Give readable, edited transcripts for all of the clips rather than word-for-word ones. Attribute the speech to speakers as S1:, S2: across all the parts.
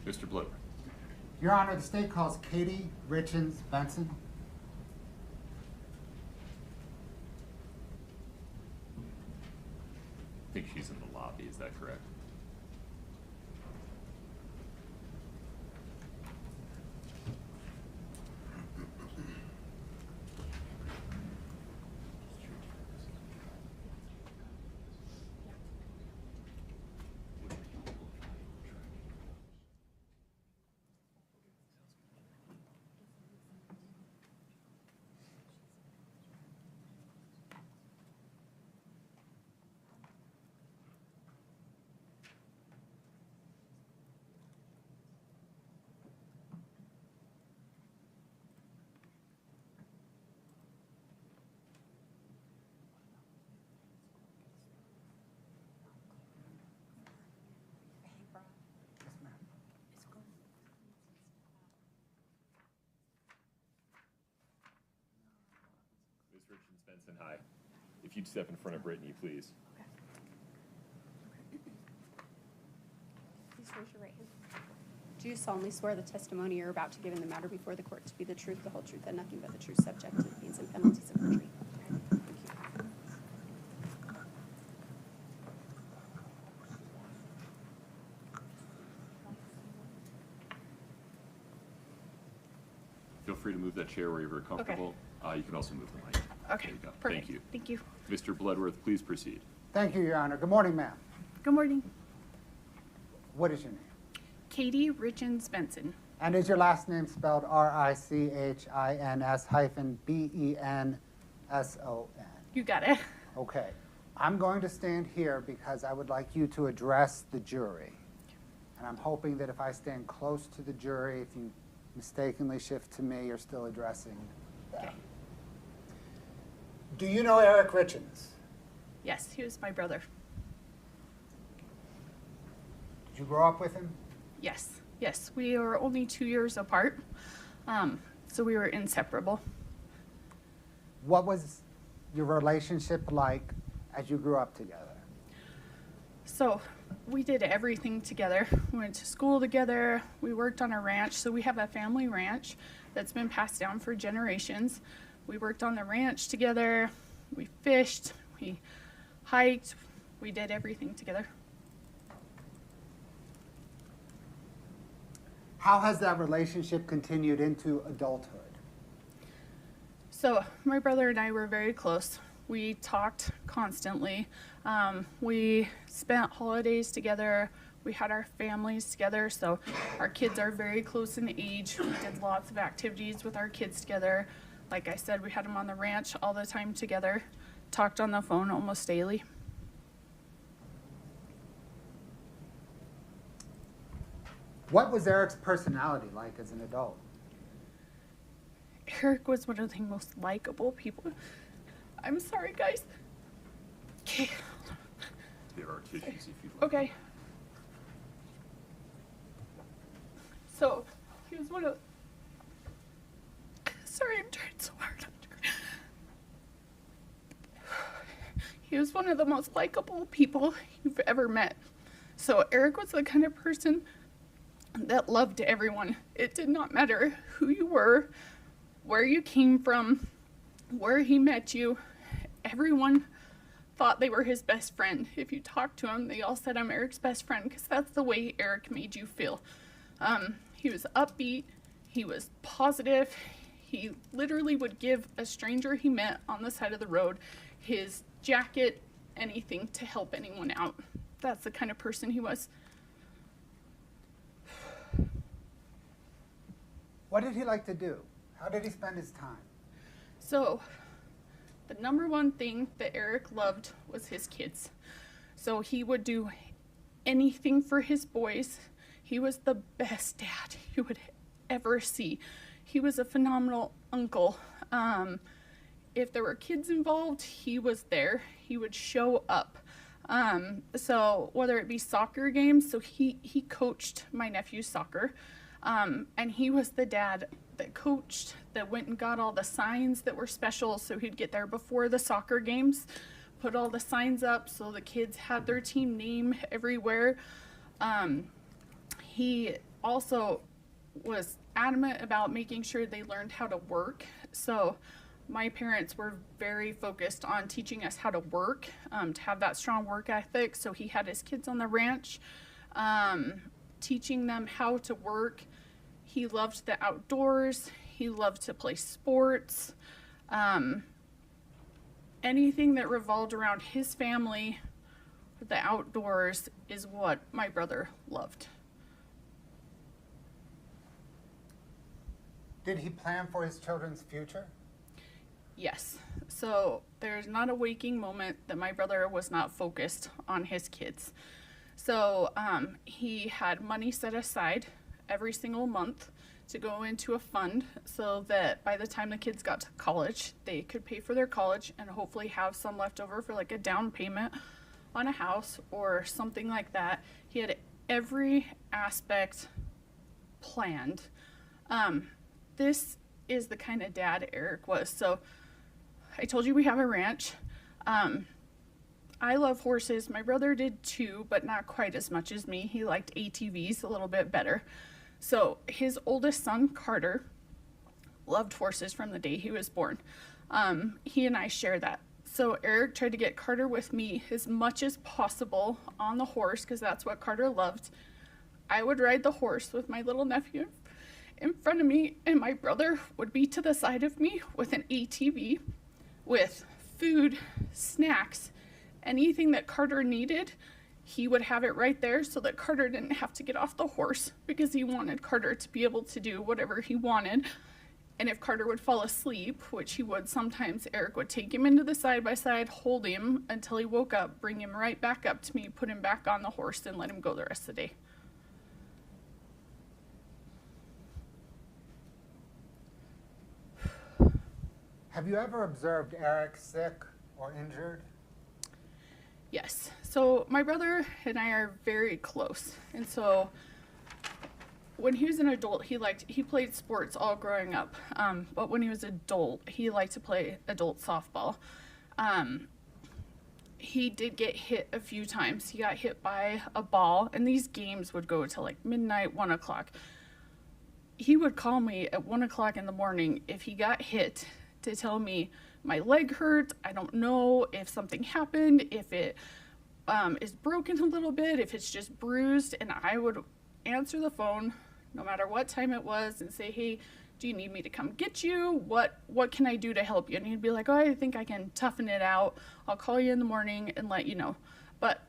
S1: Mr. Bloodworth.
S2: Your Honor, the state calls Kouri Richins Benson.
S1: I think she's in the lobby, is that correct? Ms. Richens Benson, hi. If you'd step in front of Brittany, please.
S3: Okay. Please raise your right hand. Do you solemnly swear the testimony you're about to give in the matter before the court to be the truth, the whole truth, and nothing but the truth, subject to the pains and penalties of perjury? Thank you.
S1: Feel free to move that chair wherever you're comfortable. You can also move the mic.
S3: Okay,
S1: There you go.
S3: perfect.
S1: Thank you.
S3: Thank you.
S1: Mr. Bloodworth, please proceed.
S2: Thank you, Your Honor. Good morning, ma'am.
S4: Good morning.
S2: What is your name?
S4: Katie Richens Benson.
S2: And is your last name spelled Richins-Benson?
S4: You got it.
S2: Okay. I'm going to stand here because I would like you to address the jury. And I'm hoping that if I stand close to the jury, if you mistakenly shift to me, you're still addressing them.
S4: Okay.
S2: Do you know Eric Richins?
S4: Yes, he was my brother.
S2: Did you grow up with him?
S4: Yes, yes. We were only 2 years apart, so we were inseparable.
S2: What was your relationship like as you grew up together?
S4: So we did everything together. We went to school together. We worked on a ranch. So we have a family ranch that's been passed down for generations. We worked on the ranch together. We fished. We hiked. We did everything together.
S2: How has that relationship continued into adulthood?
S4: So my brother and I were very close. We talked constantly. We spent holidays together. We had our families together. So our kids are very close in age. We did lots of activities with our kids together. Like I said, we had them on the ranch all the time together. Talked on the phone almost daily.
S2: What was Eric's personality like as an adult?
S4: Eric was one of the most likable people. I'm sorry, guys. Okay.
S1: There are tissues if you'd like.
S4: Okay. So, he was one of... Sorry, I'm trying so hard. He was one of the most likable people you've ever met. So Eric was the kind of person that loved everyone. It did not matter who you were, where you came from, where he met you. Everyone thought they were his best friend. If you talked to him, they all said, "I'm Eric's best friend," because that's the way Eric made you feel. He was upbeat. He was positive. He literally would give a stranger he met on the side of the road his jacket, anything to help anyone out. That's the kind of person he was.
S2: What did he like to do? How did he spend his time?
S4: So, the number one thing that Eric loved was his kids. So he would do anything for his boys. He was the best dad you would ever see. He was a phenomenal uncle. If there were kids involved, he was there. He would show up. So whether it be soccer games, so he coached my nephew's soccer. And he was the dad that coached, that went and got all the signs that were special, so he'd get there before the soccer games, put all the signs up so the kids had their team name everywhere. He also was adamant about making sure they learned how to work. So my parents were very focused on teaching us how to work, to have that strong work ethic. So he had his kids on the ranch, teaching them how to work. He loved the outdoors. He loved to play sports. Anything that revolved around his family, the outdoors, is what my brother loved.
S2: Did he plan for his children's future?
S4: Yes. So there's not a waking moment that my brother was not focused on his kids. So he had money set aside every single month to go into a fund so that by the time the kids got to college, they could pay for their college and hopefully have some left over for like a down payment on a house or something like that. He had every aspect planned. This is the kind of dad Eric was. So I told you we have a ranch. I love horses. My brother did too, but not quite as much as me. He liked ATVs a little bit better. So his oldest son, Carter, loved horses from the day he was born. He and I share that. So Eric tried to get Carter with me as much as possible on the horse because that's what Carter loved. I would ride the horse with my little nephew in front of me, and my brother would be to the side of me with an ATV with food, snacks, anything that Carter needed. He would have it right there so that Carter didn't have to get off the horse because he wanted Carter to be able to do whatever he wanted. And if Carter would fall asleep, which he would sometimes, Eric would take him into the side-by-side, hold him until he woke up, bring him right back up to me, put him back on the horse, and let him go the rest of the day.
S2: Have you ever observed Eric sick or injured?
S4: Yes. So my brother and I are very close. And so when he was an adult, he played sports all growing up. But when he was adult, he liked to play adult softball. He did get hit a few times. He got hit by a ball, and these games would go till like midnight, 1 o'clock. He would call me at 1 o'clock in the morning if he got hit to tell me my leg hurts. I don't know if something happened, if it is broken a little bit, if it's just bruised, and I would answer the phone no matter what time it was and say, hey, do you need me to come get you? What can I do to help you? And he'd be like, oh, I think I can toughen it out. I'll call you in the morning and let you know. But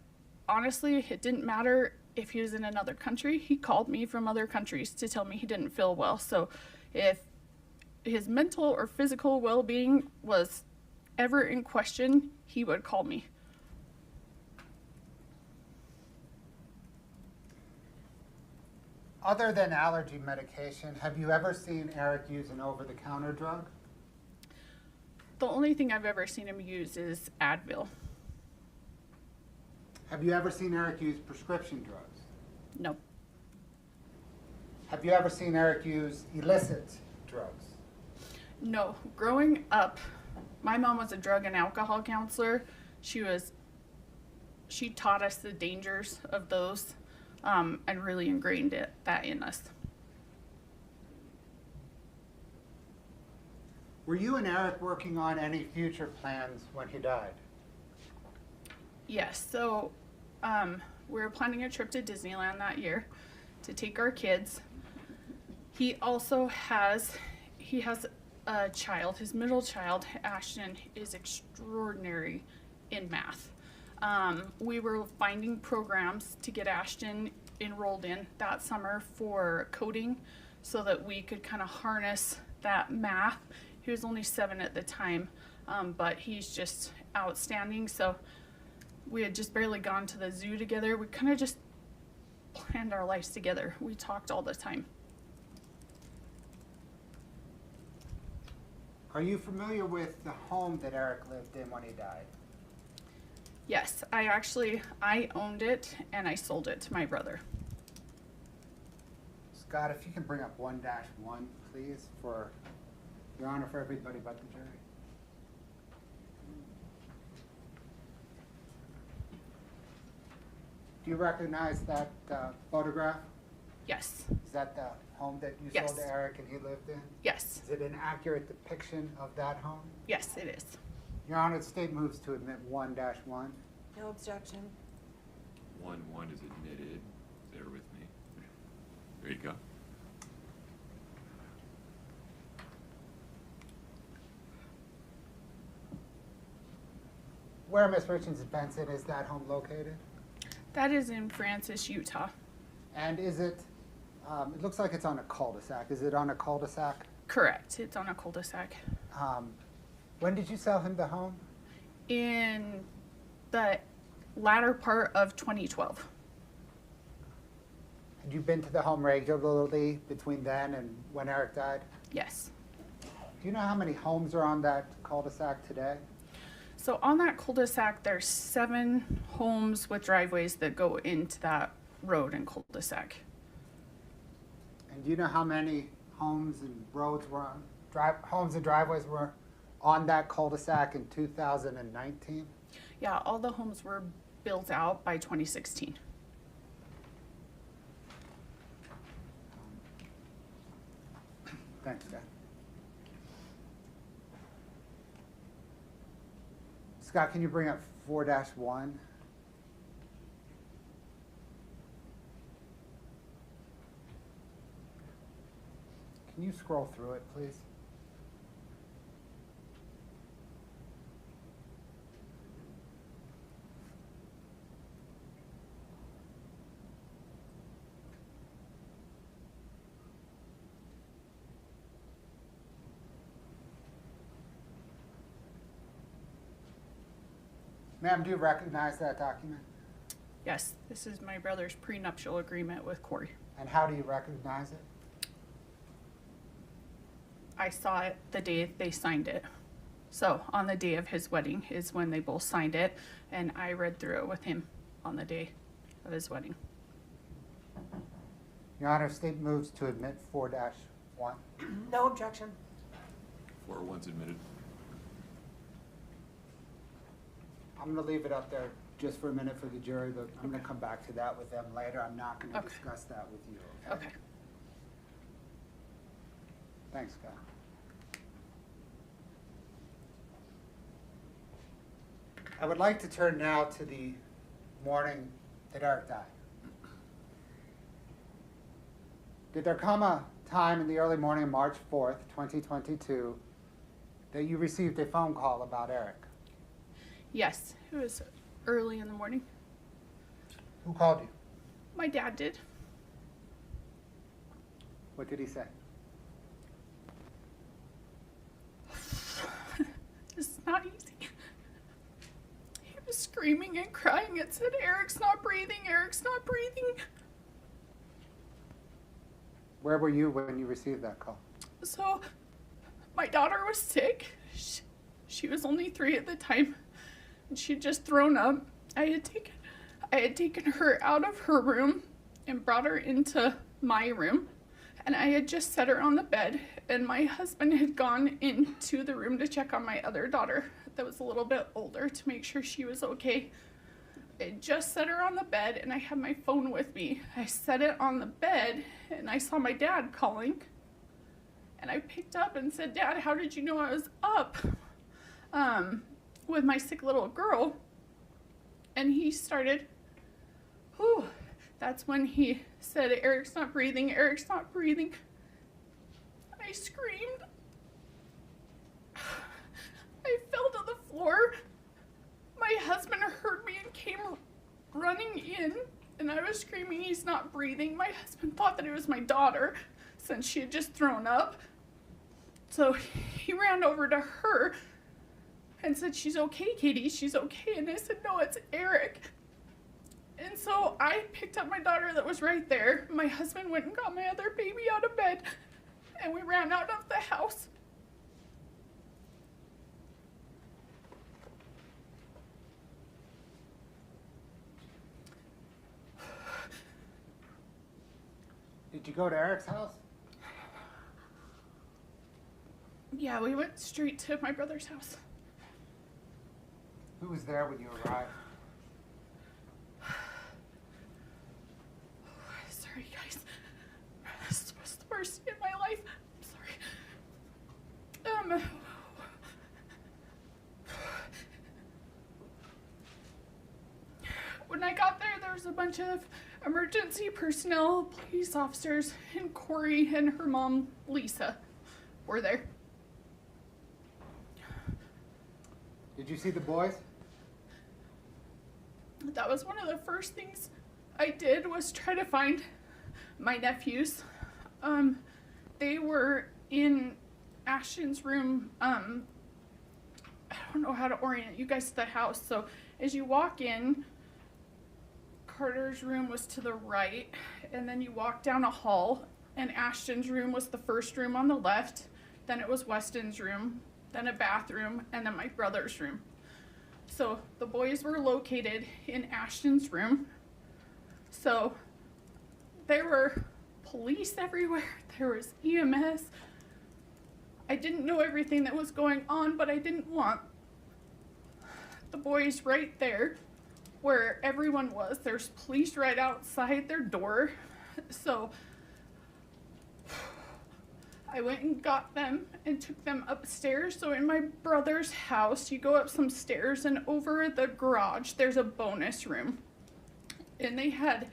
S4: honestly, it didn't matter if he was in another country. He called me from other countries to tell me he didn't feel well. So if his mental or physical well-being was ever in question, he would call me.
S2: Other than allergy medication, have you ever seen Eric use an over-the-counter drug?
S4: The only thing I've ever seen him use is Advil.
S2: Have you ever seen Eric use prescription drugs?
S4: No.
S2: Have you ever seen Eric use illicit drugs?
S4: No. Growing up, my mom was a drug and alcohol counselor. She taught us the dangers of those, and really ingrained that in us.
S2: Were you and Eric working on any future plans when he died?
S4: Yes, so we were planning a trip to Disneyland that year to take our kids. He also has a child, his middle child, Ashton, is extraordinary in math. We were finding programs to get Ashton enrolled in that summer for coding so that we could kind of harness that math. He was only 7 at the time, but he's just outstanding. So we had just barely gone to the zoo together. We kind of just planned our lives together. We talked all the time.
S2: Are you familiar with the home that Eric lived in when he died?
S4: Yes, I owned it and I sold it to my brother.
S2: Scott, if you can bring up 1-1, please, for Your Honor, for everybody but the jury. Do you recognize that photograph?
S4: Yes.
S2: Is that the home that you
S4: Yes.
S2: sold to Eric and he lived in?
S4: Yes.
S2: Is it an accurate depiction of that home?
S4: Yes, it is.
S2: Your Honor, the state moves to admit 1-1.
S5: No objection.
S1: 1-1 is admitted. Bear with me. There you go.
S2: Where, Ms. Richens Benson, is that home located?
S4: That is in Francis, Utah.
S2: And is it, it looks like it's on a cul-de-sac. Is it on a cul-de-sac?
S4: Correct. It's on a cul-de-sac.
S2: When did you sell him the home?
S4: In the latter part of 2012.
S2: Had you been to the home regularly between then and when Eric died?
S4: Yes.
S2: Do you know how many homes are on that cul-de-sac today?
S4: So on that cul-de-sac, there's 7 homes with driveways that go into that road and cul-de-sac.
S2: And do you know how many homes and roads were on, homes and driveways were on that cul-de-sac in 2019?
S4: Yeah, all the homes were built out by 2016.
S2: Thanks, Scott. Scott, can you bring up 4-1? Can you scroll through it, please? Ma'am, do you recognize that document?
S4: Yes, this is my brother's prenuptial agreement with Kouri.
S2: And how do you recognize it?
S4: I saw it the day they signed it. So on the day of his wedding is when they both signed it, and I read through it with him on the day of his wedding.
S2: Your Honor, state moves to admit 4-1.
S5: No objection.
S1: 4-1's admitted.
S2: I'm going to leave it up there just for a minute for the jury, but I'm going to come back to that with them later. I'm not going to
S4: Okay.
S2: discuss that with you, okay?
S4: Okay.
S2: Thanks, Scott. I would like to turn now to the morning that Eric died. Did there come a time in the early morning of March 4th, 2022, that you received a phone call about Eric?
S4: Yes, it was early in the morning.
S2: Who called you?
S4: My dad did.
S2: What did he say?
S4: It's not easy. He was screaming and crying and said, "Eric's not breathing, Eric's not breathing."
S2: Where were you when you received that call?
S4: So my daughter was sick. She was only 3 at the time. And she had just thrown up. I had taken her out of her room and brought her into my room. And I had just set her on the bed, and my husband had gone into the room to check on my other daughter that was a little bit older to make sure she was okay. I had just set her on the bed, and I had my phone with me. I set it on the bed, and I saw my dad calling. And I picked up and said, "Dad, how did you know I was up with my sick little girl?" And he started, whew. That's when he said, "Eric's not breathing, Eric's not breathing." I screamed. I fell to the floor. My husband heard me and came running in, and I was screaming, "He's not breathing." My husband thought that it was my daughter since she had just thrown up. So he ran over to her and said, "She's okay, Katie, she's okay." And I said, "No, it's Eric." And so I picked up my daughter that was right there. My husband went and got my other baby out of bed, and we ran out of the house.
S2: Did you go to Eric's house?
S4: Yeah, we went straight to my brother's house.
S2: Who was there when you arrived?
S4: Sorry, guys. When I got there, there was a bunch of emergency personnel, police officers, and Kouri and her mom, Lisa, were there.
S2: Did you see the boys?
S4: That was one of the first things I did, was try to find my nephews. They were in Ashton's room. I don't know how to orient you guys to the house. So as you walk in, Carter's room was to the right, and then you walk down a hall, and Ashton's room was the first room on the left, then it was Weston's room, then a bathroom, and then my brother's room. So the boys were located in Ashton's room. So there were police everywhere, there was EMS. I didn't know everything that was going on, but I didn't want the boys right there where everyone was. There's police right outside their door. So I went and got them and took them upstairs. So in my brother's house, you go up some stairs, and over the garage, there's a bonus room. And they had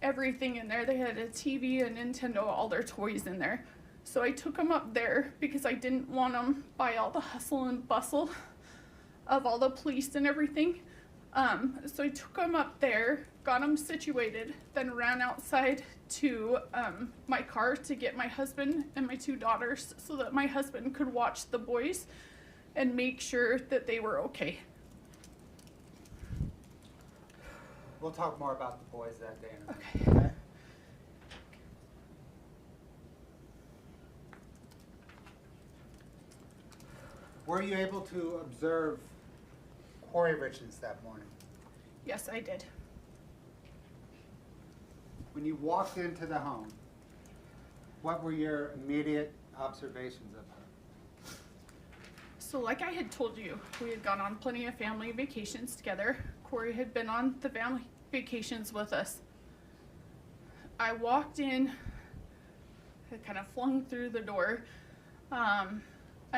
S4: everything in there. They had a TV, a Nintendo, all their toys in there. So I took them up there because I didn't want them by all the hustle and bustle of all the police and everything. So I took them up there, got them situated, then ran outside to my car to get my husband and my 2 daughters so that my husband could watch the boys and make sure that they were okay.
S2: We'll talk more about the boys that day in a minute.
S4: Okay.
S2: Okay? Were you able to observe Kouri Richins that morning?
S4: Yes, I did.
S2: When you walked into the home, what were your immediate observations of her?
S4: So like I had told you, we had gone on plenty of family vacations together. Kouri had been on the family vacations with us. I walked in, I kind of flung through the door, and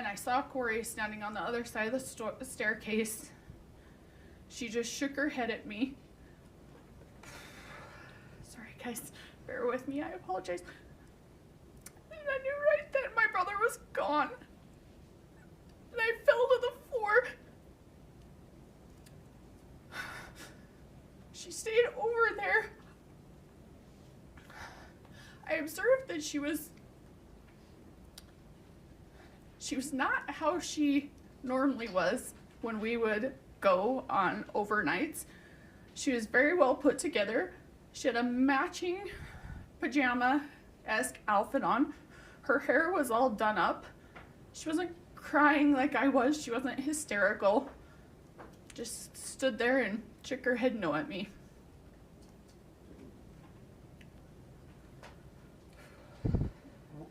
S4: I saw Kouri standing on the other side of the staircase. She just shook her head at me. Sorry guys, bear with me, I apologize. And I knew right then my brother was gone. And I fell to the floor. She stayed over there. I observed that she was not how she normally was when we would go on overnights. She was very well put together. She had a matching pajama-esque outfit on. Her hair was all done up. She wasn't crying like I was. She wasn't hysterical. Just stood there and shook her head no at me.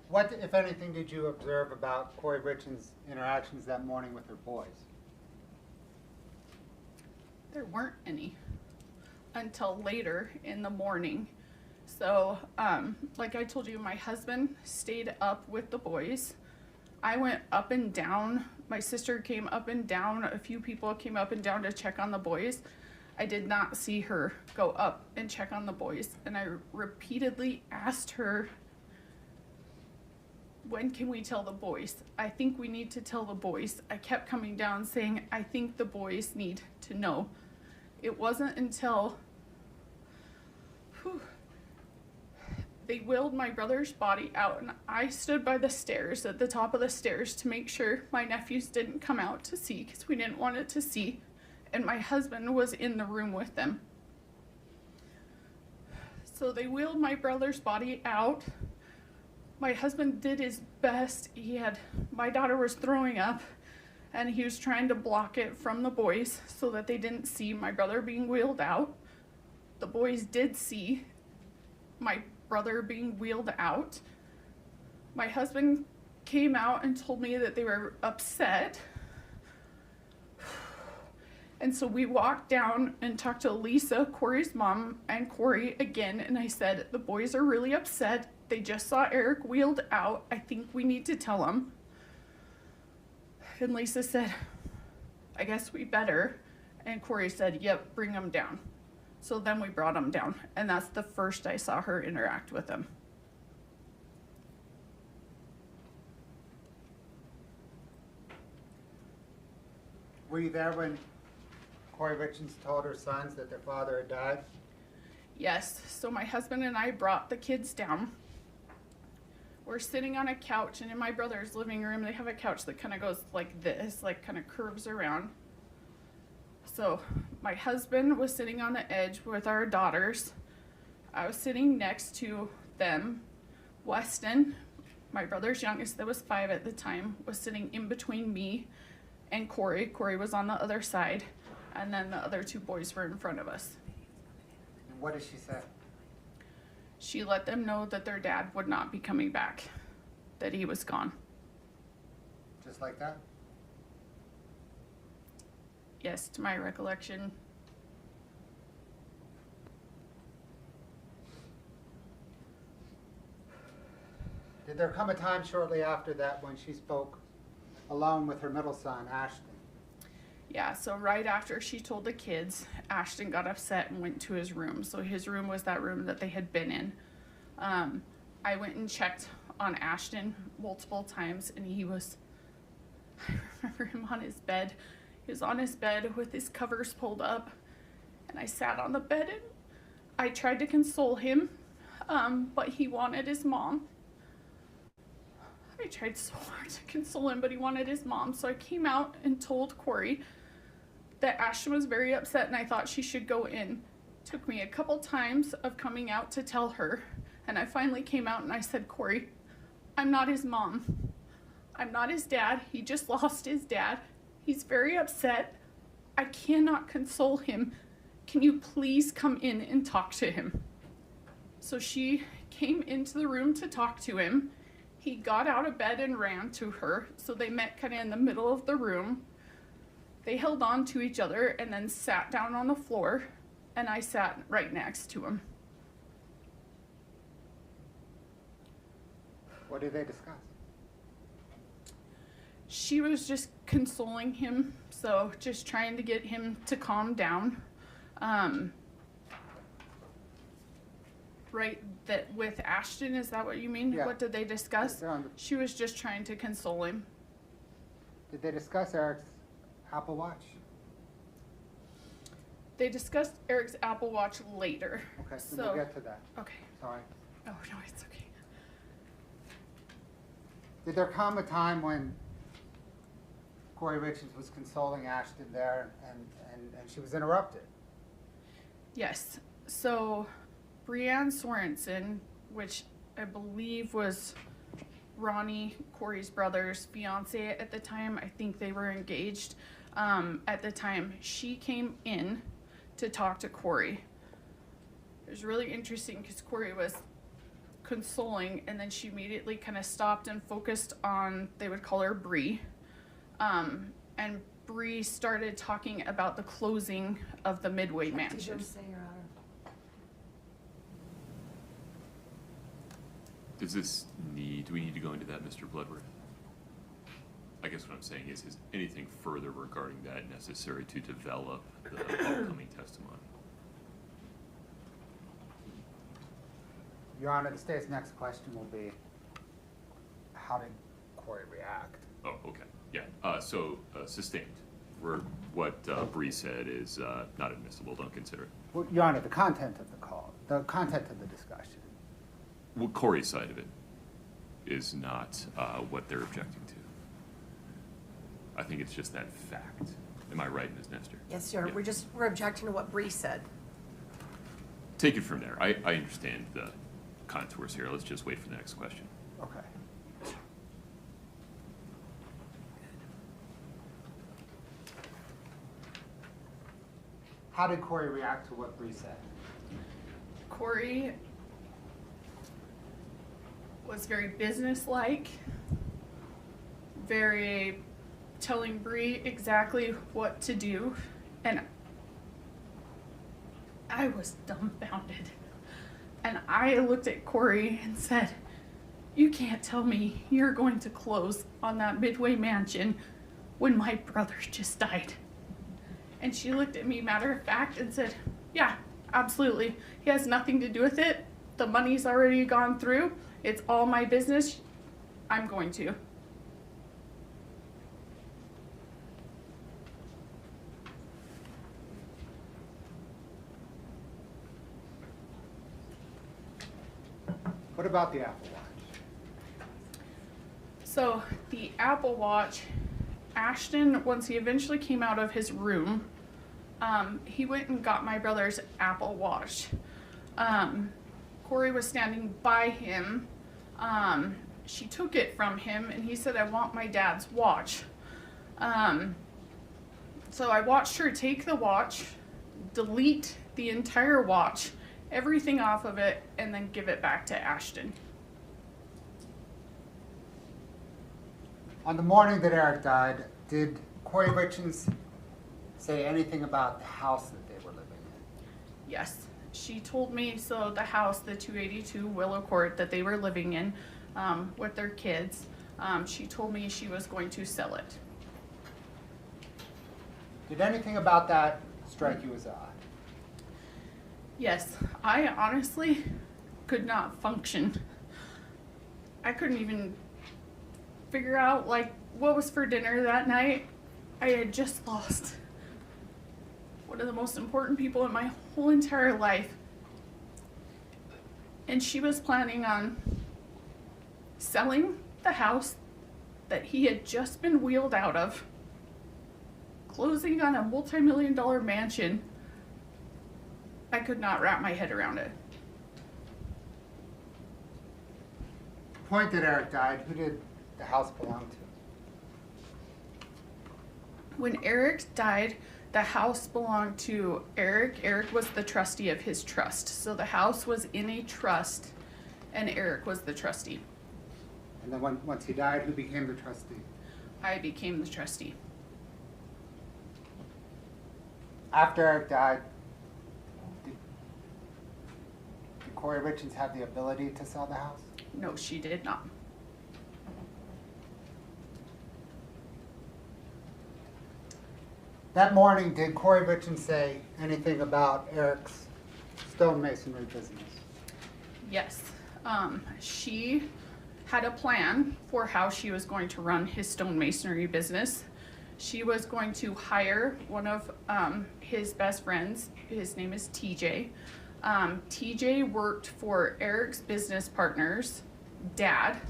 S2: What, if anything, did you observe about Kouri Richins' interactions that morning with her boys?
S4: There weren't any until later in the morning. So, like I told you, my husband stayed up with the boys. I went up and down. My sister came up and down. A few people came up and down to check on the boys. I did not see her go up and check on the boys. And I repeatedly asked her, when can we tell the boys? I think we need to tell the boys. I kept coming down saying, I think the boys need to know. It wasn't until they wheeled my brother's body out, and I stood by the stairs, at the top of the stairs, to make sure my nephews didn't come out to see, because we didn't want it to see, and my husband was in the room with them. So they wheeled my brother's body out. My husband did his best. My daughter was throwing up, and he was trying to block it from the boys so that they didn't see my brother being wheeled out. The boys did see my brother being wheeled out. My husband came out and told me that they were upset. And so we walked down and talked to Lisa, Kouri's mom, and Kouri again, and I said, the boys are really upset. They just saw Eric wheeled out. I think we need to tell them. And Lisa said, I guess we better. And Kouri said, yep, bring him down. So then we brought him down, and that's the first I saw her interact with him.
S2: Were you there when Kouri Richins told her sons that their father had died?
S4: Yes, so my husband and I brought the kids down. We're sitting on a couch, and in my brother's living room, they have a couch that kind of goes like this, like kind of curves around. So my husband was sitting on the edge with our daughters. I was sitting next to them. Weston, my brother's youngest, that was 5 at the time, was sitting in between me and Kouri. Kouri was on the other side, and then the other 2 boys were in front of us.
S2: And what did she say?
S4: She let them know that their dad would not be coming back, that he was gone.
S2: Just like that?
S4: Yes, to my recollection.
S2: Did there come a time shortly after that when she spoke alone with her middle son, Ashton?
S4: Yeah, so right after she told the kids, Ashton got upset and went to his room. So his room was that room that they had been in. I went and checked on Ashton multiple times, and he was, I remember him on his bed. He was on his bed with his covers pulled up, and I sat on the bed and I tried to console him, but he wanted his mom. I tried so hard to console him, but he wanted his mom. So I came out and told Kouri that Ashton was very upset and I thought she should go in. Took me a couple times of coming out to tell her, and I finally came out and I said, Kouri, I'm not his mom. I'm not his dad. He just lost his dad. He's very upset. I cannot console him. Can you please come in and talk to him? So she came into the room to talk to him. He got out of bed and ran to her. So they met kind of in the middle of the room. They held on to each other and then sat down on the floor, and I sat right next to him.
S2: What did they discuss?
S4: She was just consoling him, so just trying to get him to calm down. Right, that with Ashton, is that what you mean?
S2: Yeah.
S4: What did they discuss?
S2: They're on the-
S4: She was just trying to console him.
S2: Did they discuss Eric's Apple Watch?
S4: They discussed Eric's Apple Watch later.
S2: Okay, so we'll get to that.
S4: Okay.
S2: Sorry.
S4: Oh, no, it's okay.
S2: Did there come a time when Kouri Richins was consoling Ashton there and she was interrupted?
S4: Yes. So, Brianne Sorensen, which I believe was Ronnie, Kouri's brother's fiance at the time, I think they were engaged at the time, she came in to talk to Kouri. It was really interesting because Kouri was consoling, and then she immediately kind of stopped and focused on, they would call her Bree. And Bree started talking about the closing of the Midway Mansion.
S5: Did you say, Your Honor?
S1: Do we need to go into that, Mr. Bloodworth? I guess what I'm saying is anything further regarding that necessary to develop the upcoming testimony?
S2: Your Honor, the state's next question will be, how did Kouri react?
S1: Oh, okay, yeah, sustained. What Bree said is not admissible, don't consider it.
S2: Well, Your Honor, the content of the call, the content of the discussion.
S1: Well, Kouri's side of it is not what they're objecting to. I think it's just that fact. Am I right, Ms. Nestor?
S5: Yes, Your Honor.
S1: Yeah.
S5: We're objecting to what Bree said.
S1: Take it from there. I understand the contours here. Let's just wait for the next question.
S2: Okay. How did Kouri react to what Bree said?
S4: Kouri was very businesslike, very telling Bree exactly what to do, and I was dumbfounded. And I looked at Kouri and said, you can't tell me you're going to close on that Midway Mansion when my brother just died. And she looked at me matter of fact and said, yeah, Absolutely. He has nothing to do with it. The money's already gone through. It's all my business. I'm going to.
S2: What about the Apple Watch?
S4: So the Apple Watch, Ashton, once he eventually came out of his room, he went and got my brother's Apple Watch. Kouri was standing by him. She took it from him and he said, "I want my dad's watch." So I watched her take the watch, delete the entire watch, everything off of it, and then give it back to Ashton.
S2: On the morning that Eric died, did Kouri Richins say anything about the house that they were living in?
S4: Yes, she told me, so the house, the 282 Willow Court that they were living in with their kids, she told me she was going to sell it.
S2: Did anything about that strike you as odd?
S4: Yes, I honestly could not function. I couldn't even figure out like what was for dinner that night. I had just lost one of the most important people in my whole entire life. And she was planning on selling the house that he had just been wheeled out of, closing on a multi-million-dollar mansion. I could not wrap my head around it.
S2: The point that Eric died, who did the house belong to?
S4: When Eric died, the house belonged to Eric. Eric was the trustee of his trust. So the house was in a trust and Eric was the trustee.
S2: And then once he died, who became the trustee?
S4: I became the trustee.
S2: After Eric died, did Kouri Richins have the ability to sell the house?
S4: No, she did not.
S2: That morning, did Kouri Richins say anything about Eric's stonemasonry business?
S4: Yes. She had a plan for how she was going to run his stonemasonry business. She was going to hire one of his best friends. His name is TJ. TJ worked for Eric's business partner's dad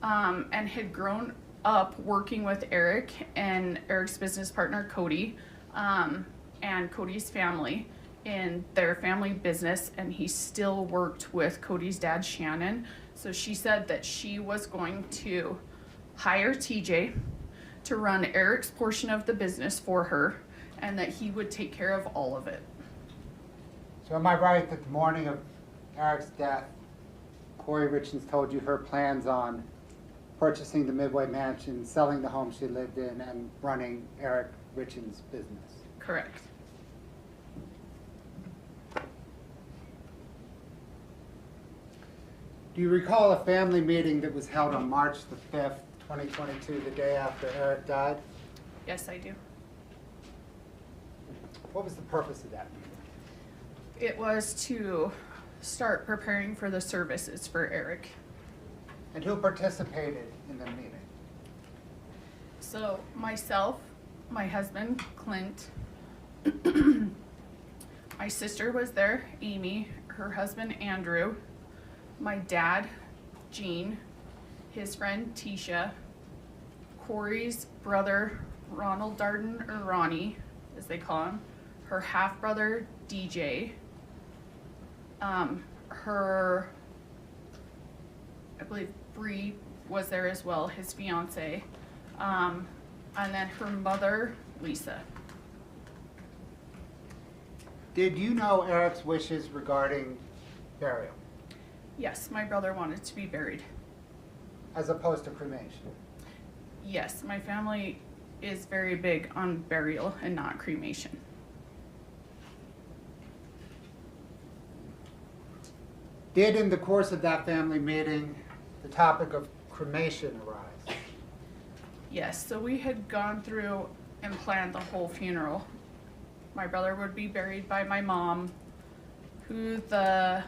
S4: and had grown up working with Eric and Eric's business partner Cody and Cody's family in their family business, and he still worked with Cody's dad Shannon. So she said that she was going to hire TJ to run Eric's portion of the business for her and that he would take care of all of it.
S2: So am I right that the morning of Eric's death, Kouri Richins told you her plans on purchasing the Midway Mansion, selling the home she lived in, and running Eric Richins' business?
S4: Correct.
S2: Do you recall a family meeting that was held on March the 5th, 2022, the day after Eric died?
S4: Yes, I do.
S2: What was the purpose of that meeting?
S4: It was to start preparing for the services for Eric.
S2: And who participated in the meeting?
S4: So myself, my husband, Clint, my sister was there, Amy, her husband, Andrew, my dad, Gene, his friend, Tisha, Kouri's brother, Ronald Darden, or Ronnie, as they call him, her half-brother, DJ, her, I believe Bree was there as well, his fiance, and then her mother, Lisa.
S2: Did you know Eric's wishes regarding burial,
S4: Yes, my brother wanted to be buried.
S2: as opposed to cremation?
S4: Yes, my family is very big on burial and not cremation.
S2: Did, in the course of that family meeting, the topic of cremation arise?
S4: Yes, so we had gone through and planned the whole funeral. My brother would be buried by my mom, who the,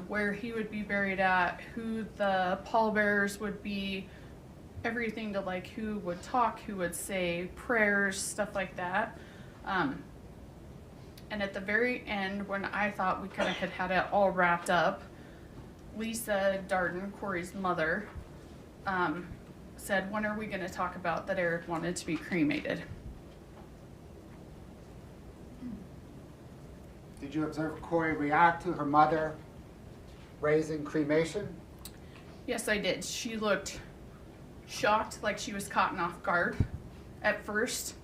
S4: where he would be buried at, who the pallbearers would be, everything to like who would talk, who would say prayers, stuff like that. And at the very end, when I thought we kind of had it all wrapped up, Lisa Darden, Kouri's mother, said, when are we going to talk about that Eric wanted to be cremated?
S2: Did you observe Kouri react to her mother raising cremation?
S4: Yes, I did. She looked shocked, like she was caught off guard at first.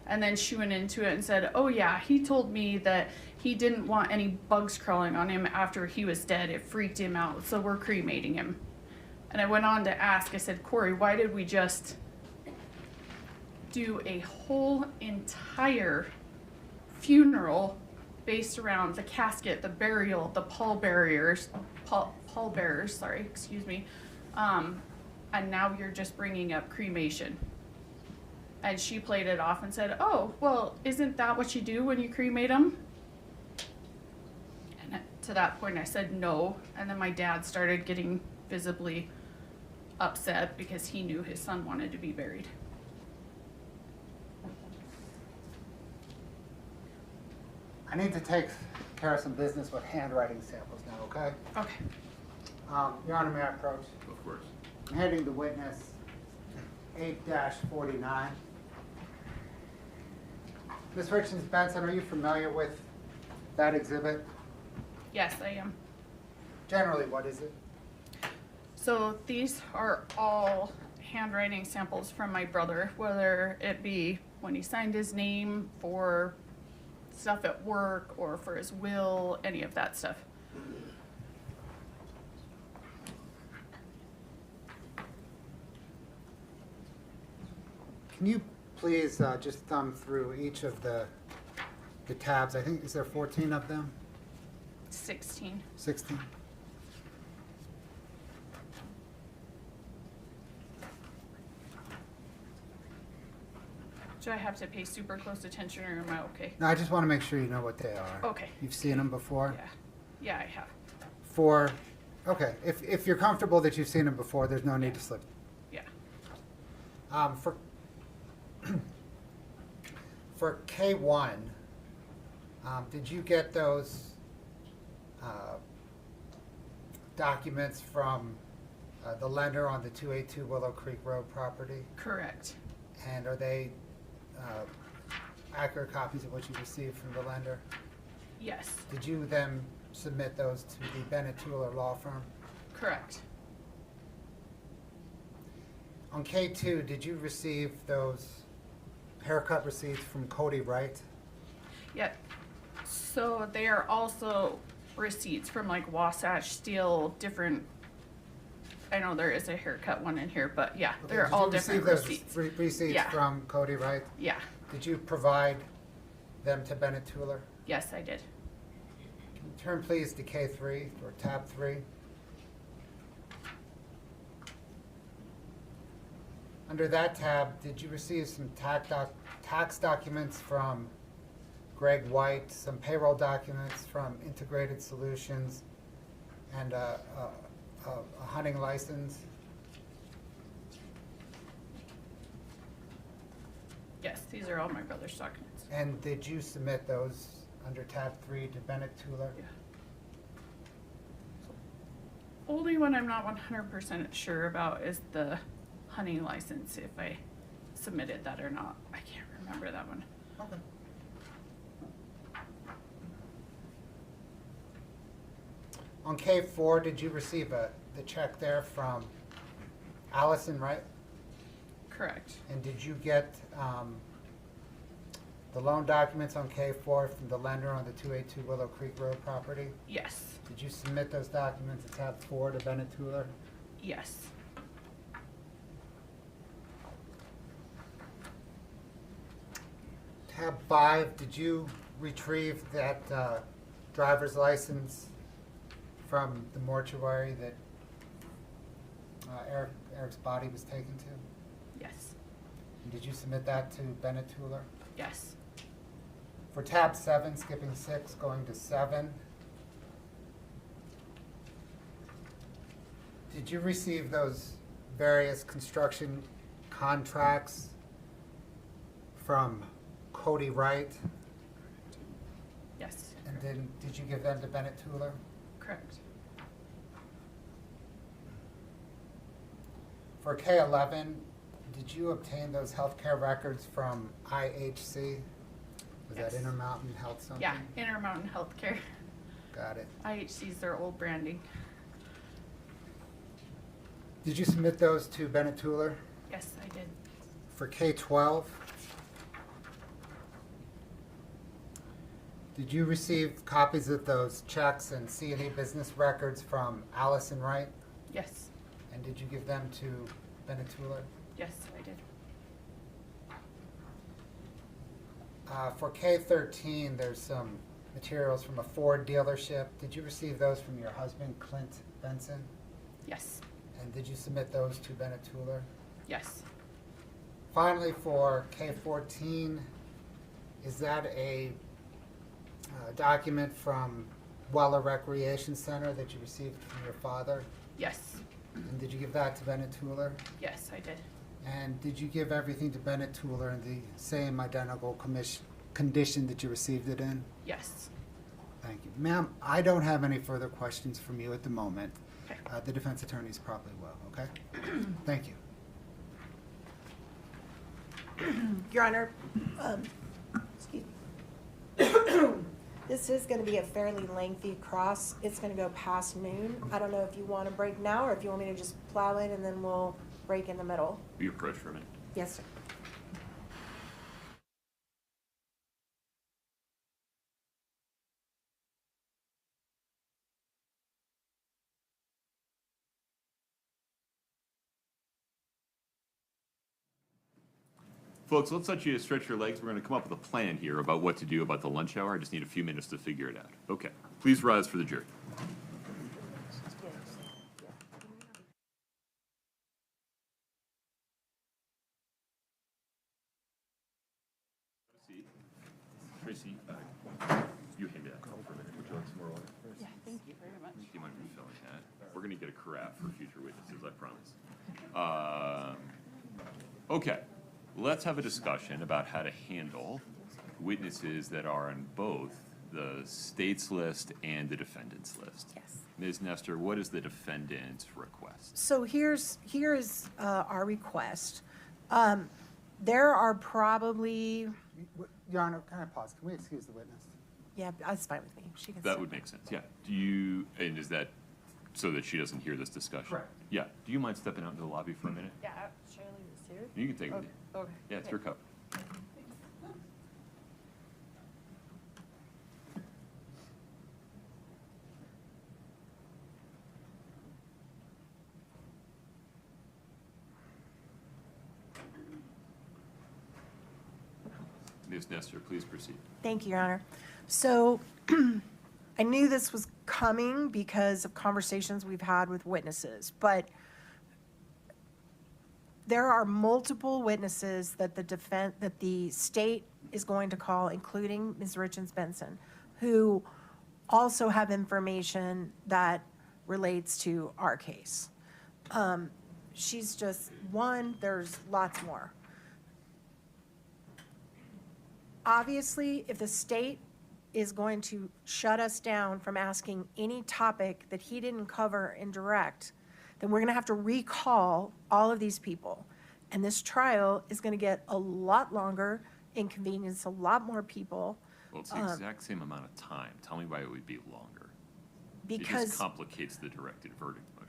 S4: And then she went into it and said, oh yeah, he told me that he didn't want any bugs crawling on him after he was dead. It freaked him out, so we're cremating him. And I went on to ask, I said, Kouri, why did we just do a whole entire funeral based around the casket, the burial, the pallbearers, sorry, excuse me, and now you're just bringing up cremation? And she played it off and said, oh, well, isn't that what you do when you cremate them? And to that point I said no, and then my dad started getting visibly upset because he knew his son wanted to be buried.
S2: I need to take care of some business with handwriting samples now, okay?
S4: Okay.
S2: Your Honor, may I approach?
S1: Of course.
S2: I'm handing the witness 8-49. Ms. Richens Benson, are you familiar with that exhibit?
S4: Yes, I am.
S2: Generally, what is it?
S4: So these are all handwriting samples from my brother, whether it be when he signed his name for stuff at work or for his will, any of that stuff.
S2: Can you please just thumb through each of the tabs? I think, is there 14 of them?
S4: 16.
S2: 16?
S4: Do I have to pay super close attention or am I okay?
S2: No, I just want to make sure you know what they are.
S4: Okay.
S2: You've seen them before?
S4: Yeah. Yeah, I have.
S2: Okay, if you're comfortable that you've seen them before, there's no need to slip.
S4: Yeah.
S2: For K1, did you get those documents from the lender on the 282 Willow Creek Road property?
S4: Correct.
S2: And are they accurate copies of what you received from the lender?
S4: Yes.
S2: Did you then submit those to the Bennett Tueller law firm?
S4: Correct.
S2: On K2, did you receive those haircut receipts from Kouri Wright?
S4: Yeah. So they are also receipts from like Wasatch Steel, different. I know there is a haircut one in here, but yeah,
S2: Okay,
S4: they're all
S2: did you
S4: different
S2: receive
S4: receipts.
S2: those receipts
S4: Yeah.
S2: from Kouri Wright?
S4: Yeah.
S2: Did you provide them to Bennett Tueller?
S4: Yes, I did.
S2: Can you turn please to K3 or tab 3? Under that tab, did you receive some tax documents from Greg White, some payroll documents from Integrated Solutions, and a hunting license?
S4: Yes, these are all my brother's documents.
S2: And did you submit those under tab 3 to Bennett Tueller?
S4: Yeah. Only one I'm not 100% sure about is the hunting license, if I submitted that or not. I can't remember that one.
S2: Okay. On K4, did you receive the check there from Allison, right?
S4: Correct.
S2: And did you get the loan documents on K4 from the lender on the 282 Willow Creek Road property?
S4: Yes.
S2: Did you submit those documents at tab 4 to Bennett Tueller?
S4: Yes.
S2: Tab 5, did you retrieve that driver's license from the mortuary that Eric's body was taken to?
S4: Yes.
S2: And did you submit that to Bennett Tueller?
S4: Yes.
S2: For tab 7, skipping 6, going to 7, Did you receive those various construction contracts from Kouri Wright?
S4: Yes,
S2: And then, did you give them to Bennett Tuller?
S4: correct.
S2: For K11, did you obtain those healthcare records from IHC? Was that
S4: Yes.
S2: Intermountain Health something?
S4: Yeah, Intermountain Healthcare.
S2: Got it.
S4: IHC's their old branding.
S2: Did you submit those to Bennett Tuller?
S4: Yes, I did.
S2: For K12, did you receive copies of those checks and C&E business records from Allison Wright?
S4: Yes,
S2: And did you give them to Bennett Tuller?
S4: yes, I did.
S2: For K13, there's some materials from a Ford dealership. Did you receive those from your husband, Clint Benson?
S4: Yes,
S2: And did you submit those to Bennett Tuller?
S4: yes,
S2: Finally, for K14, is that a document from Weller Recreation Center that you received from your father?
S4: yes,
S2: And did you give that to Bennett Tuller?
S4: yes, I did.
S2: And did you give everything to Bennett Tuller in the same identical condition that you received it in?
S4: Yes.
S2: Thank you. Ma'am, I don't have any further questions from you at the moment.
S4: Okay.
S2: The defense attorneys probably will, okay? Thank you.
S5: Your Honor, excuse me. This is going to be a fairly lengthy cross. It's going to go past noon. I don't know if you want to break now or if you want me to just plow in and then we'll break in the middle.
S1: Will you approach for a minute?
S5: Yes, sir.
S1: Folks, let's let you stretch your legs. We're going to come up with a plan here about what to do about the lunch hour. I just need a few minutes to figure it out. Okay, please rise for the jury. Tracy, you hand me that call for a minute. Would you like some more water?
S4: Yeah, thank you very much.
S1: Do you mind refilling that? We're going to get a carafe for future witnesses, I promise. Okay, let's have a discussion about how to handle witnesses that are on both the state's list and the defendant's list.
S5: Yes.
S1: Ms. Nestor, what is the defendant's request?
S5: So here's our request. There are probably,
S2: Your Honor, can I pause? Can we excuse the witness?
S5: yeah, that's fine with me. She can
S1: That
S5: sit.
S1: would make sense, yeah. Do you, and is that so that she doesn't hear this discussion?
S2: Correct.
S1: Yeah. Do you mind stepping out into the lobby for a minute?
S4: Yeah, Shirley was here.
S1: You can take it.
S4: Okay.
S1: Yeah, it's your cup. Ms. Nestor, please proceed.
S5: Thank you, Your Honor. So I knew this was coming because of conversations we've had with witnesses, but there are multiple witnesses that the state is going to call, including Ms. Richens Benson, who also have information that relates to our case. She's just one, there's lots more. Obviously, if the state is going to shut us down from asking any topic that he didn't cover in direct, then we're gonna have to recall all of these people. And this trial is gonna get a lot longer, inconvenience a lot more people.
S1: Well, it's the exact same amount of time. Tell me why it would be longer. It
S5: Because,
S1: just complicates the directed verdict motion.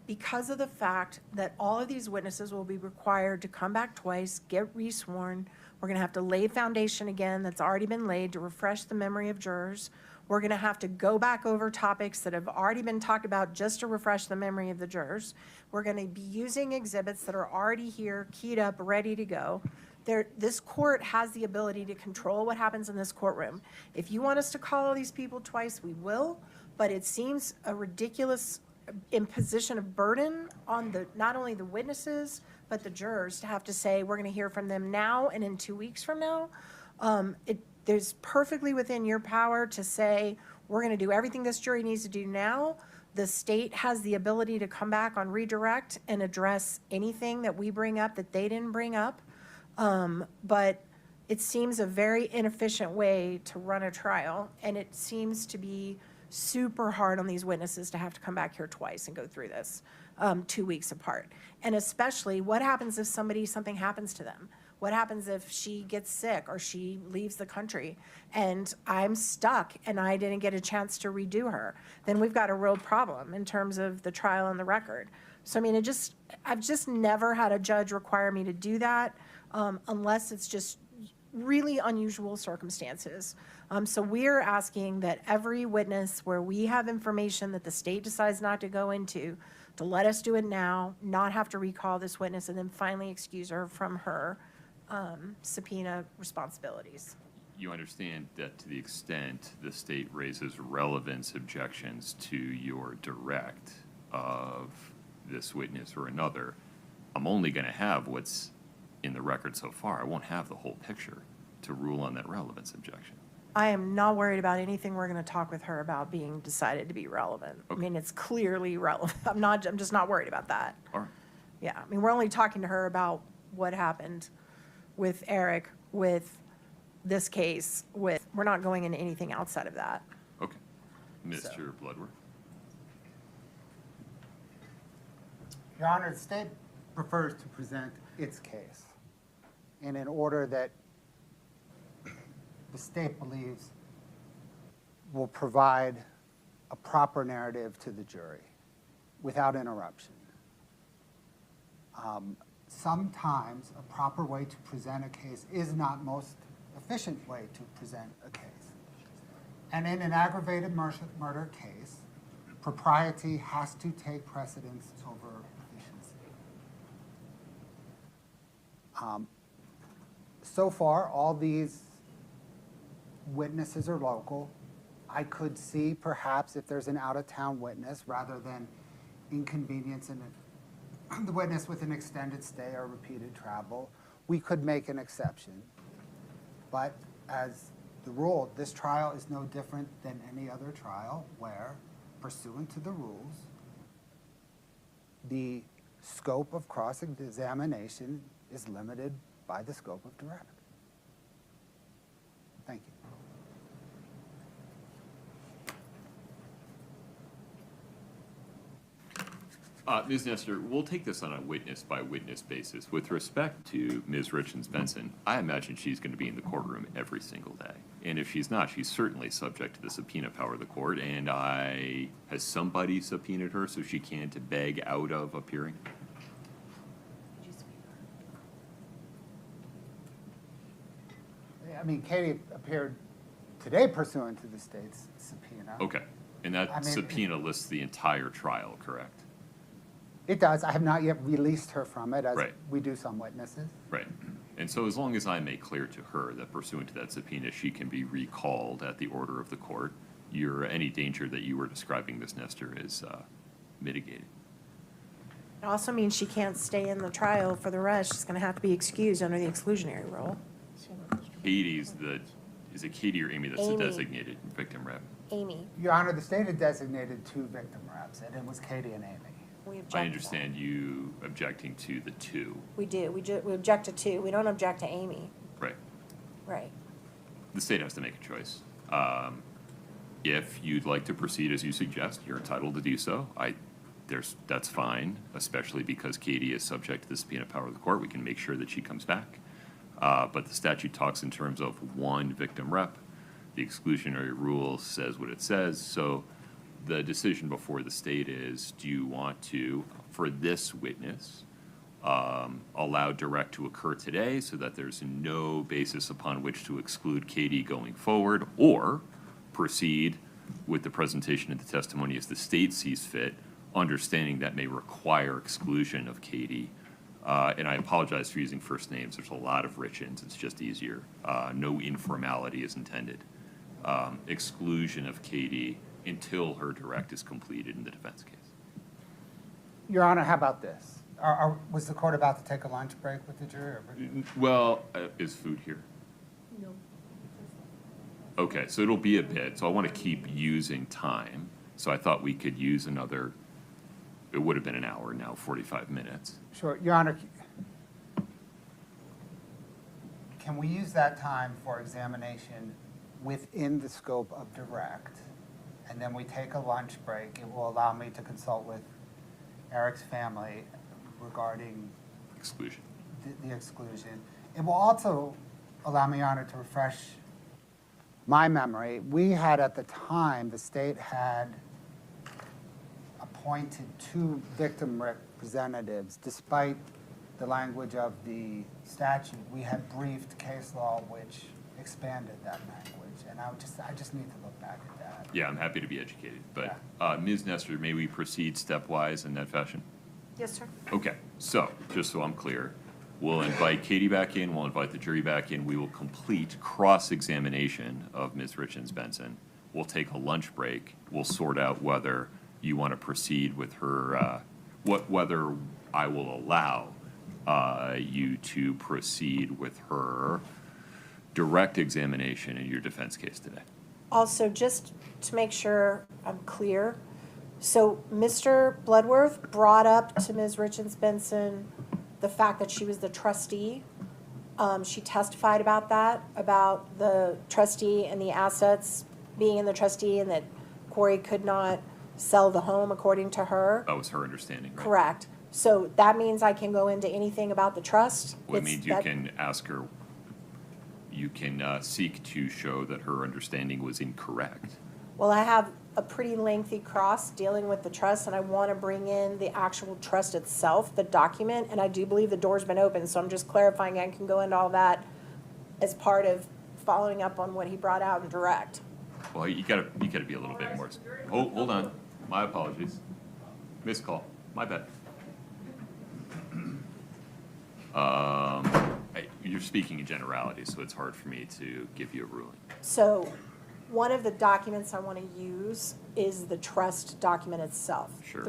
S5: because of the fact that all of these witnesses will be required to come back twice, get re-sworn. We're gonna have to lay foundation again that's already been laid to refresh the memory of jurors. We're gonna have to go back over topics that have already been talked about just to refresh the memory of the jurors. We're gonna be using exhibits that are already here, keyed up, ready to go. This court has the ability to control what happens in this courtroom. If you want us to call all these people twice, we will, but it seems a ridiculous imposition of burden on not only the witnesses, but the jurors to have to say, we're gonna hear from them now and in 2 weeks from now. There's perfectly within your power to say, we're gonna do everything this jury needs to do now. The state has the ability to come back on redirect and address anything that we bring up that they didn't bring up. But it seems a very inefficient way to run a trial, and it seems to be super hard on these witnesses to have to come back here twice and go through this, 2 weeks apart. And especially, what happens if something happens to them? What happens if she gets sick or she leaves the country and I'm stuck and I didn't get a chance to redo her? Then we've got a real problem in terms of the trial and the record. So, I mean, I've just never had a judge require me to do that, unless it's just really unusual circumstances. So we're asking that every witness where we have information that the state decides not to go into, to let us do it now, not have to recall this witness, and then finally excuse her from her subpoena responsibilities.
S1: You understand that to the extent the state raises relevance objections to your direct of this witness or another, I'm only going to have what's in the record so far. I won't have the whole picture to rule on that relevance objection.
S5: I am not worried about anything we're going to talk with her about being decided to be relevant. I
S1: Okay.
S5: mean, it's clearly relevant. I'm just not worried about that.
S1: All right.
S5: Yeah, I mean, we're only talking to her about what happened with Eric, with this case, we're not going into anything outside of that.
S1: Okay. Mr. Bloodworth?
S2: Your Honor, the state prefers to present its case in an order that the state believes will provide a proper narrative to the jury without interruption. Sometimes a proper way to present a case is not most efficient way to present a case. And in an aggravated murder case, propriety has to take precedence over efficiency. So far, all these witnesses are local. I could see perhaps if there's an out-of-town witness, rather than inconveniencing the witness with an extended stay or repeated travel, we could make an exception. But as the rule, this trial is no different than any other trial where, pursuant to the rules, the scope of cross-examination is limited by the scope of direct. Thank you.
S1: Ms. Nestor, we'll take this on a witness-by-witness basis. With respect to Ms. Richens Benson, I imagine she's going to be in the courtroom every single day. And if she's not, she's certainly subject to the subpoena power of the court. And has somebody subpoenaed her so she can't beg out of appearing?
S2: I mean, Katie appeared today pursuant to the state's subpoena.
S1: Okay. And that
S2: I mean-
S1: subpoena lists the entire trial, correct?
S2: It does. I have not yet released her from it, as
S1: Right.
S2: we do some witnesses.
S1: Right. And so as long as I make clear to her that pursuant to that subpoena, she can be recalled at the order of the court, any danger that you were describing, Ms. Nestor, is mitigated.
S5: It also means she can't stay in the trial for the rest. She's going to have to be excused under the exclusionary rule.
S1: Is it Katie or Amy that's the
S5: Amy.
S1: designated victim rep?
S5: Ame,
S2: Your Honor, the state had designated 2 victim reps, and it was Katie and Amy.
S5: we object to
S1: I
S5: that.
S1: understand you objecting to the 2.
S5: We do. We object to 2. We don't object to Amy.
S1: Right.
S5: Right.
S1: The state has to make a choice. If you'd like to proceed as you suggest, you're entitled to do so. That's fine, especially because Katie is subject to the subpoena power of the court. We can make sure that she comes back. But the statute talks in terms of 1 victim rep. The exclusionary rule says what it says. So the decision before the state is, do you want to, for this witness, allow direct to occur today so that there's no basis upon which to exclude Katie going forward, or proceed with the presentation of the testimony as the state sees fit, understanding that may require exclusion of Katie. And I apologize for using first names. There's a lot of Richins. It's just easier. No informality is intended. Exclusion of Katie until her direct is completed in the defense case.
S2: Your Honor, how about this? Was the court about to take a lunch break with the jury? Or?
S1: Well, is food here?
S3: No.
S1: Okay, so it'll be a bit, so I want to keep using time. So I thought we could use another, it would have been an hour, now 45 minutes.
S2: Sure, Your Honor, can we use that time for examination within the scope of direct? And then we take a lunch break. It will allow me to consult with Eric's family regarding
S1: Exclusion.
S2: the exclusion. It will also allow me, Your Honor, to refresh my memory. We had at the time, the state had appointed 2 victim representatives. Despite the language of the statute, we had briefed case law which expanded that language. And I just need to look back at that.
S1: Yeah, I'm happy to be educated, but Ms. Nestor, may we proceed stepwise in that fashion?
S5: Yes, sir.
S1: Okay, so, just so I'm clear, we'll invite Katie back in, we'll invite the jury back in, we will complete cross-examination of Ms. Richens Benson. We'll take a lunch break, we'll sort out whether you want to proceed with her, whether I will allow you to proceed with her direct examination in your defense case today.
S5: Also, just to make sure I'm clear, so Mr. Bloodworth brought up to Ms. Richens Benson the fact that she was the trustee. She testified about that, about the trustee and the assets being in the trustee, and that Kouri could not sell the home according to her.
S1: That was her understanding, right?
S5: Correct. So that means I can go into anything about the trust?
S1: Well, it
S5: It's
S1: means you
S5: that-
S1: can ask her, you can seek to show that her understanding was incorrect.
S5: Well, I have a pretty lengthy cross dealing with the trust, and I want to bring in the actual trust itself, the document, and I do believe the door's been open, so I'm just clarifying I can go into all that as part of following up on what he brought out in direct.
S1: Well, you gotta be a little bit more. Hold on, my apologies. Missed call, my bad. You're speaking in generalities, so it's hard for me to give you a ruling.
S5: So one of the documents I want to use is the trust document itself.
S1: Sure.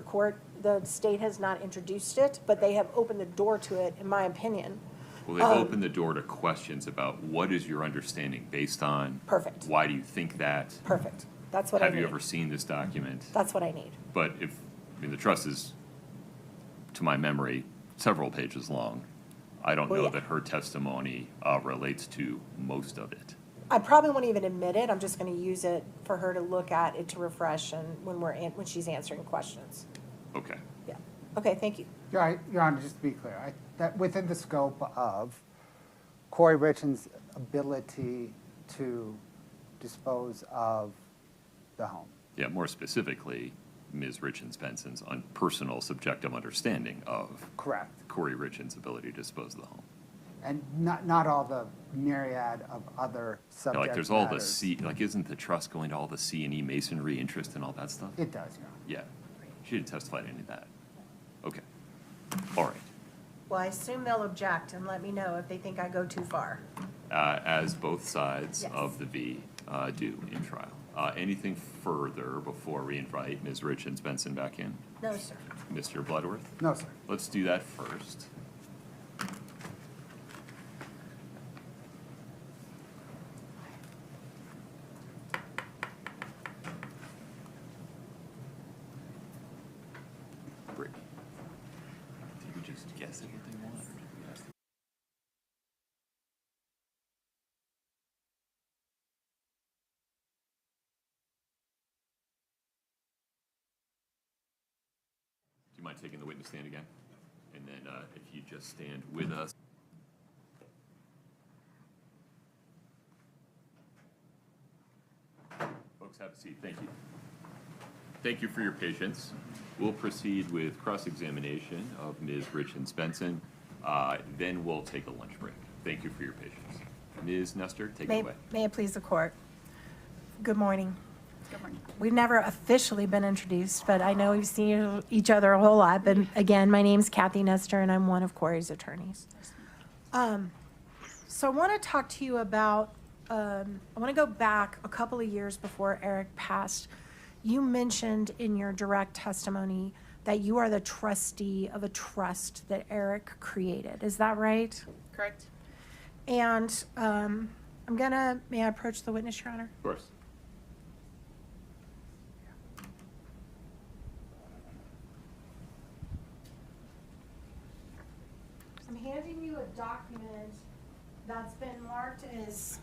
S5: The state has not introduced it, but they have opened the door to it, in my opinion.
S1: Well, they've opened the door to questions about what is your understanding based on?
S5: Perfect.
S1: Why do you think that?
S5: Perfect. That's what I need.
S1: Have you ever seen this document?
S5: That's what I need.
S1: But the trust is, to my memory, several pages long. I don't
S5: Well,
S1: know
S5: yeah.
S1: that her testimony relates to most of it.
S5: I probably won't even admit it. I'm just going to use it for her to look at it to refresh and when she's answering questions.
S1: Okay.
S5: Yeah. Okay, thank you.
S2: Your Honor, just to be clear, that within the scope of Kouri Richins' ability to dispose of the home.
S1: Yeah, more specifically, Ms. Richens Benson's personal subjective understanding of
S2: Correct.
S1: Kouri Richins' ability to dispose of the home.
S2: And not all the myriad of other
S1: Yeah,
S2: subject
S1: like there's all the
S2: matters.
S1: C, like isn't the trust going to all the C&E masonry interest and all that stuff?
S2: It does, Your Honor.
S1: Yeah, she didn't testify to any of that. Okay, all right.
S5: Well, I assume they'll object and let me know if they think I go too far.
S1: As both sides
S5: Yes.
S1: of the V do in trial. Anything further before we invite Ms. Richens Benson back in?
S5: No, sir.
S1: Mr. Bloodworth?
S2: No, sir.
S1: Let's do that first. Great. Did we just guess at what they want, or did we ask them? Do you mind taking the witness stand again? And then if you just stand with us. Folks, have a seat. Thank you. Thank you for your patience. We'll proceed with cross-examination of Ms. Richens Benson. Then we'll take a lunch break. Thank you for your patience. Ms. Nestor, take it away.
S5: May it please the court. Good morning.
S4: Good morning.
S5: We've never officially been introduced, but I know we've seen each other a whole lot. But again, my name's Kathy Nestor, and I'm one of Kouri's attorneys. So I want to talk to you about, I want to go back a couple of years before Eric passed. You mentioned in your direct testimony that you are the trustee of a trust that Eric created. Is that right?
S4: Correct?
S5: And may I approach the witness, Your Honor?
S1: Of course.
S5: I'm handing you a document that's been marked as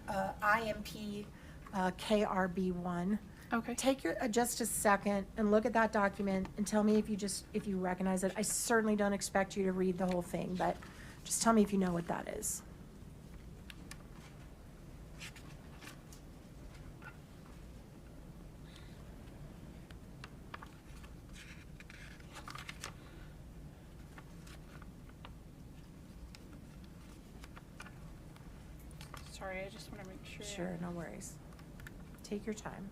S5: IMP KRB1.
S4: Okay.
S5: Take just a second and look at that document and tell me if you recognize it. I certainly don't expect you to read the whole thing, but just tell me if you know what that is.
S4: Sorry, I just want to make sure.
S5: Sure, no worries. Take your time.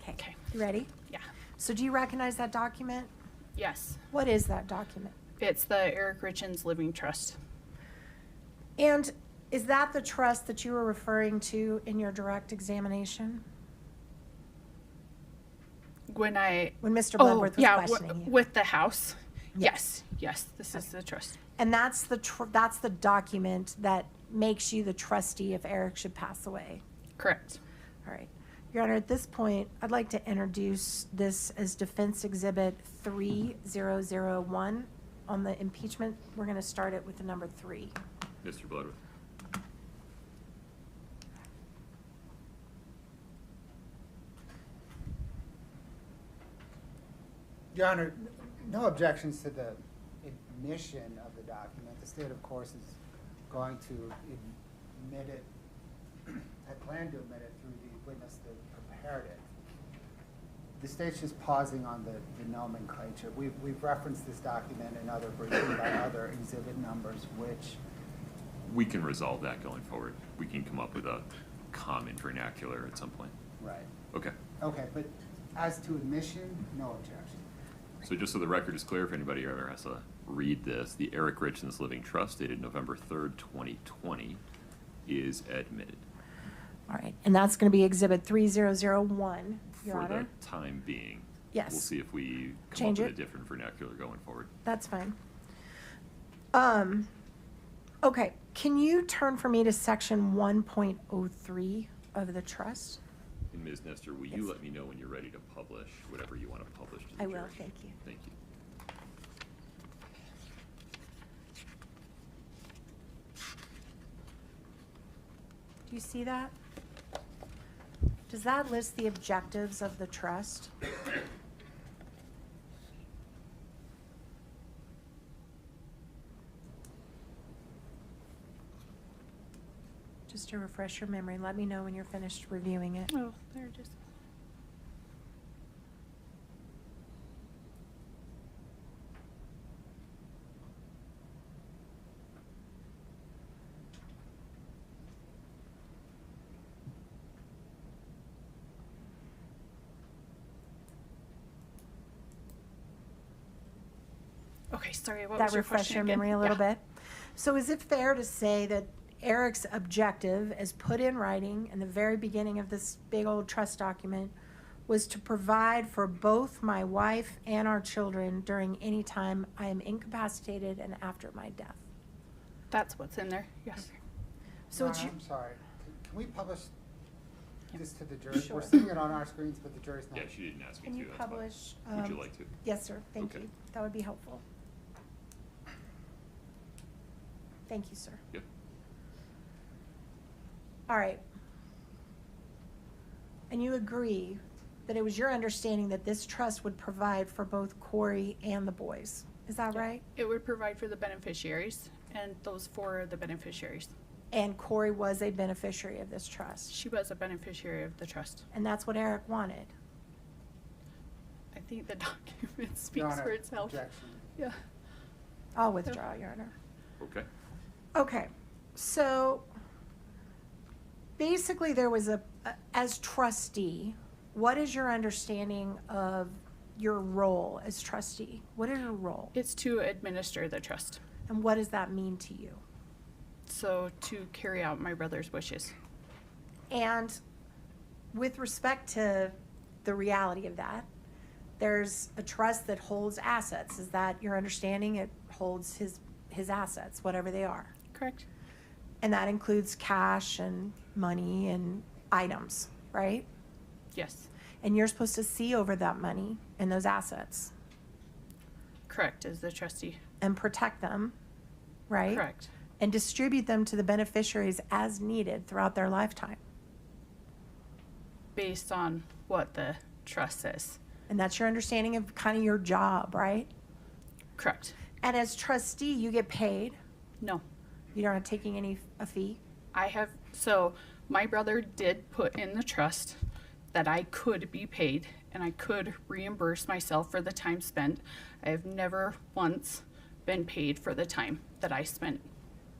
S4: Okay.
S5: You ready?
S4: Yeah.
S5: So do you recognize that document?
S4: Yes.
S5: What is that document?
S4: It's the Eric Richins Living Trust.
S5: And is that the trust that you were referring to in your direct examination?
S4: When
S5: When Mr. Bloodworth was questioning you?
S4: with the house.
S5: Yes.
S4: Yes, this is the trust.
S5: And that's the document that makes you the trustee if Eric should pass away.
S4: Correct.
S5: All right. Your Honor, at this point, I'd like to introduce this as Defense Exhibit 3001. On the impeachment, we're going to start it with the number 3.
S1: Mr. Bloodworth.
S2: Your Honor, no objections to the admission of the document. The state, of course, is going to admit it, had planned to admit it through the witness that prepared it. The state's just pausing on the nomenclature. We've referenced this document in other briefing by other exhibit numbers, which
S1: We can resolve that going forward. We can come up with a common vernacular at some point.
S2: right.
S1: Okay.
S2: Okay, but as to admission, no objection.
S1: So just so the record is clear, if anybody ever has to read this, the Eric Richins Living Trust dated November 3rd, 2020 is admitted.
S5: All right. And that's going to be Exhibit 3001, Your
S1: For
S5: Honor.
S1: the time being.
S5: Yes.
S1: We'll see if we come
S5: Change
S1: up with
S5: it.
S1: a different vernacular going forward.
S5: That's fine. Okay. Can you turn for me to Section 1.03 of the trust?
S1: And Ms. Nestor, will
S5: Yes.
S1: you let me know when you're ready to publish whatever you want to publish to the
S5: I will,
S1: jury?
S5: thank you.
S1: Thank you.
S5: Do you see that? Does that list the objectives of the trust? Just to refresh your memory, let me know when you're finished reviewing it.
S4: Oh, there it is. Okay, sorry, what was
S5: That
S4: your
S5: refresh
S4: question
S5: your
S4: again?
S5: memory a little
S4: Yeah.
S5: bit? So is it fair to say that Eric's objective, as put in writing in the very beginning of this big old trust document, was to provide for both my wife and our children during any time I am incapacitated and after my death?
S4: That's what's in there, yes.
S5: So
S2: Your
S5: it's
S2: Honor,
S5: you,
S2: I'm sorry. Can we publish this to the jury?
S5: Sure.
S2: We're seeing it on our screens, but the jury's not.
S1: Yeah, she didn't ask me
S5: can
S1: to.
S5: you
S1: that's fine.
S5: publish?
S1: Would you like to?
S5: Yes, sir, thank
S1: Okay.
S5: you. That would be helpful. Thank you, sir.
S1: Yep.
S5: All right. And you agree that it was your understanding that this trust would provide for both Kouri and the boys? Is that right?
S4: It would provide for the beneficiaries, and those 4 are the beneficiaries.
S5: And Kouri was a beneficiary of this trust.
S4: She was a beneficiary of the trust.
S5: And that's what Eric wanted.
S4: I think the document
S2: Your
S4: speaks
S2: Honor,
S4: for itself.
S2: objection.
S4: Yeah.
S5: I'll withdraw, Your Honor.
S1: Okay.
S5: Okay, so basically there was as trustee, what is your understanding of your role as trustee? What is your role?
S4: It's to administer the trust.
S5: And what does that mean to you?
S4: So to carry out my brother's wishes.
S5: And with respect to the reality of that, there's a trust that holds assets. Is that your understanding? It holds his assets, whatever they are.
S4: Correct?
S5: And that includes cash and money and items, right?
S4: Yes.
S5: And you're supposed to see over that money and those assets
S4: Correct, as the trustee.
S5: and protect them, right?
S4: Correct.
S5: And distribute them to the beneficiaries as needed throughout their lifetime.
S4: Based on what the trust says.
S5: And that's your understanding of kind of your job, right?
S4: Correct.
S5: And as trustee, you get paid.
S4: No.
S5: You're not taking a fee.
S4: So my brother did put in the trust that I could be paid and I could reimburse myself for the time spent. I have never once been paid for the time that I spent.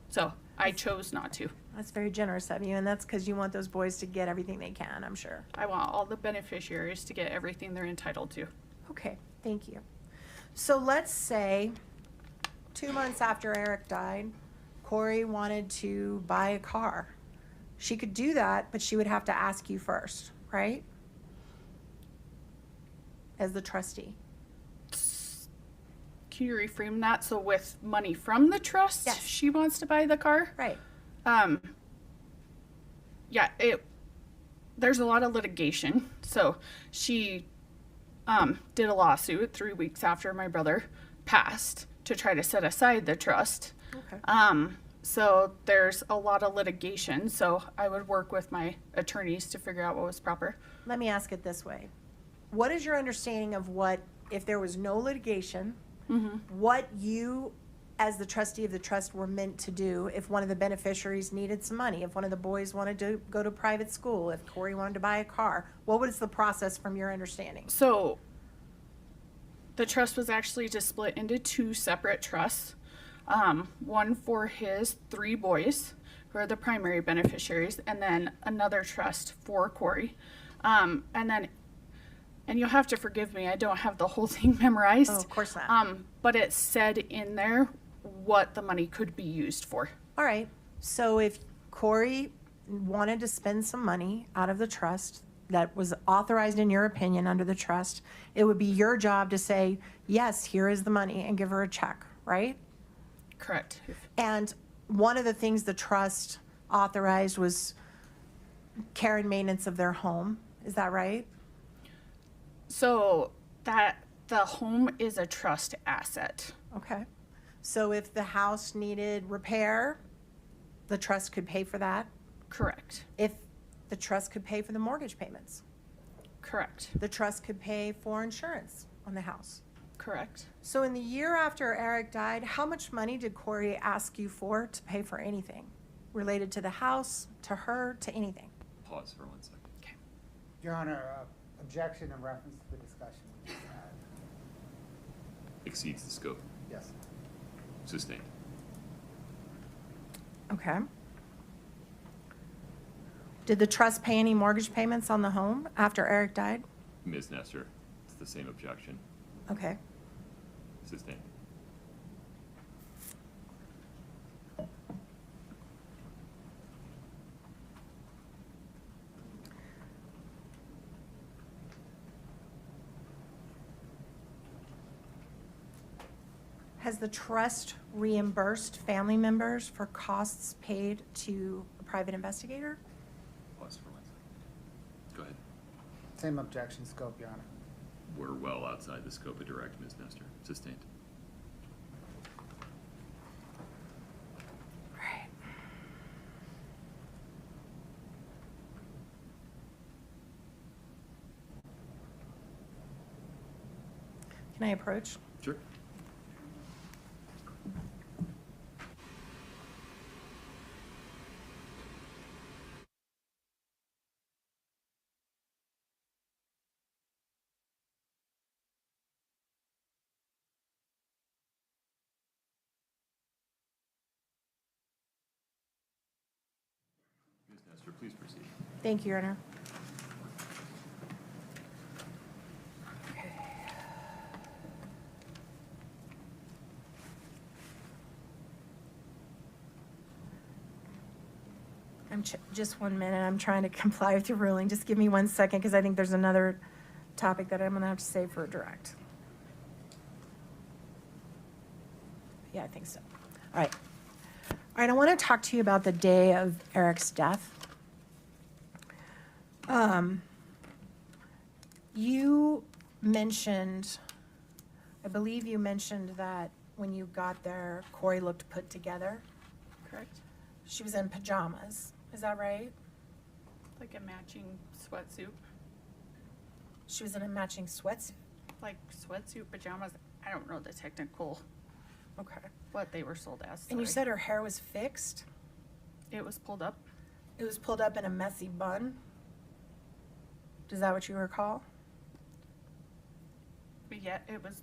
S4: So I chose not to.
S5: That's very generous of you, and that's because you want those boys to get everything they can, I'm sure.
S4: I want all the beneficiaries to get everything they're entitled to.
S5: Okay, thank you. So let's say 2 months after Eric died, Kouri wanted to buy a car. She could do that, but she would have to ask you first, right? As the trustee.
S4: Can you reframe that? So with money from the trust,
S5: Yes.
S4: she wants to buy the car?
S5: Right.
S4: Yeah, there's a lot of litigation. So she did a lawsuit 3 weeks after my brother passed to try to set aside the trust.
S5: Okay.
S4: So there's a lot of litigation. So I would work with my attorneys to figure out what was proper.
S5: Let me ask it this way. What is your understanding of what, if there was no litigation, what you, as the trustee of the trust, were meant to do if one of the beneficiaries needed some money, if one of the boys wanted to go to private school, if Kouri wanted to buy a car? What was the process from your understanding?
S4: So the trust was actually to split into 2 separate trusts. One for his 3 boys, who are the primary beneficiaries, and then another trust for Kouri. And you'll have to forgive me, I don't have the whole thing memorized.
S5: Oh, of course not.
S4: But it said in there what the money could be used for.
S5: All right, so if Kouri wanted to spend some money out of the trust that was authorized in your opinion under the trust, it would be your job to say, yes, here is the money, and give her a check, right?
S4: Correct.
S5: And one of the things the trust authorized was care and maintenance of their home. Is that right?
S4: So that the home is a trust asset.
S5: Okay. So if the house needed repair, the trust could pay for that.
S4: Correct.
S5: If the trust could pay for the mortgage payments,
S4: Correct.
S5: the trust could pay for insurance on the house.
S4: Correct.
S5: So in the year after Eric died, how much money did Kouri ask you for to pay for anything related to the house, to her, to anything?
S1: Pause for 1 second.
S2: Your Honor, objection in reference to the discussion we just had.
S1: Exceeds the scope.
S2: Yes.
S1: Sustained.
S5: Okay. Did the trust pay any mortgage payments on the home after Eric died?
S1: Ms. Nestor, it's the same objection.
S5: Okay.
S1: Sustained.
S5: Has the trust reimbursed family members for costs paid to a private investigator?
S1: Pause for 1 second. Go ahead.
S2: Same objection scope, Your Honor.
S1: We're well outside the scope of direct, Ms. Nestor. Sustained.
S5: Right. Can I approach?
S1: Sure. Esther, please proceed.
S5: Thank you, Your Honor. Just 1 minute, I'm trying to comply with your ruling. Just give me 1 second, because I think there's another topic that I'm gonna have to save for a direct. Yeah, I think so. All right. All right, I want to talk to you about the day of Eric's death. You mentioned, I believe you mentioned that when you got there, Kouri looked put together.
S4: Correct?
S5: She was in pajamas. Is that right?
S4: Like a matching sweatsuit,
S5: She was in a matching sweatsuit.
S4: like sweatsuit, pajamas. I don't know the technical,
S5: Okay.
S4: what they were sold as.
S5: And you
S4: sorry.
S5: said her hair was fixed?
S4: It was pulled up.
S5: It was pulled up in a messy bun? Is that what you recall?
S4: But yet it was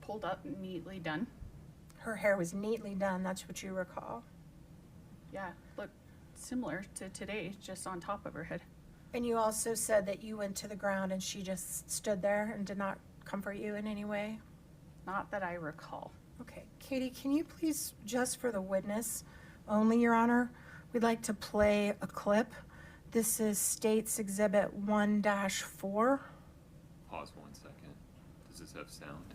S4: pulled up, neatly done.
S5: Her hair was neatly done, that's what you recall?
S4: Yeah, looked similar to today, just on top of her head.
S5: And you also said that you went to the ground and she just stood there and did not comfort you in any way?
S4: Not that I recall.
S5: Okay, Katie, can you please, just for the witness only, Your Honor, we'd like to play a clip. This is State's Exhibit 1-4.
S1: Pause 1 second. Does this have sound?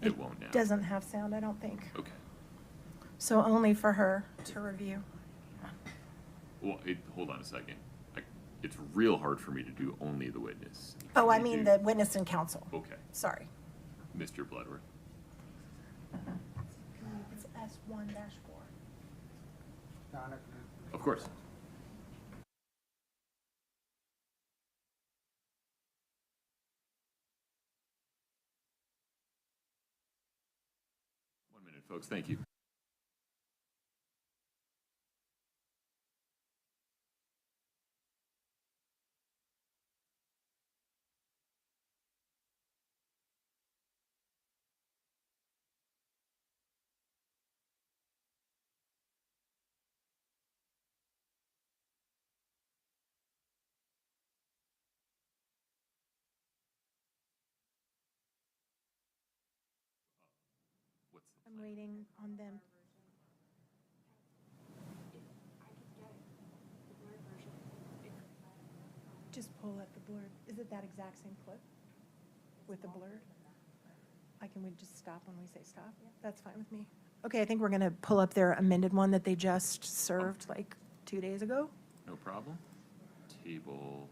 S1: It won't now.
S5: Doesn't have sound, I don't think.
S1: Okay.
S5: So only for her to review.
S1: Well, hold on a second. It's real hard for me to do only the witness.
S5: Oh,
S1: Can
S5: I
S1: we
S5: mean
S1: do-
S5: the witness and counsel.
S1: Okay.
S5: Sorry.
S1: Mr. Bloodworth.
S5: It's S1-4.
S2: Your Honor,
S1: Of course. One minute, folks. Thank you. What's the
S5: I'm
S1: plan?
S5: waiting on them. Just pull up the blurred. Is it that exact same clip with the blurred? We just stop when we say stop? That's fine with me. Okay, I think we're gonna pull up their amended one that they just served like 2 days ago.
S1: No problem. Table.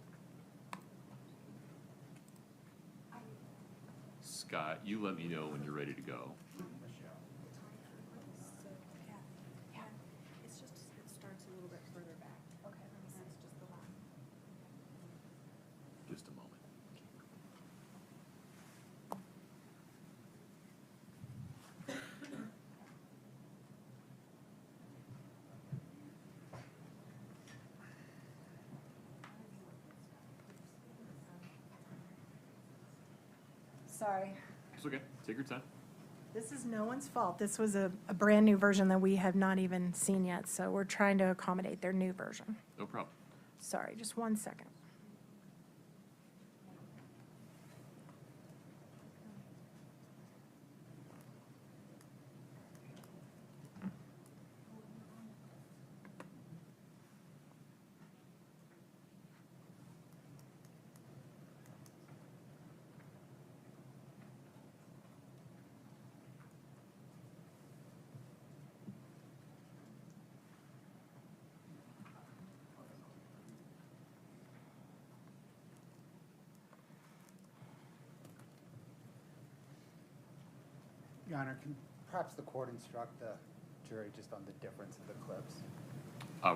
S1: Scott, you let me know when you're ready to go.
S5: It's just, it starts a little bit further back. Okay. That's just the line.
S1: Just a moment.
S5: Sorry.
S1: It's okay. Take your time.
S5: This is no one's fault. This was a brand-new version that we have not even seen yet, so we're trying to accommodate their new version.
S1: No problem.
S5: Sorry, just 1 second.
S2: Your Honor, can perhaps the court instruct the jury just on the difference of the clips?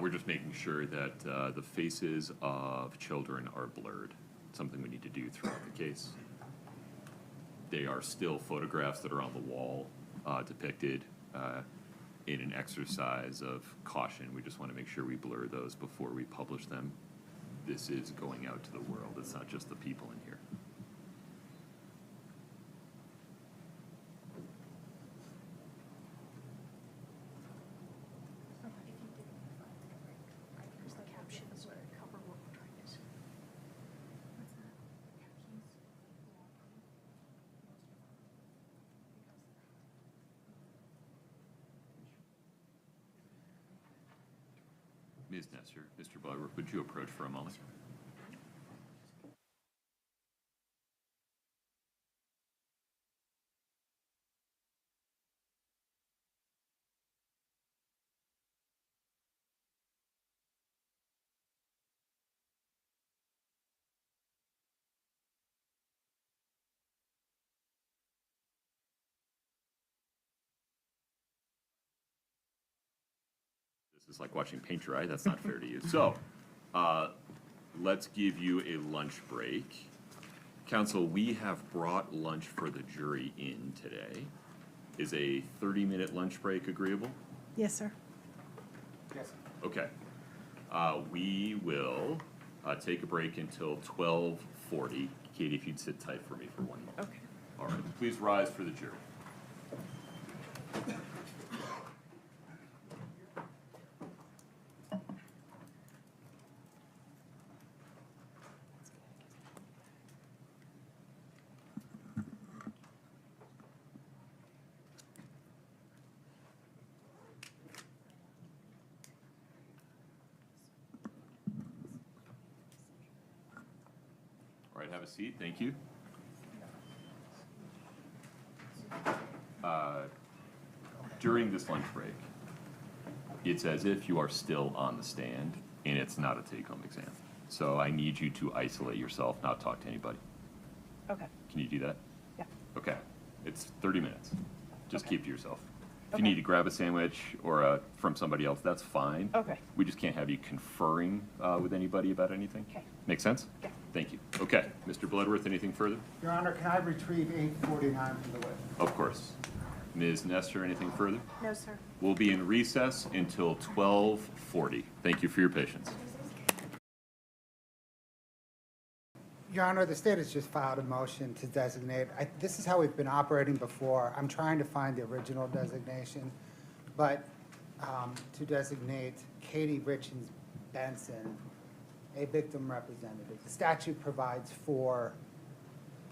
S1: We're just making sure that the faces of children are blurred, something we need to do throughout the case. They are still photographs that are on the wall depicted in an exercise of caution. We just want to make sure we blur those before we publish them. This is going out to the world. It's not just the people in here.
S5: Here's the caption.
S1: Ms. Nestor, Mr. Bloodworth, would you approach for a moment? This is like watching paint dry. That's not fair to you. So, let's give you a lunch break. Council, we have brought lunch for the jury in today. Is a 30-minute lunch break agreeable?
S5: Yes, sir.
S2: Yes.
S1: Okay. We will take a break until 12:40. Katie, if you'd sit tight for me for 1 moment.
S5: Okay.
S1: All right. Please rise for the jury. All right, have a seat. Thank you. During this lunch break, it's as if you are still on the stand and it's not a take-home exam. So I need you to isolate yourself, not talk to anybody.
S5: Okay.
S1: Can you do that?
S5: Yeah.
S1: Okay. It's 30 minutes. Just
S5: Okay.
S1: keep to yourself. If you
S5: Okay.
S1: need to grab a sandwich or from somebody else, that's fine.
S5: Okay.
S1: We just can't have you conferring with anybody about anything.
S5: Okay.
S1: Make sense?
S5: Yeah.
S1: Thank you. Okay. Mr. Bloodworth, anything further?
S2: Your Honor, can I retrieve 849 from the witness?
S1: Of course. Ms. Nestor, anything further?
S5: No, sir.
S1: We'll be in recess until 12:40. Thank you for your patience.
S2: Your Honor, the state has just filed a motion to designate, this is how we've been operating before. I'm trying to find the original designation, but to designate Kouri Richins Benson, a victim representative. The statute provides for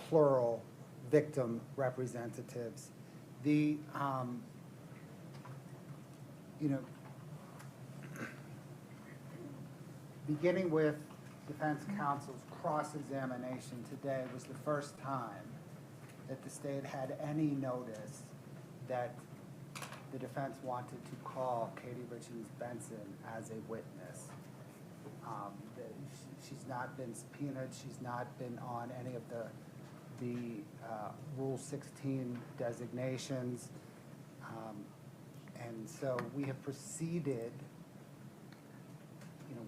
S2: plural victim representatives. The, beginning with defense counsel's cross-examination today was the first time that the state had any notice that the defense wanted to call Kouri Richins Benson as a witness. She's not been subpoenaed, she's not been on any of the Rule 16 designations. And so we have proceeded,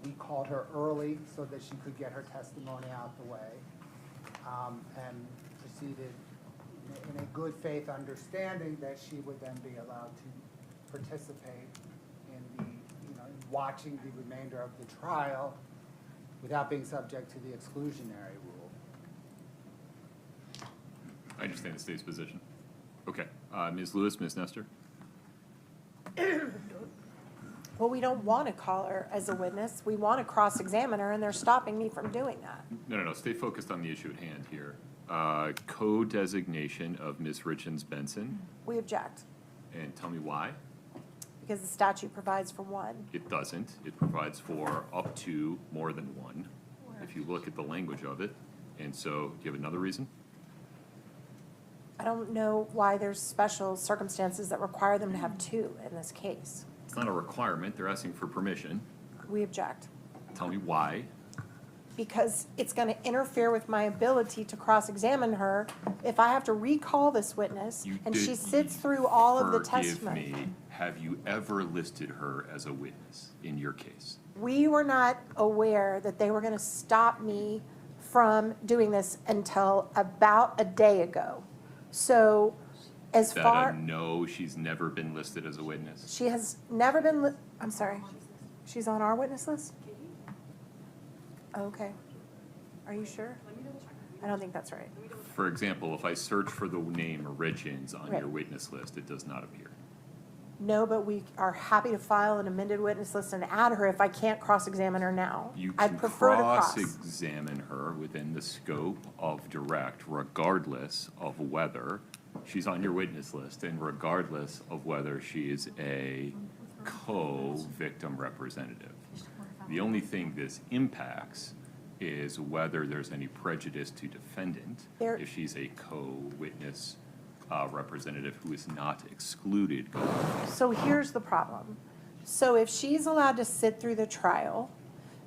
S2: we called her early so that she could get her testimony out the way, and proceeded in a good faith understanding that she would then be allowed to participate in the, in watching the remainder of the trial without being subject to the exclusionary rule.
S1: I understand the state's position. Okay. Ms. Lewis, Ms. Nestor?
S5: Well, we don't want to call her as a witness. We want to cross-examine her, and they're stopping me from doing that.
S1: No. Stay focused on the issue at hand here. Co-designation of Ms. Richens Benson,
S5: We object,
S1: and tell me why.
S5: because the statute provides for one.
S1: It doesn't. It provides for up to more than one, if you look at the language of it. And so, do you have another reason?
S5: I don't know why there's special circumstances that require them to have two in this case.
S1: It's not a requirement. They're asking for permission.
S5: We object,
S1: Tell me why.
S5: because it's going to interfere with my ability to cross-examine her if I have to recall this witness and she sits through all of the testimony.
S1: Forgive me, have you ever listed her as a witness in your case?
S5: We were not aware that they were going to stop me from doing this until about a day ago. So as
S1: Is that
S5: far,
S1: a no, she's never been listed as a witness?
S5: she has never been, I'm sorry, she's on our witness list? Okay. Are you sure? I don't think that's right.
S1: For example, if I search for the name Richins on your
S5: Right.
S1: witness list, it does not appear.
S5: No, but we are happy to file an amended witness list and add her if I can't cross-examine her now.
S1: You
S5: I'd
S1: can
S5: prefer to cross.
S1: cross-examine her within the scope of direct, regardless of whether she's on your witness list and regardless of whether she is a co-victim representative. The only thing this impacts is whether there's any prejudice to defendant
S5: There-
S1: if she's a co-witness representative who is not excluded going forward.
S5: So here's the problem. So if she's allowed to sit through the trial,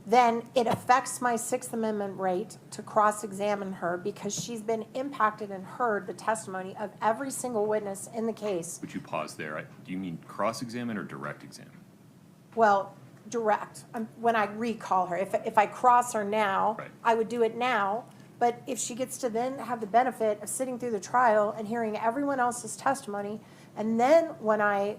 S5: then it affects my Sixth Amendment right to cross-examine her because she's been impacted and heard the testimony of every single witness in the case.
S1: Would you pause there? Do you mean cross-examine or direct examine?
S5: Well, direct, when I recall her. If I cross her now,
S1: Right.
S5: I would do it now. But if she gets to then have the benefit of sitting through the trial and hearing everyone else's testimony, and then when I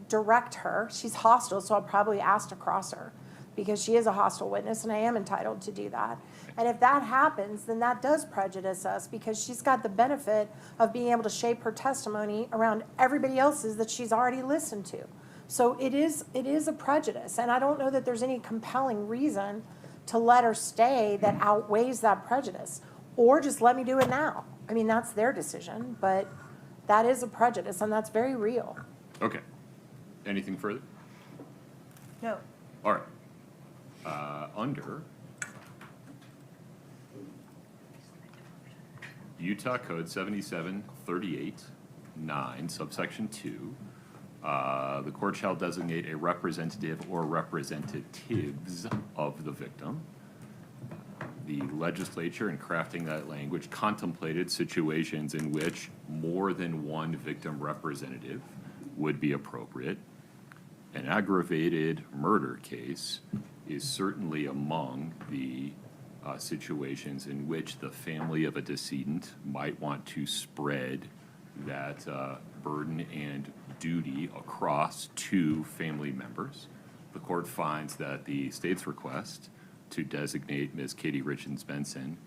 S5: direct her, she's hostile, so I'll probably ask to cross her because she is a hostile witness and I am entitled to do that. And if that happens, then that does prejudice us because she's got the benefit of being able to shape her testimony around everybody else's that she's already listened to. So it is a prejudice, and I don't know that there's any compelling reason to let her stay that outweighs that prejudice, or just let me do it now. I mean, that's their decision, but that is a prejudice, and that's very real.
S1: Okay. Anything further?
S5: No.
S1: All right. Under Utah Code 7738-9, subsection 2, the court shall designate a representative or representatives of the victim. The legislature, in crafting that language, contemplated situations in which more than one victim representative would be appropriate. An aggravated murder case is certainly among the situations in which the family of a decedent might want to spread that burden and duty across two family members. The court finds that the state's request to designate Ms. Kouri Richens Benson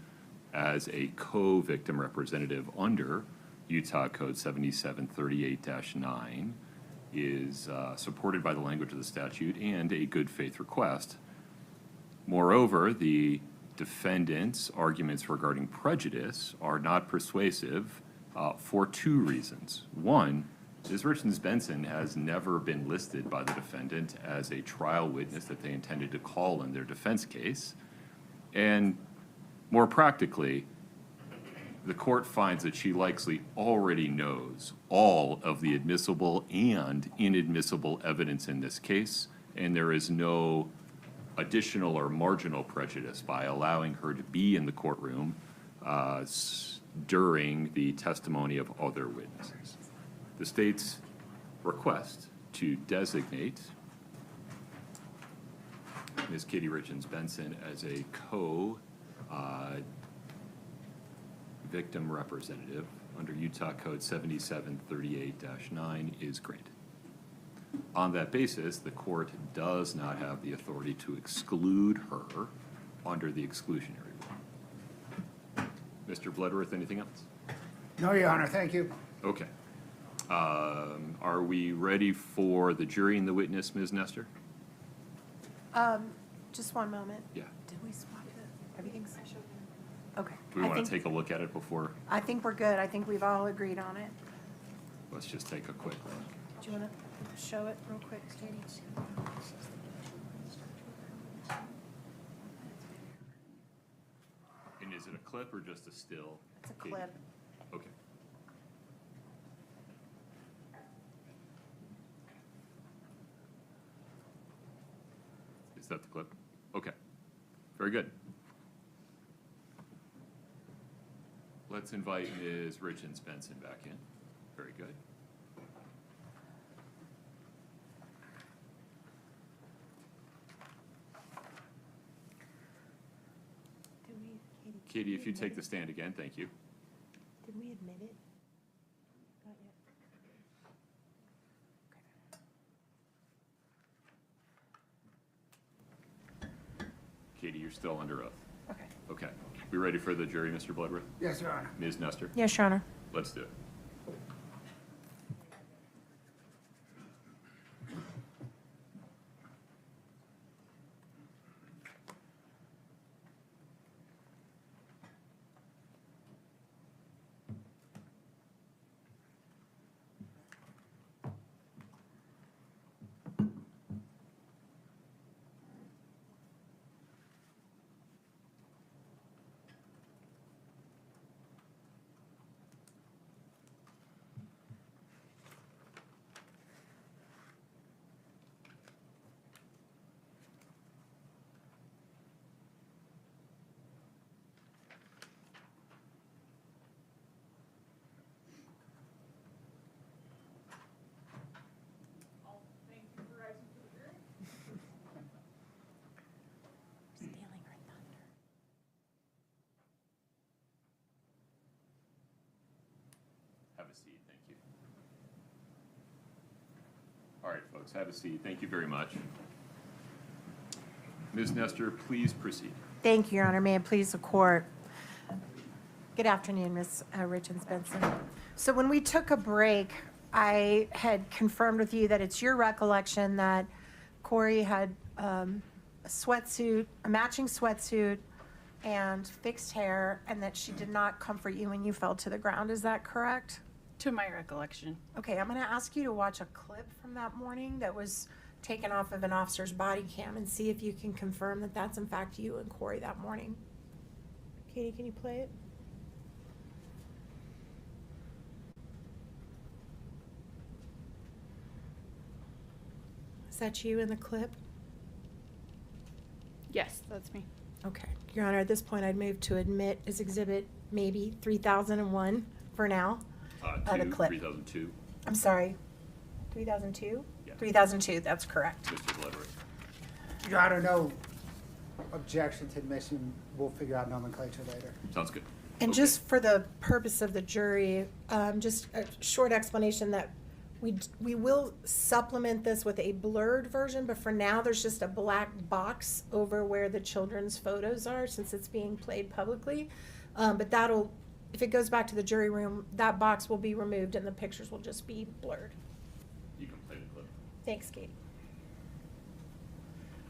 S1: as a co-victim representative under Utah Code 7738-9 is supported by the language of the statute and a good faith request. Moreover, the defendant's arguments regarding prejudice are not persuasive for two reasons. One, Ms. Richens Benson has never been listed by the defendant as a trial witness that they intended to call in their defense case. And more practically, the court finds that she likely already knows all of the admissible and inadmissible evidence in this case, and there is no additional or marginal prejudice by allowing her to be in the courtroom during the testimony of other witnesses. The state's request to designate Ms. Kouri Richins Benson as a co-victim representative under Utah Code 7738-9 is granted. On that basis, the court does not have the authority to exclude her under the exclusionary rule. Mr. Bloodworth, anything else?
S2: No, Your Honor, thank you.
S1: Okay. Are we ready for the jury and the witness, Ms. Nestor?
S5: Just one moment.
S1: Yeah.
S5: Did we swap it? Everything's. Okay.
S1: Do we want to take a look at it before?
S5: I think we're good. I think we've all agreed on it.
S1: Let's just take a quick look.
S5: Do you want to show it real quick, Katie?
S1: And is it a clip or just a still?
S5: It's a
S1: Katie?
S5: clip.
S1: Okay. Is that the clip? Okay. Very good. Let's invite Ms. Richens Benson back in. Very good. Katie, if you take the stand again, thank you.
S5: Did we admit it? Not yet.
S1: Katie, you're still under oath.
S5: Okay.
S1: Okay. We ready for the jury, Mr. Bloodworth?
S2: Yes, Your Honor.
S1: Ms. Nestor?
S5: Yes, Your Honor.
S1: Let's do it. a seat, thank you. All right, folks, have a seat. Thank you very much. Ms. Nestor, please proceed.
S5: Thank you, Your Honor. May it please the court. Good afternoon, Ms. Richens Benson. So when we took a break, I had confirmed with you that it's your recollection that Kouri had a sweatsuit, a matching sweatsuit, and fixed hair, and that she did not comfort you when you fell to the ground. Is that correct?
S4: To my recollection.
S5: Okay, I'm going to ask you to watch a clip from that morning that was taken off of an officer's body cam and see if you can confirm that that's in fact you and Kouri that morning. Katie, can you play it? Is that you in the clip?
S4: Yes, that's me.
S5: Okay. Your Honor, at this point, I'd move to admit as exhibit maybe 3001 for now. The clip.
S1: 3002,
S5: I'm sorry, 3002?
S1: Yeah.
S5: 3002, that's correct.
S1: Mr. Delivery.
S2: Your Honor, no objection to admission. We'll figure out nomenclature later.
S1: Sounds good.
S5: And
S1: Okay.
S5: just for the purpose of the jury, just a short explanation that we will supplement this with a blurred version, but for now, there's just a black box over where the children's photos are, since it's being played publicly. But that'll, if it goes back to the jury room, that box will be removed and the pictures will just be blurred.
S1: You can play the clip.
S5: Thanks, Katie.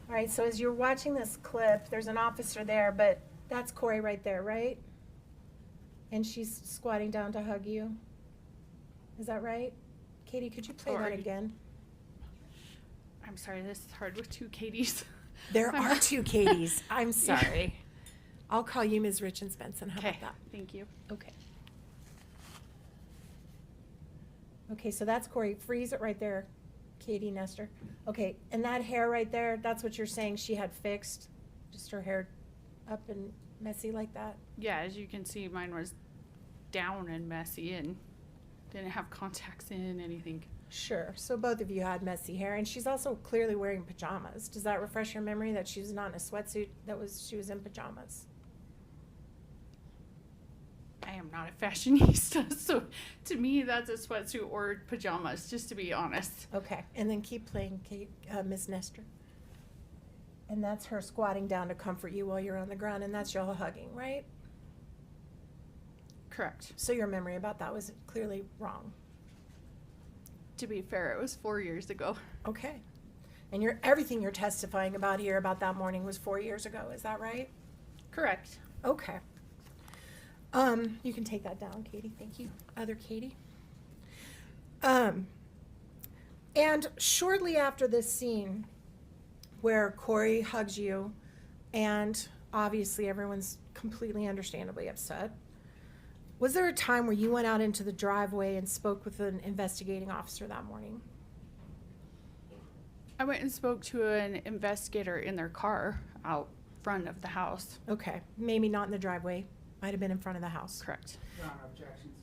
S5: All right, so as you're watching this clip, there's an officer there, but that's Kouri right there, right? And she's squatting down to hug you. Is that right? Katie, could you play that
S4: Sorry.
S5: again?
S4: I'm sorry, this is hard with two Katies.
S5: There are two Katies. I'm sorry. I'll call you Ms. Richens Benson. How about
S4: Okay,
S5: that?
S4: thank you.
S5: Okay. Okay, so that's Kouri. Freeze it right there, Katie Nestor. Okay, and that hair right there, that's what you're saying she had fixed? Just her hair up and messy like that?
S4: Yeah, as you can see, mine was down and messy and didn't have contacts in anything.
S5: Sure. So both of you had messy hair, and she's also clearly wearing pajamas. Does that refresh your memory that she was not in a sweatsuit, she was in pajamas?
S4: I am not a fashionista, so to me, that's a sweatsuit or pajamas, just to be honest.
S5: Okay, and then keep playing, Ms. Nestor. And that's her squatting down to comfort you while you're on the ground, and that's y'all hugging, right?
S4: Correct.
S5: So your memory about that was clearly wrong.
S4: To be fair, it was 4 years ago.
S5: Okay. And everything you're testifying about here about that morning was 4 years ago, is that right?
S4: Correct.
S5: Okay. You can take that down, Katie. Thank you. Other Katie. And shortly after this scene where Kouri hugs you, and obviously everyone's completely understandably upset, was there a time where you went out into the driveway and spoke with an investigating officer that morning?
S4: I went and spoke to an investigator in their car out front of the house.
S5: Okay, maybe not in the driveway. Might have been in front of the house.
S4: Correct.
S2: Your Honor, objections.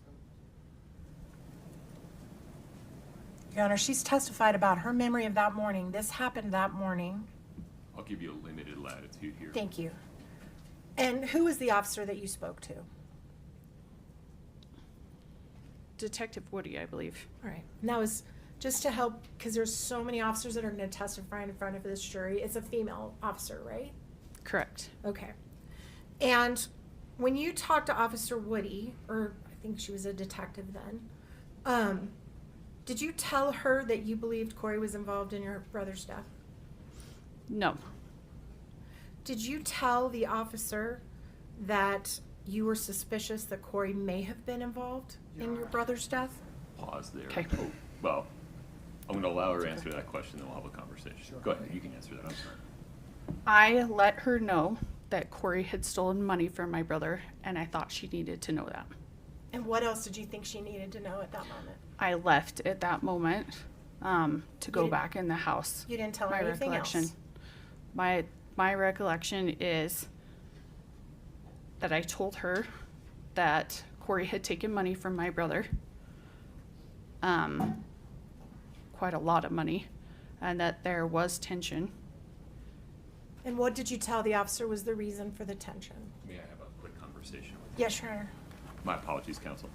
S5: Your Honor, she's testified about her memory of that morning. This happened that morning.
S1: I'll give you a limited latitude here.
S5: Thank you. And who was the officer that you spoke to?
S4: Detective Woody, I believe.
S5: All right. And that was just to help, because there's so many officers that are going to testify in front of this jury. It's a female officer, right?
S4: Correct.
S5: Okay. And when you talked to Officer Woody, or I think she was a detective then, did you tell her that you believed Kouri was involved in your brother's death?
S4: No.
S5: Did you tell the officer that you were suspicious that Kouri may have been involved in your brother's death?
S1: Pause there.
S4: Okay.
S1: Oh, well, I'm going to allow her to answer that question, then we'll have a conversation.
S2: Sure.
S1: Go ahead, you can answer that, I'm sorry.
S4: I let her know that Kouri had stolen money from my brother, and I thought she needed to know that.
S5: And what else did you think she needed to know at that moment?
S4: I left at that moment to go
S5: didn't-
S4: back in the house.
S5: You didn't tell her
S4: My
S5: anything
S4: recollection.
S5: else?
S4: My recollection is that I told her that Kouri had taken money from my brother, quite a lot of money, and that there was tension.
S5: And what did you tell the officer was the reason for the tension?
S1: May I have a quick conversation with
S5: Yes, Your Honor.
S1: My apologies, counsel.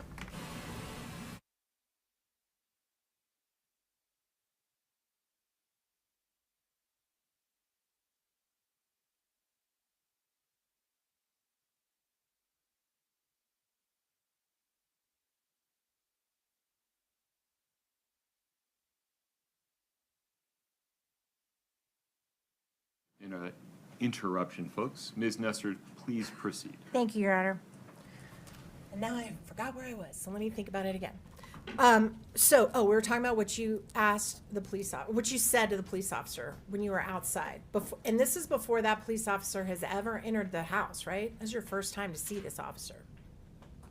S1: Interruption, folks. Ms. Nestor, please proceed.
S5: Thank you, Your Honor. And now I forgot where I was, so let me think about it again. We were talking about what you asked the what you said to the police officer when you were outside. And this is before that police officer has ever entered the house, right? This is your first time to see this officer.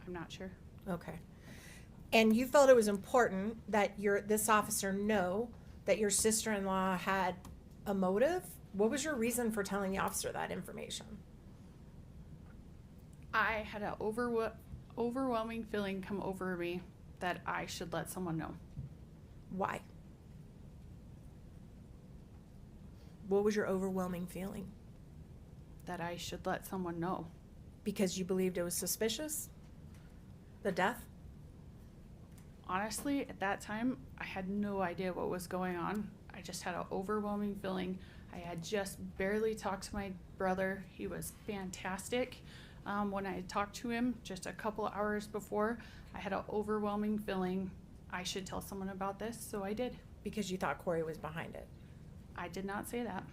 S4: I'm not sure.
S5: Okay. And you felt it was important that this officer know that your sister-in-law had a motive? What was your reason for telling the officer that information?
S4: I had an overwhelming feeling come over me that I should let someone know.
S5: Why? What was your overwhelming feeling?
S4: That I should let someone know.
S5: Because you believed it was suspicious? The death?
S4: Honestly, at that time, I had no idea what was going on. I just had an overwhelming feeling. I had just barely talked to my brother. He was fantastic. When I talked to him just a couple hours before, I had an overwhelming feeling I should tell someone about this, so I did.
S5: Because you thought Kouri was behind it?
S4: I did not say that.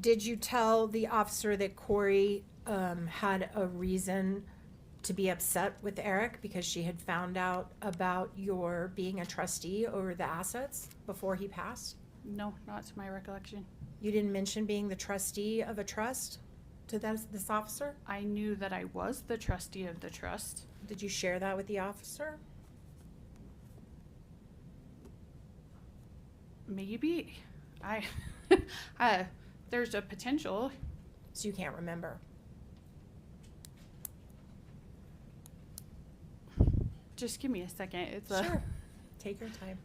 S5: Did you tell the officer that Kouri had a reason to be upset with Eric because she had found out about your being a trustee over the assets before he passed?
S4: No, not to my recollection.
S5: You didn't mention being the trustee of a trust to this officer?
S4: I knew that I was the trustee of the trust.
S5: Did you share that with the officer?
S4: Maybe. There's a potential.
S5: So you can't remember?
S4: Just give me a second. It's
S5: Sure. Take your time.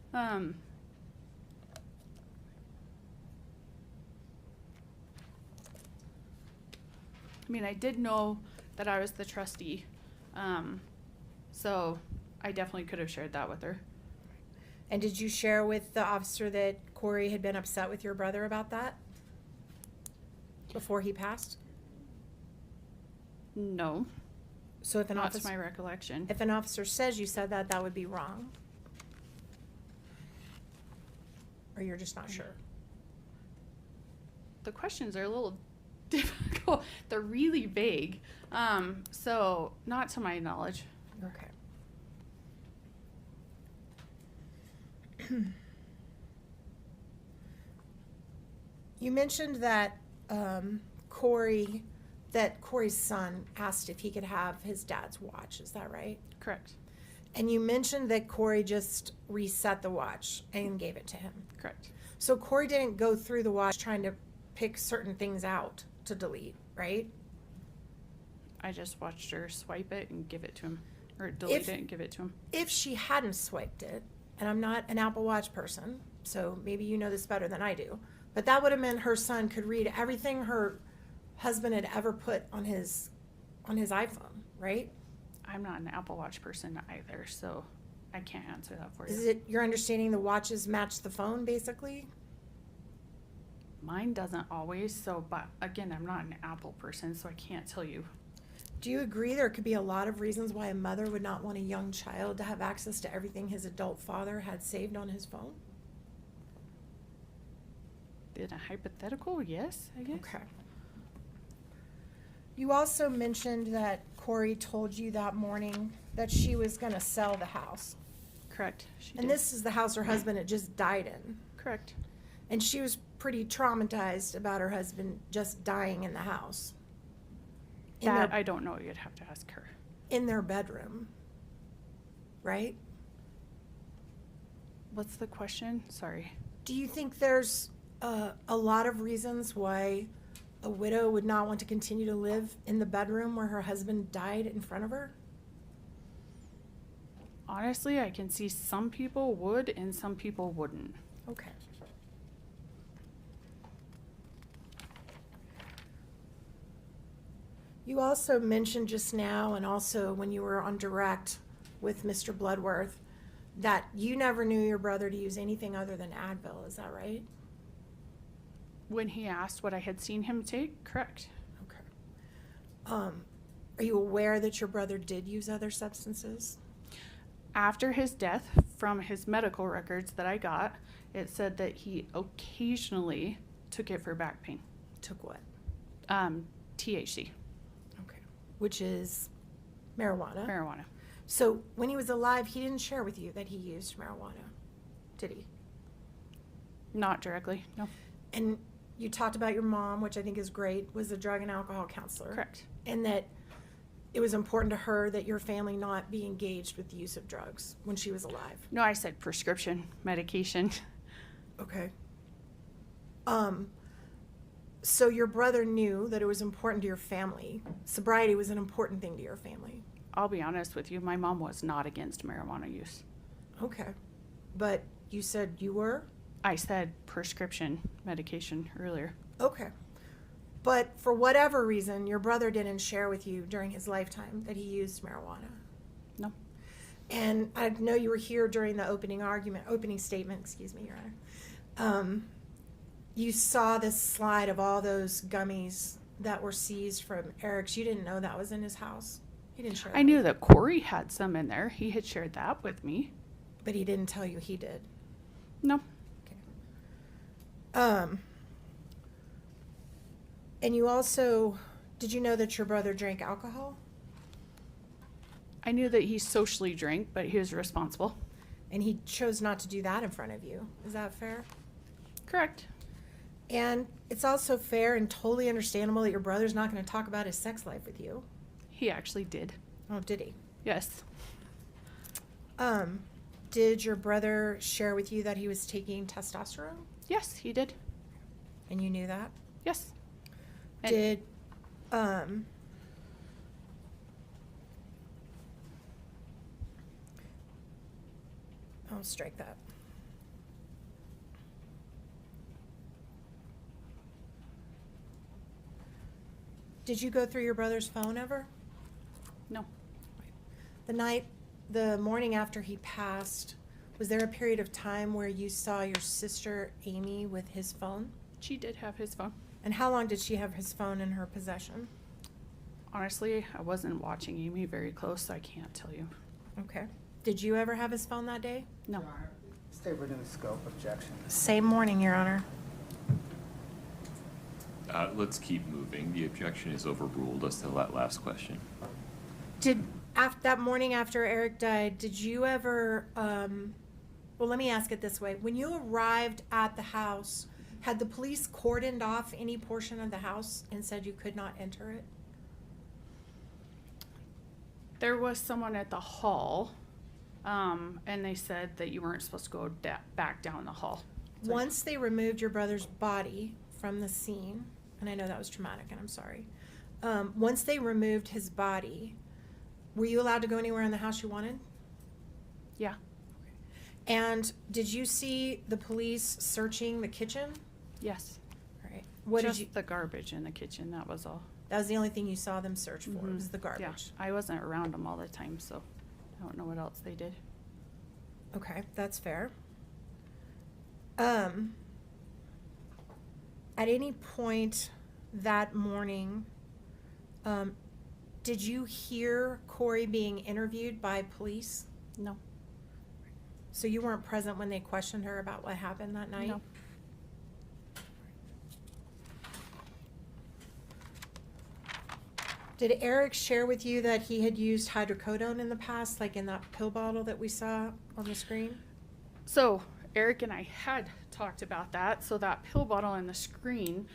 S4: I mean, I did know that I was the trustee, so I definitely could have shared that with her.
S5: And did you share with the officer that Kouri had been upset with your brother about that before he passed?
S4: No,
S5: So if an
S4: not to
S5: officer,
S4: my recollection.
S5: if an officer says you said that, that would be wrong? Or you're just not sure?
S4: The questions are a little difficult. They're really vague. So not to my knowledge.
S5: Okay. You mentioned that Kouri's son asked if he could have his dad's watch. Is that right?
S4: Correct.
S5: And you mentioned that Kouri just reset the watch and gave it to him.
S4: Correct.
S5: So Kouri didn't go through the watch trying to pick certain things out to delete, right?
S4: I just watched her swipe it and give it to him, or delete it and give it to him.
S5: If she hadn't swiped it, and I'm not an Apple Watch person, so maybe you know this better than I do, but that would have meant her son could read everything her husband had ever put on his iPhone, right?
S4: I'm not an Apple Watch person either, so I can't answer that for
S5: Is
S4: you.
S5: it your understanding the watches match the phone, basically?
S4: Mine doesn't always, so, but again, I'm not an Apple person, so I can't tell you.
S5: Do you agree there could be a lot of reasons why a mother would not want a young child to have access to everything his adult father had saved on his phone?
S4: In a hypothetical, yes, I guess.
S5: Okay. You also mentioned that Kouri told you that morning that she was gonna sell the house.
S4: Correct. She
S5: And
S4: did.
S5: this is the house her husband had just died in.
S4: Correct.
S5: And she was pretty traumatized about her husband just dying in the house. In
S4: That
S5: their,
S4: I don't know. You'd have to ask her.
S5: in their bedroom. Right?
S4: What's the question? Sorry.
S5: Do you think there's a lot of reasons why a widow would not want to continue to live in the bedroom where her husband died in front of her?
S4: Honestly, I can see some people would and some people wouldn't.
S5: Okay. You also mentioned just now, and also when you were on direct with Mr. Bloodworth, that you never knew your brother to use anything other than Advil. Is that right?
S4: When he asked what I had seen him take, correct.
S5: Okay. Are you aware that your brother did use other substances?
S4: After his death, from his medical records that I got, it said that he occasionally took it for back pain.
S5: Took what?
S4: THC,
S5: Okay. Which is marijuana.
S4: marijuana.
S5: So when he was alive, he didn't share with you that he used marijuana, did he?
S4: Not directly, no.
S5: And you talked about your mom, which I think is great, was a drug and alcohol counselor.
S4: Correct.
S5: And that it was important to her that your family not be engaged with the use of drugs when she was alive.
S4: No, I said prescription medication.
S5: Okay. So your brother knew that it was important to your family. Sobriety was an important thing to your family.
S4: I'll be honest with you, my mom was not against marijuana use.
S5: Okay. But you said you were?
S4: I said prescription medication earlier.
S5: Okay. But for whatever reason, your brother didn't share with you during his lifetime that he used marijuana.
S4: No.
S5: And I know you were here during the opening statement, excuse me, Your Honor. You saw this slide of all those gummies that were seized from Eric's. You didn't know that was in his house. He didn't share
S4: I knew that Kouri had some in there. He had shared that with me.
S5: But he didn't tell you he did.
S4: No.
S5: And you also, did you know that your brother drank alcohol?
S4: I knew that he socially drank, but he was responsible.
S5: And he chose not to do that in front of you. Is that fair?
S4: Correct.
S5: And it's also fair and totally understandable that your brother's not going to talk about his sex life with you.
S4: He actually did.
S5: Oh, did he?
S4: Yes.
S5: Did your brother share with you that he was taking testosterone?
S4: Yes, he did.
S5: And you knew that?
S4: Yes. And
S5: Did, I'll strike that. Did you go through your brother's phone ever?
S4: no.
S5: The morning after he passed, was there a period of time where you saw your sister Amy with his phone?
S4: She did have his phone.
S5: And how long did she have his phone in her possession?
S4: Honestly, I wasn't watching Amy very close, so I can't tell you.
S5: Okay. Did you ever have his phone that day?
S4: No.
S2: Your Honor, state reduced scope objection.
S5: Same morning, Your Honor.
S1: Let's keep moving. The objection is overruled as to that last question.
S5: Did, after that morning after Eric died, did you ever, well, let me ask it this way. When you arrived at the house, had the police cordoned off any portion of the house and said you could not enter it?
S4: There was someone at the hall, and they said that you weren't supposed to go back down the hall. So-
S5: Once they removed your brother's body from the scene, and I know that was traumatic, and I'm sorry. Once they removed his body, were you allowed to go anywhere in the house you wanted?
S4: Yeah.
S5: And did you see the police searching the kitchen?
S4: Yes.
S5: All right. What
S4: Just
S5: did you?
S4: the garbage in the kitchen, that was all.
S5: That was the only thing you saw them search for,
S4: Mhm.
S5: was the
S4: Yeah,
S5: garbage.
S4: I wasn't around them all the time, so I don't know what else they did.
S5: Okay, that's fair. At any point that morning, did you hear Kouri being interviewed by police?
S4: No.
S5: So you weren't present when they questioned her about what happened that night?
S4: No.
S5: Did Eric share with you that he had used hydrocodone in the past, like in that pill bottle that we saw on the screen?
S4: So Eric and I had talked about that. So that pill bottle on the screen,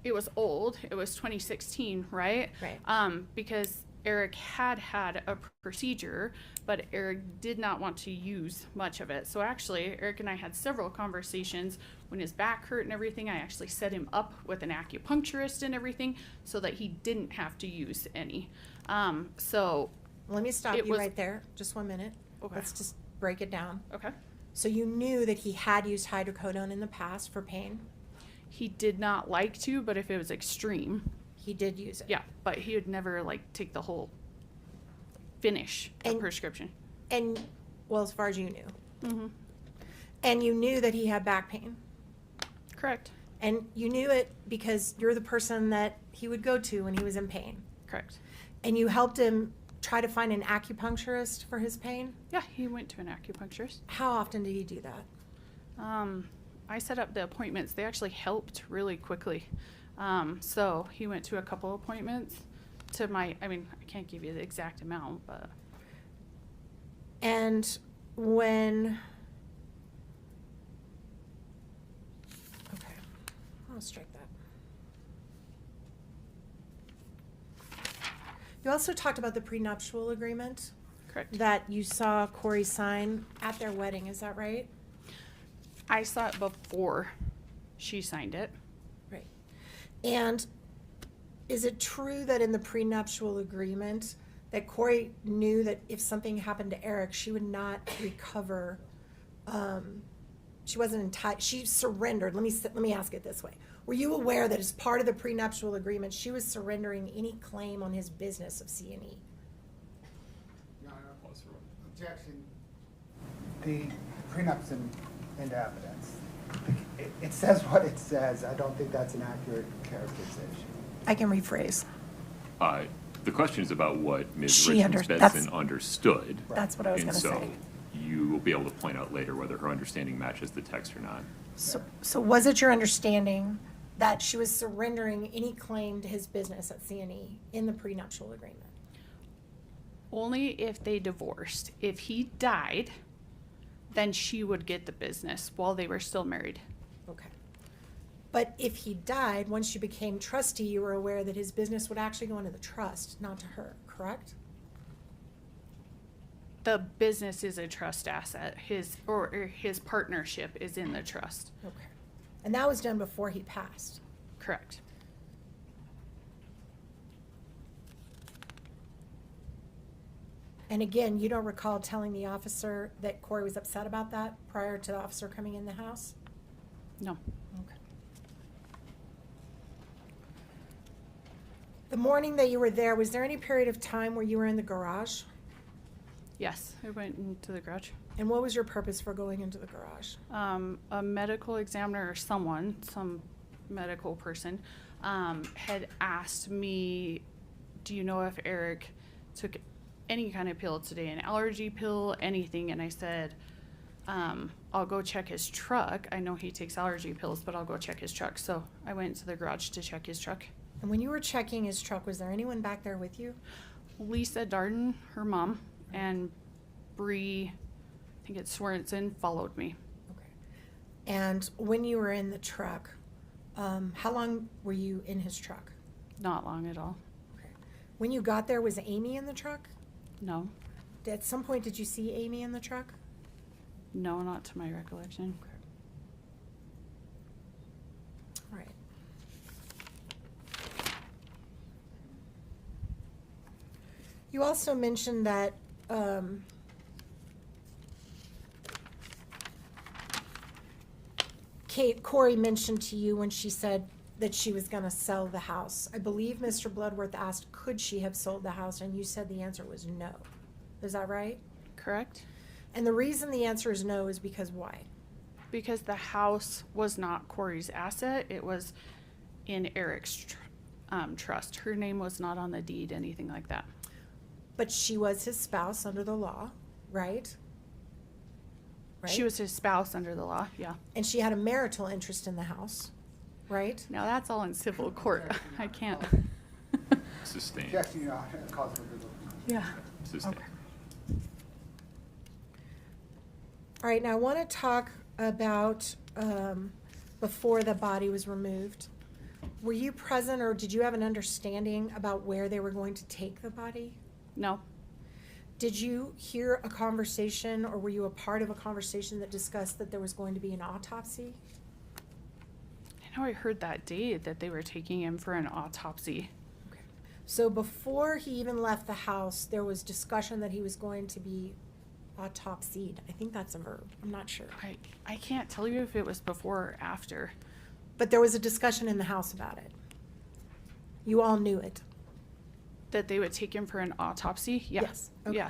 S4: it was old. It was 2016, right?
S5: Right.
S4: Because Eric had a procedure, but Eric did not want to use much of it. So actually, Eric and I had several conversations. When his back hurt and everything, I actually set him up with an acupuncturist and everything so that he didn't have to use any. So,
S5: Let me stop
S4: It
S5: you
S4: was-
S5: right there, just 1 minute.
S4: Okay.
S5: Let's just break it down.
S4: okay.
S5: So you knew that he had used hydrocodone in the past for pain?
S4: He did not like to, but if it was extreme,
S5: He did use it?
S4: yeah, but he would never like take the whole finish the
S5: And-
S4: prescription.
S5: And, well, as far as you knew.
S4: Mm-hmm.
S5: And you knew that he had back pain?
S4: Correct.
S5: And you knew it because you're the person that he would go to when he was in pain?
S4: Correct.
S5: And you helped him try to find an acupuncturist for his pain?
S4: Yeah, he went to an acupuncturist.
S5: How often did he do that?
S4: I set up the appointments. They actually helped really quickly. So he went to a couple appointments to I can't give you the exact amount, but
S5: And when, okay, I'll strike that. You also talked about the prenuptial agreement
S4: correct.
S5: that you saw Kouri sign at their wedding, is that right?
S4: I saw it before she signed it.
S5: Right. And is it true that in the prenuptial agreement that Kouri knew that if something happened to Eric, she would not recover? She wasn't entitled. She surrendered. Let me ask it this way: were you aware that as part of the prenuptial agreement, she was surrendering any claim on his business of C&E?
S2: Your Honor, objection. The prenup's into evidence. It says what it says. I don't think that's an accurate characterization.
S5: I can rephrase.
S1: The question is about what Ms.
S5: She
S1: Richens Benson understood.
S5: That's what I was
S1: And
S5: going to
S1: so
S5: say.
S1: you will be able to point out later whether her understanding matches the text or not.
S5: So was it your understanding that she was surrendering any claim to his business at C&E in the prenuptial agreement?
S4: Only if they divorced. If he died, then she would get the business while they were still married.
S5: Okay. But if he died, once you became trustee, you were aware that his business would actually go into the trust, not to her, correct?
S4: The business is a trust asset. His partnership is in the trust.
S5: Okay. And that was done before he passed.
S4: Correct.
S5: And again, you don't recall telling the officer that Kouri was upset about that prior to the officer coming in the house?
S4: No.
S5: Okay. The morning that you were there, was there any period of time where you were in the garage?
S4: Yes, I went into the garage.
S5: And what was your purpose for going into the garage?
S4: A medical examiner or some medical person, had asked me, do you know if Eric took any kind of pill today, an allergy pill, anything? And I said, I'll go check his truck. I know he takes allergy pills, but I'll go check his truck. So I went into the garage to check his truck.
S5: And when you were checking his truck, was there anyone back there with you?
S4: Lisa Darden, her mom, and Bree, I think it's Swerenson, followed me.
S5: Okay. And when you were in the truck, how long were you in his truck?
S4: Not long at all.
S5: Okay. When you got there, was Amy in the truck?
S4: No,
S5: At some point, did you see Amy in the truck?
S4: no, not to my recollection.
S5: All right. You also mentioned that Kouri mentioned to you when she said that she was going to sell the house. I believe Mr. Bloodworth asked, could she have sold the house? And you said the answer was no. Is that right?
S4: Correct?
S5: And the reason the answer is no is because why?
S4: Because the house was not Kouri's asset. It was in Eric's trust. Her name was not on the deed, anything like that.
S5: But she was his spouse under the law, right?
S4: She was his spouse under the law, yeah.
S5: And she had a marital interest in the house, right?
S4: Now, that's all in civil court. I can't.
S1: Sustained.
S2: Objection, Your Honor. Cause for legal.
S4: Yeah.
S1: Sustained.
S5: Okay. All right, now I want to talk about before the body was removed. Were you present or did you have an understanding about where they were going to take the body?
S4: No,
S5: Did you hear a conversation or were you a part of a conversation that discussed that there was going to be an autopsy?
S4: I know I heard that day that they were taking him for an autopsy.
S5: Okay. So before he even left the house, there was discussion that he was going to be autopsied. I think that's a verb. I'm not sure.
S4: I can't tell you if it was before or after.
S5: But there was a discussion in the house about it. You all knew it.
S4: That they would take him for an autopsy? Yeah.
S5: Yes, okay.
S4: Yeah.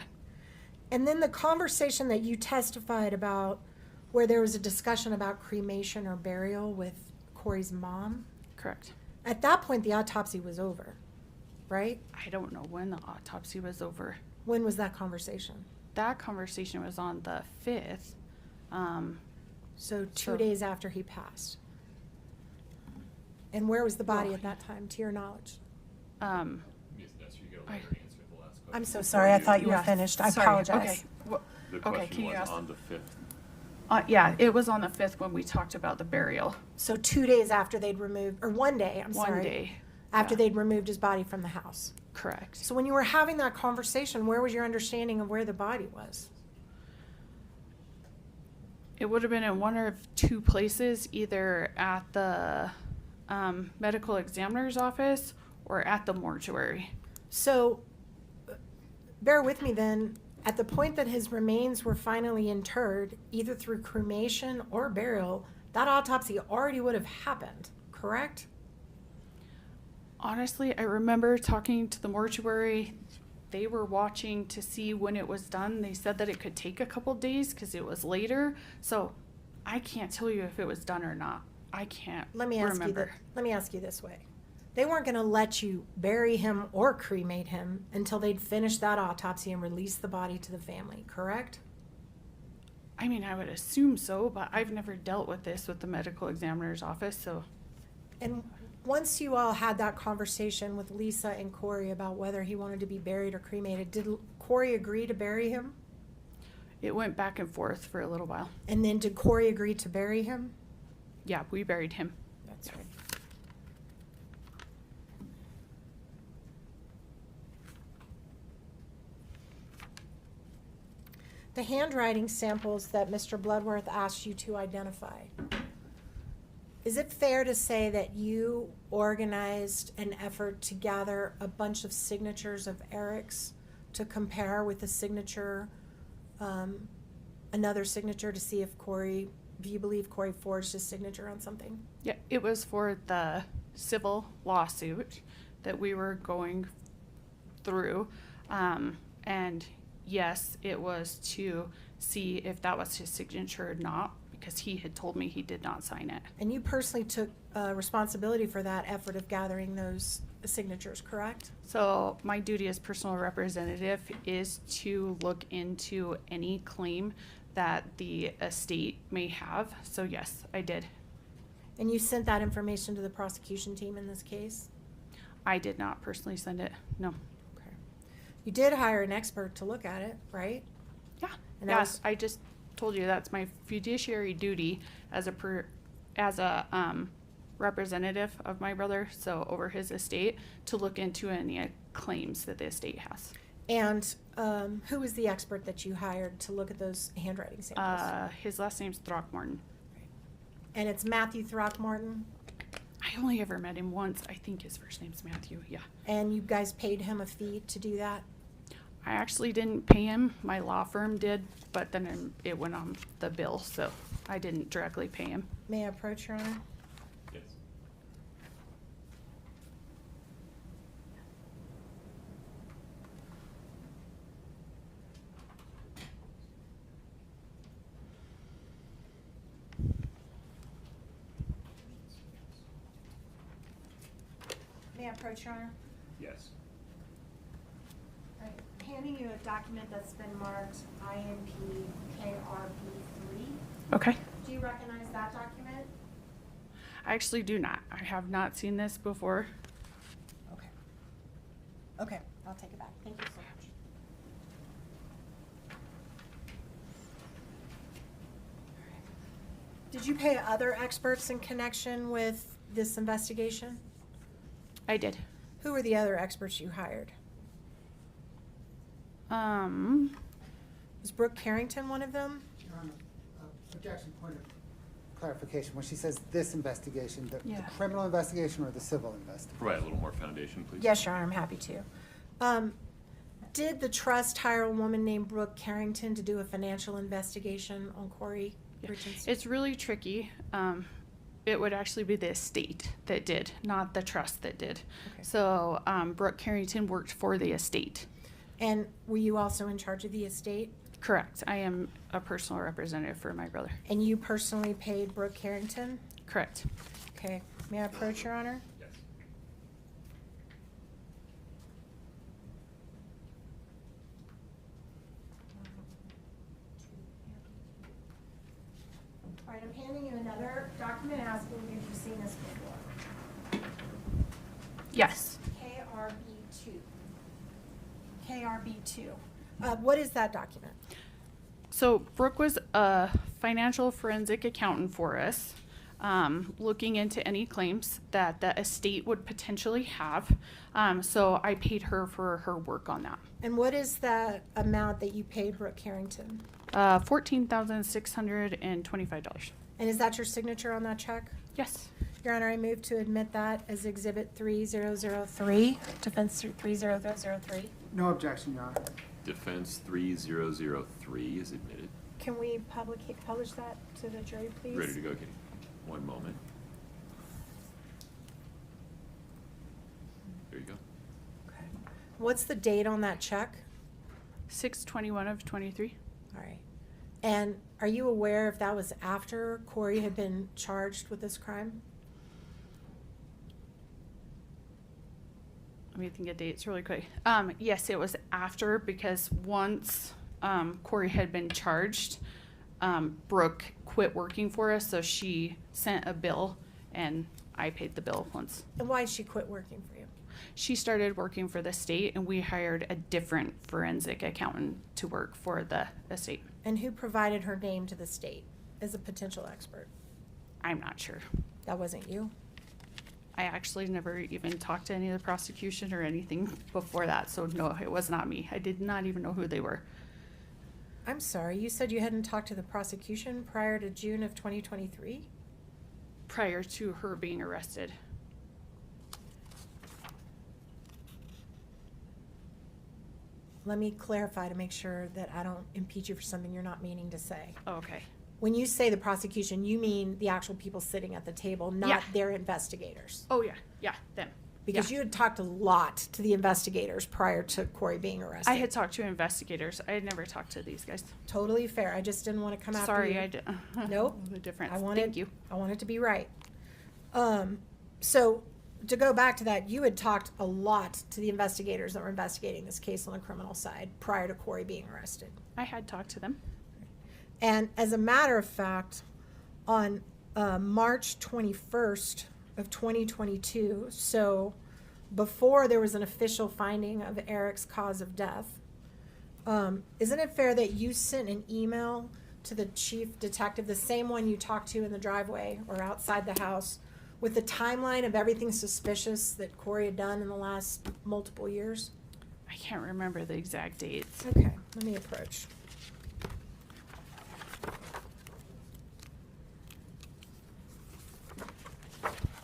S5: And then the conversation that you testified about where there was a discussion about cremation or burial with Kouri's mom,
S4: Correct.
S5: at that point the autopsy was over, right?
S4: I don't know when the autopsy was over.
S5: When was that conversation?
S4: That conversation was on the 5th.
S5: So 2
S4: So-
S5: days after he passed. And where was the body
S4: Well,
S5: at that time, to your knowledge?
S1: Yes, that's you get a
S5: I-
S1: later answer to the last question.
S5: I'm so sorry, I thought you were
S4: Yeah,
S5: finished. I
S4: sorry.
S5: apologize.
S4: Okay.
S1: The
S4: Okay,
S1: question
S4: can you
S1: was
S4: ask?
S1: on the 5th.
S4: Yeah, it was on the 5th when we talked about the burial.
S5: So 2 days after they'd removed, or 1 day, I'm sorry.
S4: One day.
S5: After
S4: yeah.
S5: they'd removed his body from the house.
S4: Correct.
S5: So when you were having that conversation, where was your understanding of where the body was?
S4: It would have been in one of two places, either at the medical examiner's office or at the mortuary.
S5: So, bear with me then, at the point that his remains were finally interred, either through cremation or burial, that autopsy already would have happened, correct?
S4: Honestly, I remember talking to the mortuary. They were watching to see when it was done. They said that it could take a couple days because it was later. So I can't tell you if it was done or not. I can't
S5: Let me ask
S4: remember.
S5: you this way. They weren't gonna let you bury him or cremate him until they'd finished that autopsy and released the body to the family, correct?
S4: I mean, I would assume so, but I've never dealt with this with the medical examiner's office, so
S5: And once you all had that conversation with Lisa and Kouri about whether he wanted to be buried or cremated, did Kouri agree to bury him?
S4: it went back and forth for a little while.
S5: And then did Kouri agree to bury him?
S4: Yeah, we buried him.
S5: That's right. The handwriting samples that Mr. Bloodworth asked you to identify. Is it fair to say that you organized an effort to gather a bunch of signatures of Eric's to compare with the signature, another signature to see if you believe Kouri forged his signature on something?
S4: Yeah, it was for the civil lawsuit that we were going through. And yes, it was to see if that was his signature or not, because he had told me he did not sign it.
S5: And you personally took responsibility for that effort of gathering those signatures, correct?
S4: So my duty as personal representative is to look into any claim that the estate may have. So yes, I did.
S5: And you sent that information to the prosecution team in this case?
S4: I did not personally send it, no.
S5: Okay. You did hire an expert to look at it, right?
S4: Yeah,
S5: And that
S4: yeah,
S5: was-
S4: I just told you that's my fiduciary duty as a representative of my brother, so over his estate, to look into any claims that the estate has.
S5: And who was the expert that you hired to look at those handwriting samples?
S4: His last name's Throckmorton.
S5: And it's Matthew Throckmorton,
S4: I only ever met him once. I think his first name's Matthew, yeah.
S5: and you guys paid him a fee to do that?
S4: I actually didn't pay him, my law firm did, but then it went on the bill, so I didn't directly pay him.
S5: May I approach, Your Honor?
S1: Yes.
S5: May I approach, Your Honor?
S1: Yes.
S5: All right. Handing you a document that's been marked INP KRB3.
S4: Okay.
S5: Do you recognize that document?
S4: I actually do not. I have not seen this before.
S5: Okay. Okay, I'll take it back. Thank you so much. Did you pay other experts in connection with this investigation?
S4: I did.
S5: Who were the other experts you hired? Was Brooke Carrington one of them?
S2: Your Honor, objection, point of clarification. When she says this investigation, the
S4: Yeah.
S2: criminal investigation or the civil investigation?
S1: Provide a little more foundation, please.
S5: Yes, Your Honor, I'm happy to. Did the trust hire a woman named Brooke Carrington to do a financial investigation on Kouri Richins?
S4: It's really tricky. It would actually be the estate that did, not the trust that did.
S5: Okay.
S4: So Brooke Carrington worked for the estate.
S5: And were you also in charge of the estate?
S4: Correct. I am a personal representative for my brother.
S5: And you personally paid Brooke Carrington?
S4: Correct.
S5: Okay, may I approach, Your Honor?
S1: Yes.
S5: All right, I'm handing you another document asking if you've seen this before.
S4: Yes.
S5: KRB2. What is that document?
S4: So Brooke was a financial forensic accountant for us, looking into any claims that the estate would potentially have. So I paid her for her work on that.
S5: And what is the amount that you paid Brooke Carrington?
S4: $14,625.
S5: And is that your signature on that check?
S4: Yes.
S5: Your Honor, I move to admit that as Exhibit 3003, Defense 3003.
S2: No objection, Your Honor.
S1: Defense 3003 is admitted.
S5: Can we publish that to the jury, please?
S1: Ready to go, Kitty? One moment. There you go.
S5: Okay. What's the date on that check?
S4: 6/21 of 23.
S5: All right. And are you aware if that was after Kouri had been charged with this crime?
S4: Let me think of dates really quick. Yes, it was after, because once Kouri had been charged, Brooke quit working for us, so she sent a bill and I paid the bill once.
S5: And why did she quit working for you?
S4: She started working for the state and we hired a different forensic accountant to work for the estate.
S5: And who provided her name to the state as a potential expert?
S4: I'm not sure.
S5: That wasn't you?
S4: I actually never even talked to any of the prosecution or anything before that, so no, it was not me. I did not even know who they were.
S5: I'm sorry, you said you hadn't talked to the prosecution prior to June of 2023?
S4: Prior to her being arrested.
S5: Let me clarify to make sure that I don't impeach you for something you're not meaning to say.
S4: Oh, okay.
S5: When you say the prosecution, you mean the actual people sitting at the table, not
S4: Yeah.
S5: their investigators?
S4: Oh, yeah, them.
S5: Because
S4: Yeah.
S5: you had talked a lot to the investigators prior to Kouri being arrested.
S4: I had talked to investigators. I had never talked to these guys.
S5: Totally fair. I just didn't want to come after you.
S4: Sorry, I did.
S5: Nope.
S4: The difference.
S5: I wanted,
S4: Thank you.
S5: I wanted to be right. So to go back to that, you had talked a lot to the investigators that were investigating this case on the criminal side prior to Kouri being arrested.
S4: I had talked to them.
S5: And as a matter of fact, on March 21st of 2022, so before there was an official finding of Eric's cause of death, isn't it fair that you sent an email to the chief detective, the same one you talked to in the driveway or outside the house, with the timeline of everything suspicious that Kouri had done in the last multiple years?
S4: I can't remember the exact dates.
S5: Okay, let me approach.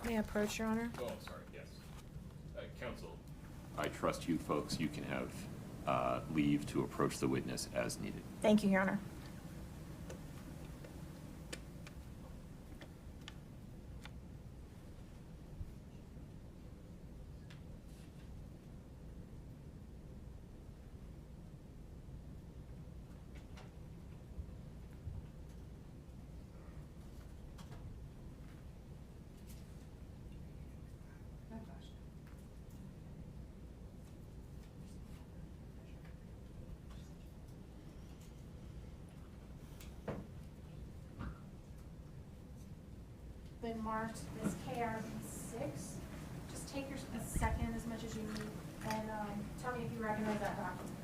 S5: May I approach, Your Honor?
S1: Oh, I'm sorry, yes. Counsel. I trust you folks. You can have leave to approach the witness as needed.
S5: Thank you, Your Honor. Been marked as KRB6. Just take a second, as much as you need, and tell me if you recognize that document.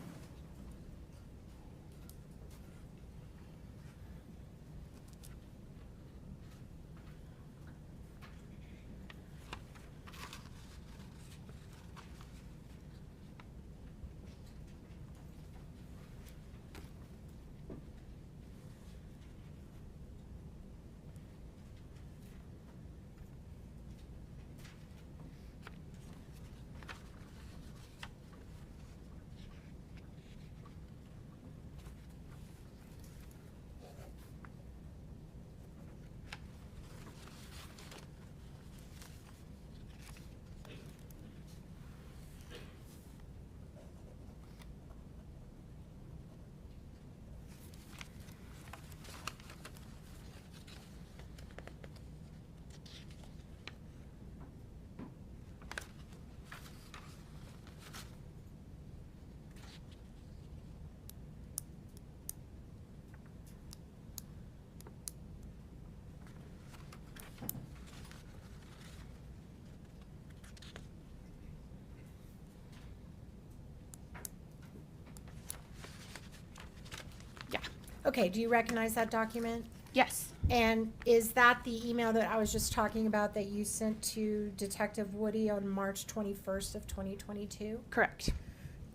S5: Okay, do you recognize that document?
S4: Yes.
S5: And is that the email that I was just talking about that you sent to Detective Woody on March 21st of 2022?
S4: Correct.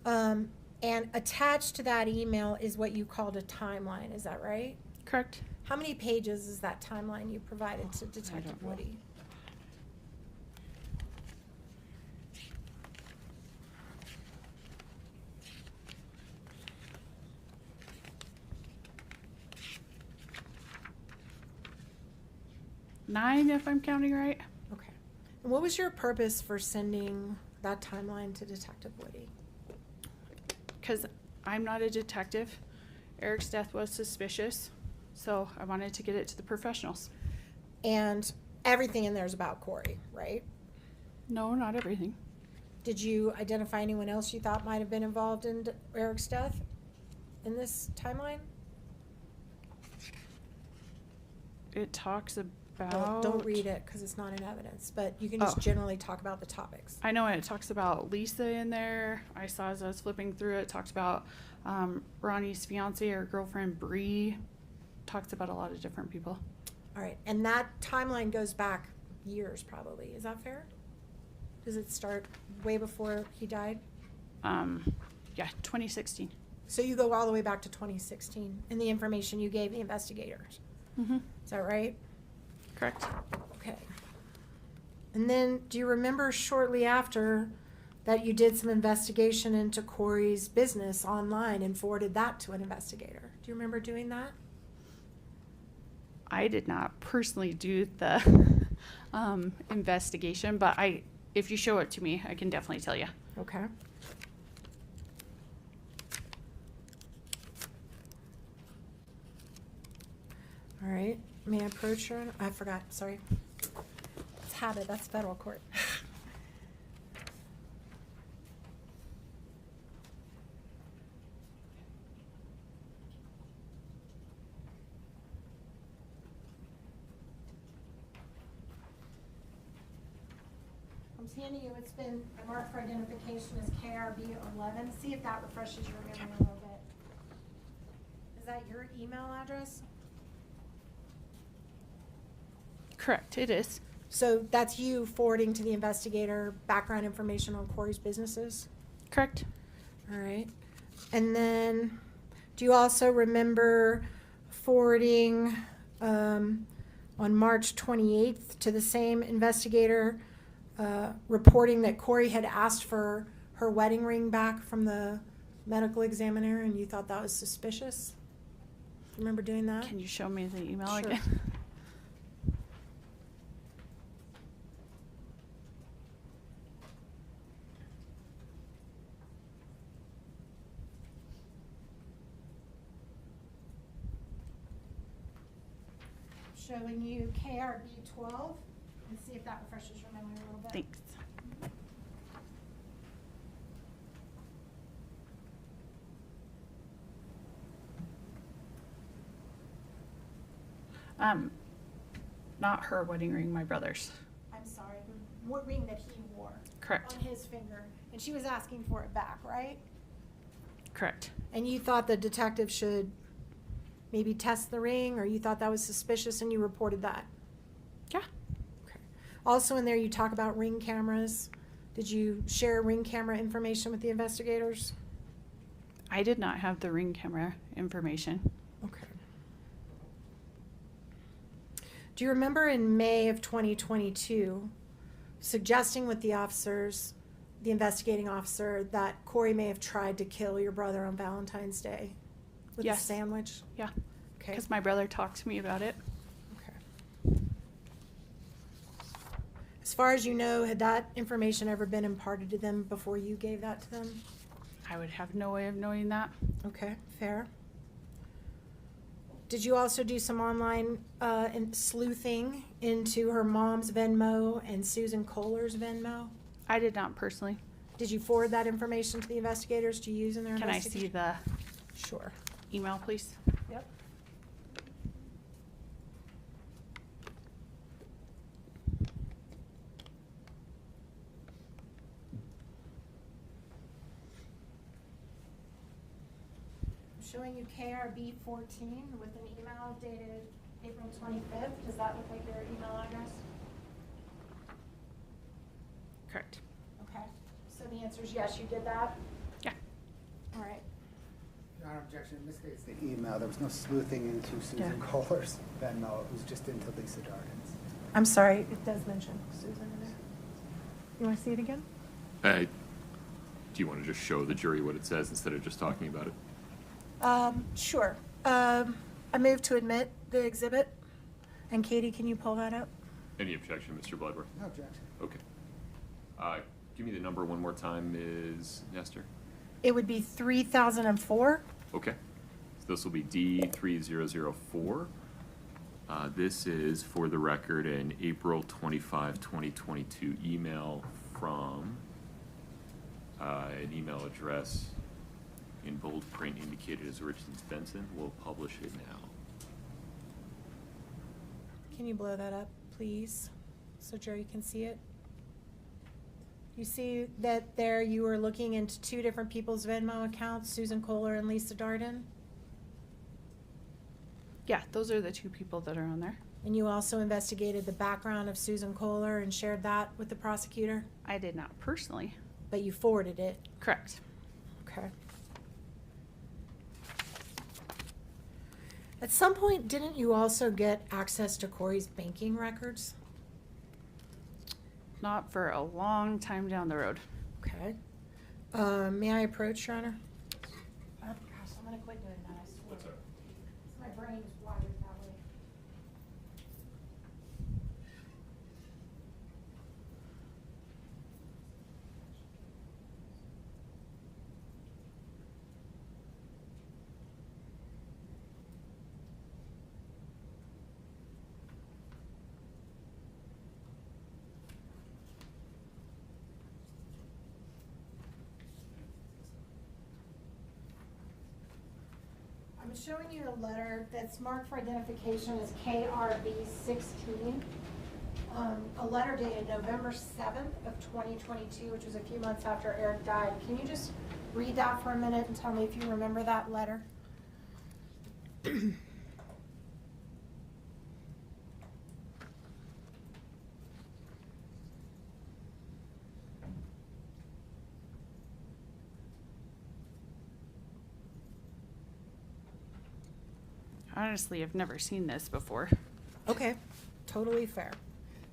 S5: And attached to that email is what you called a timeline, is that right?
S4: Correct.
S5: How many pages is that timeline you provided to Detective
S4: know.
S5: Woody?
S4: Nine, if I'm counting right.
S5: Okay. And what was your purpose for sending that timeline to Detective Woody?
S4: Because I'm not a detective. Eric's death was suspicious, so I wanted to get it to the professionals.
S5: And everything in there is about Kouri, right?
S4: No, not everything.
S5: Did you identify anyone else you thought might have been involved in Eric's death in this timeline?
S4: It talks about.
S5: Well, don't read it because it's not in evidence, but you can just
S4: Oh.
S5: generally talk about the topics.
S4: I know it talks about Lisa in there. I saw as I was flipping through it, talks about Ronnie's fiance or girlfriend Bree. Talks about a lot of different people.
S5: All right, and that timeline goes back years probably. Is that fair? Does it start way before he died?
S4: Yeah, 2016.
S5: So you go all the way back to 2016 in the information you gave the investigators.
S4: Mm-hmm.
S5: Is that right?
S4: Correct.
S5: Okay. And then, do you remember shortly after that you did some investigation into Kouri's business online and forwarded that to an investigator? Do you remember doing that?
S4: I did not personally do the investigation, but if you show it to me, I can definitely tell you.
S5: Okay. All right. May I approach her? I forgot. Sorry. It's habit. That's federal court. I'm handing you, it's been marked for identification as KRB 11. See if that refreshes your memory a little bit. Is that your email address?
S4: Correct, it is.
S5: So that's you forwarding to the investigator background information on Kouri's businesses?
S4: Correct.
S5: All right. And then, do you also remember forwarding on March 28th to the same investigator reporting that Kouri had asked for her wedding ring back from the medical examiner and you thought that was suspicious? Remember doing that?
S4: Can you show me the email
S5: Sure.
S4: again?
S5: Showing you KRB 12 and see if that refreshes your memory a little bit.
S4: Thanks. Not her wedding ring, my brother's.
S5: I'm sorry, the ring that he wore.
S4: Correct.
S5: On his finger. And she was asking for it back, right?
S4: Correct.
S5: And you thought the detective should maybe test the ring, or you thought that was suspicious and you reported that?
S4: Yeah.
S5: Okay. Also in there, you talk about ring cameras. Did you share ring camera information with the investigators?
S4: I did not have the ring camera information.
S5: Okay. Do you remember in May of 2022 suggesting with the officers, the investigating officer, that Kouri may have tried to kill your brother on Valentine's Day with a
S4: Yes.
S5: sandwich?
S4: Yeah.
S5: Okay.
S4: Because my brother talked to me about it.
S5: Okay. As far as you know, had that information ever been imparted to them before you gave that to them?
S4: I would have no way of knowing that.
S5: Okay, fair. Did you also do some online sleuthing into her mom's Venmo and Susan Kohler's Venmo?
S4: I did not personally.
S5: Did you forward that information to the investigators to use in their
S4: Can I see
S5: investigation?
S4: the
S5: Sure.
S4: email, please?
S5: Yep. showing you KRB 14 with an email dated April 25th. Does that look like your email address?
S4: Correct.
S5: Okay, so the answer is yes, you did that?
S4: Yeah.
S5: All right.
S2: Your Honor, objection, misstates the email. There was no sleuthing into Susan
S5: Yeah.
S2: Kohler's Venmo. It was just into Lisa Darden's.
S5: I'm sorry, it does mention Susan in there. You want to see it again?
S1: Do you want to just show the jury what it says instead of just talking about it?
S5: Sure. I move to admit the exhibit. And Katie, can you pull that up?
S1: Any objection, Mr. Bloodworth?
S2: No objection.
S1: Okay. Give me the number one more time, Ms. Nestor.
S5: It would be 3004.
S1: Okay. So this will be D3004. This is, for the record, an April 25, 2022 email from an email address in bold print indicated as Richens Benson. We'll publish it now.
S5: Can you blow that up, please, so Jerry can see it? You see that there you were looking into two different people's Venmo accounts, Susan Kohler and Lisa Darden?
S4: Yeah, those are the two people that are on there.
S5: And you also investigated the background of Susan Kohler and shared that with the prosecutor,
S4: I did not personally.
S5: but you forwarded it.
S4: Correct.
S5: Okay. At some point, didn't you also get access to Kouri's banking records?
S4: Not for a long time down the road.
S5: Okay. May I approach, Your Honor? Oh, gosh, I'm gonna quit doing that, I swear.
S1: What's that?
S5: My brain is wired that way. I'm showing you a letter that's marked for identification as KRB 16. A letter dated November 7th of 2022, which was a few months after Eric died. Can you just read that for a minute and tell me if you remember that letter?
S4: Honestly, I've never seen this before.
S5: Okay, totally fair.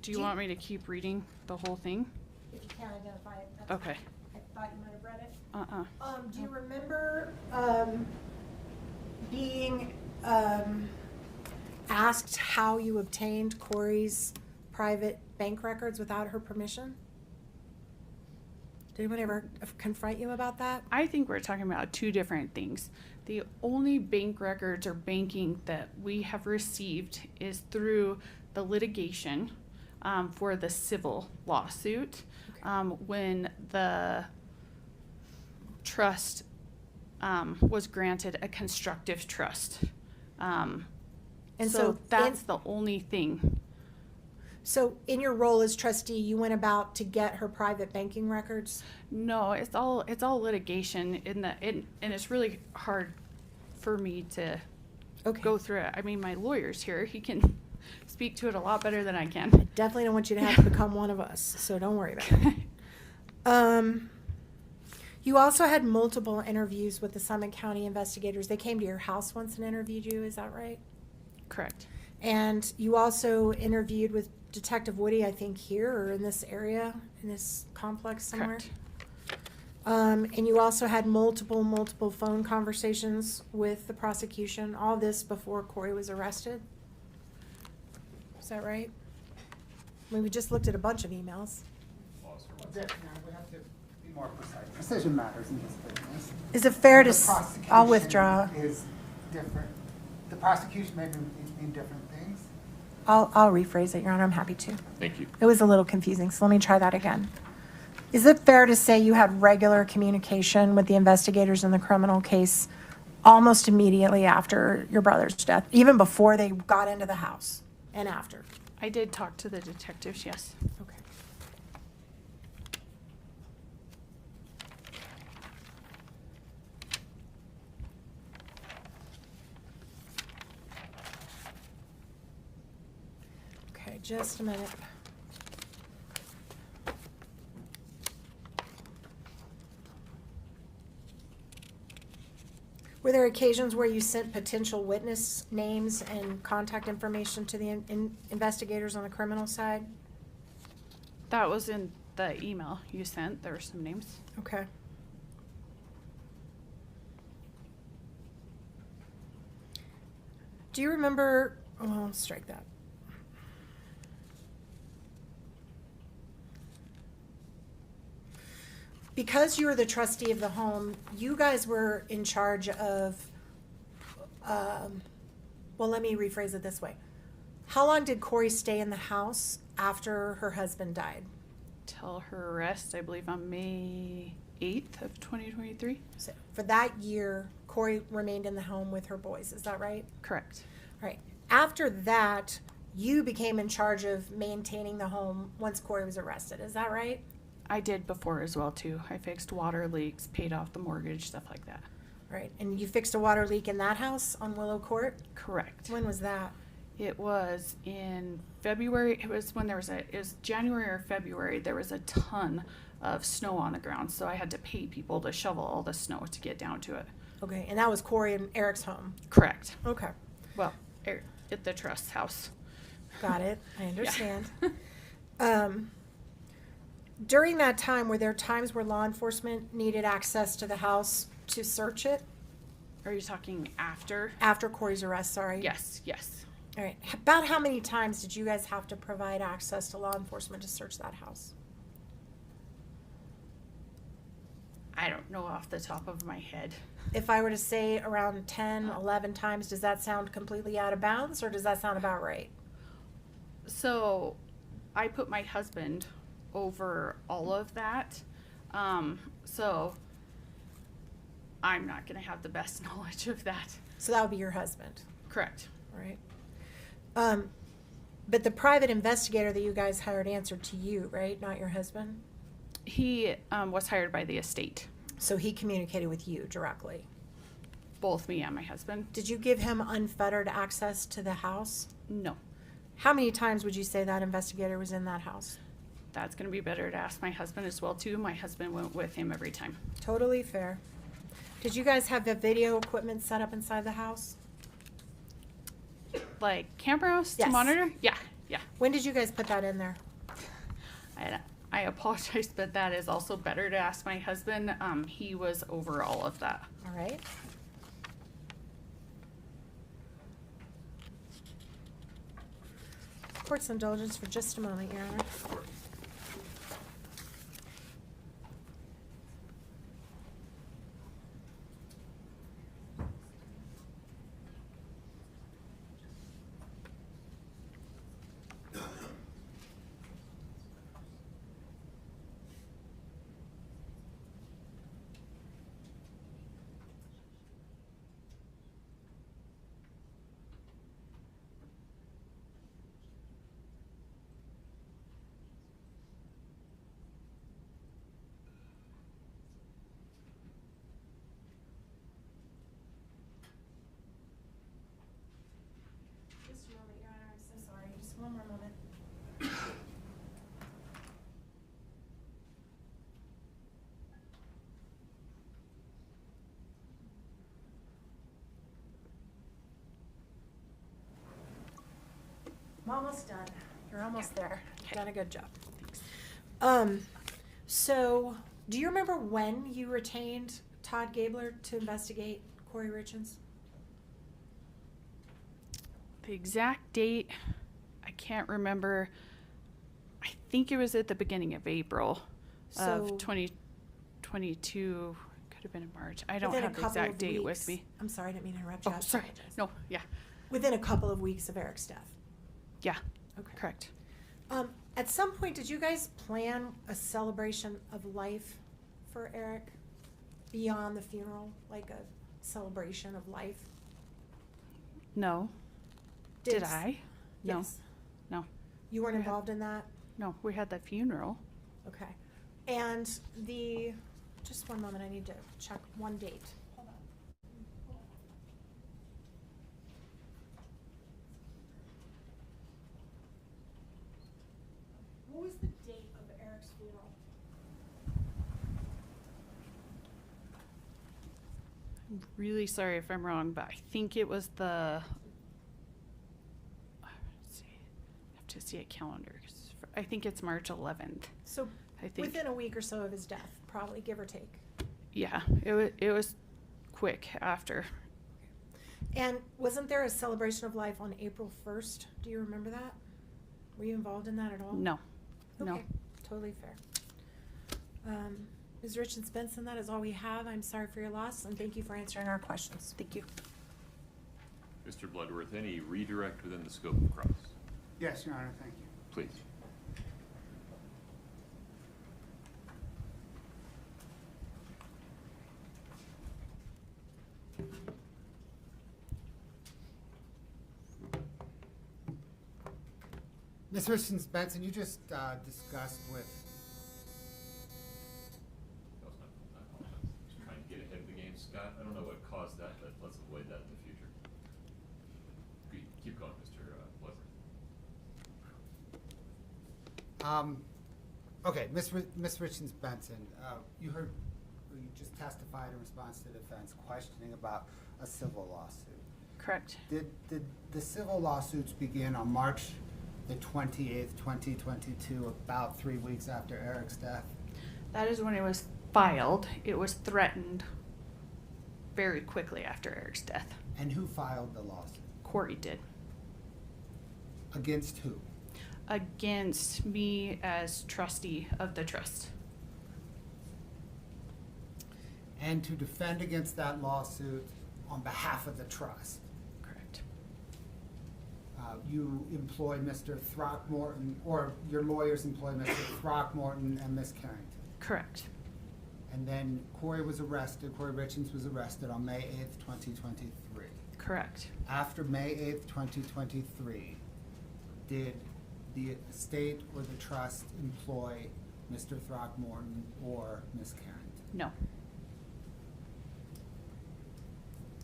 S4: Do you want me to keep reading the whole thing?
S5: If you can't identify it, that's
S4: Okay.
S5: I thought you might have read it.
S4: Uh-uh.
S5: Do you remember being asked how you obtained Kouri's private bank records without her permission? Did anyone ever confront you about that?
S4: I think we're talking about two different things. The only bank records or banking that we have received is through the litigation for the civil lawsuit when the trust was granted a constructive trust.
S5: And
S4: so
S5: so
S4: that's the only thing.
S5: So in your role as trustee, you went about to get her private banking records?
S4: No, it's all litigation and it's really hard for me to
S5: Okay.
S4: go through it. I mean, my lawyer's here; he can speak to it a lot better than I can.
S5: Definitely don't want you to have to become one of us, so don't worry about it. You also had multiple interviews with the Summit County investigators. They came to your house once and interviewed you, is that right?
S4: Correct.
S5: And you also interviewed with Detective Woody, I think here or in this area, in this complex somewhere?
S4: Correct.
S5: And you also had multiple phone conversations with the prosecution, all this before Kouri was arrested? Is that right? I mean, we just looked at a bunch of emails.
S2: Objection, Your Honor, we have to be more precise. Precision matters in this business.
S5: Is it fair to,
S2: The
S5: I'll
S2: prosecution
S5: withdraw.
S2: Is different. The prosecution may mean different things.
S5: I'll rephrase it, Your Honor, I'm happy to.
S1: Thank you.
S5: It was a little confusing, so let me try that again. Is it fair to say you had regular communication with the investigators in the criminal case almost immediately after your brother's death, even before they got into the house and after?
S4: I did talk to the detectives, yes.
S5: Okay. right, just a minute. Were there occasions where you sent potential witness names and contact information to the investigators on the criminal side?
S4: That was in the email you sent. There were some names.
S5: Okay. Do you remember, oh, I'll strike that. Because you were the trustee of the home, you guys were in charge of, well, let me rephrase it this way. How long did Kouri stay in the house after her husband died?
S4: Till her arrest, I believe, on May 8th of 2023.
S5: So for that year, Kouri remained in the home with her boys, is that right?
S4: Correct.
S5: All right. After that, you became in charge of maintaining the home once Kouri was arrested, is that right?
S4: I did before as well, too. I fixed water leaks, paid off the mortgage, stuff like that.
S5: Right. And you fixed a water leak in that house on Willow Court?
S4: Correct.
S5: When was that?
S4: It was in February. It was when it was January or February. There was a ton of snow on the ground, so I had to pay people to shovel all the snow to get down to it.
S5: Okay. And that was Kouri and Eric's home?
S4: Correct.
S5: Okay.
S4: Well, at the trust house.
S5: Got it. I understand. During that time, were there times where law enforcement needed access to the house to search it?
S4: Are you talking after?
S5: After Kouri's arrest, sorry?
S4: Yes, yes.
S5: All right. About how many times did you guys have to provide access to law enforcement to search that house?
S4: I don't know off the top of my head.
S5: If I were to say around 10, 11 times, does that sound completely out of bounds, or does that sound about right?
S4: So I put my husband over all of that. So I'm not going to have the best knowledge of that.
S5: So that would be your husband,
S4: Correct.
S5: right? But the private investigator that you guys hired answered to you, right? Not your husband?
S4: He was hired by the estate,
S5: So he communicated with you directly.
S4: both me and my husband.
S5: Did you give him unfettered access to the house?
S4: No,
S5: How many times would you say that investigator was in that house?
S4: that's going to be better to ask my husband as well, too. My husband went with him every time.
S5: Totally fair. Did you guys have the video equipment set up inside the house?
S4: Like cameras to
S5: Yes.
S4: monitor? Yeah, yeah.
S5: When did you guys put that in there?
S4: I apologize, but that is also better to ask my husband. He was over all of that.
S5: All right. Court's indulgence for just a moment, Your Honor. Just a moment, Your Honor. I'm so sorry. Just one more moment. I'm almost done. You're almost there. You've done a good job. So, do you remember when you retained Todd Gabler to investigate Kouri Richins?
S4: The exact date, I can't remember. I think it was at the beginning of April
S5: So-
S4: of 2022. Could have been in March. I don't
S5: Within a
S4: have the
S5: couple
S4: exact
S5: of
S4: date
S5: weeks-
S4: with me.
S5: I'm sorry, I didn't mean to interrupt you.
S4: Oh,
S5: I
S4: sorry.
S5: apologize.
S4: No, yeah.
S5: Within a couple of weeks of Eric's death.
S4: Yeah,
S5: Okay.
S4: correct.
S5: At some point, did you guys plan a celebration of life for Eric beyond the funeral, like a celebration of life?
S4: No. Did I? No.
S5: Yes.
S4: No.
S5: You weren't
S4: We had-
S5: involved in that?
S4: No, we had the funeral.
S5: Okay. And just one moment, I need to check one date. Hold on.
S4: really sorry if I'm wrong, but I think it was let's see, I have to see a calendar. 'Cause I think it's March 11th.
S5: So
S4: I think.
S5: within a week or so of his death, probably, give or take.
S4: Yeah, it was quick after.
S5: And wasn't there a celebration of life on April 1st? Do you remember that? Were you involved in that at all?
S4: No, no.
S5: Okay, totally fair. Ms. Richens Benson, that is all we have. I'm sorry for your loss, and thank you for answering our questions.
S4: Thank you.
S1: Mr. Bloodworth, any redirect within the scope of cross?
S2: Yes, Your Honor, thank you.
S1: Please.
S2: Ms. Richens Benson, you just discussed with,
S1: Just trying to get ahead of the game, Scott. I don't know what caused that, but let's avoid that in the future. Keep going, Mr. Bloodworth.
S2: okay, Ms. Richens Benson, you just testified in response to the defense questioning about a civil lawsuit.
S4: Correct.
S2: Did the civil lawsuits begin on March the 28th, 2022, about 3 weeks after Eric's death?
S4: That is when it was filed. It was threatened very quickly after Eric's death.
S2: And who filed the lawsuit?
S4: Kouri did.
S2: Against who?
S4: Against me as trustee of the trust.
S2: And to defend against that lawsuit on behalf of the trust,
S4: Correct.
S2: you employ Mr. Throckmorton, or your lawyers employ Mr. Throckmorton and Ms. Carrington.
S4: Correct.
S2: And then Kouri Richins was arrested on May 8th, 2023.
S4: Correct.
S2: After May 8th, 2023, did the estate or the trust employ Mr. Throckmorton or Ms. Carrington?
S4: No.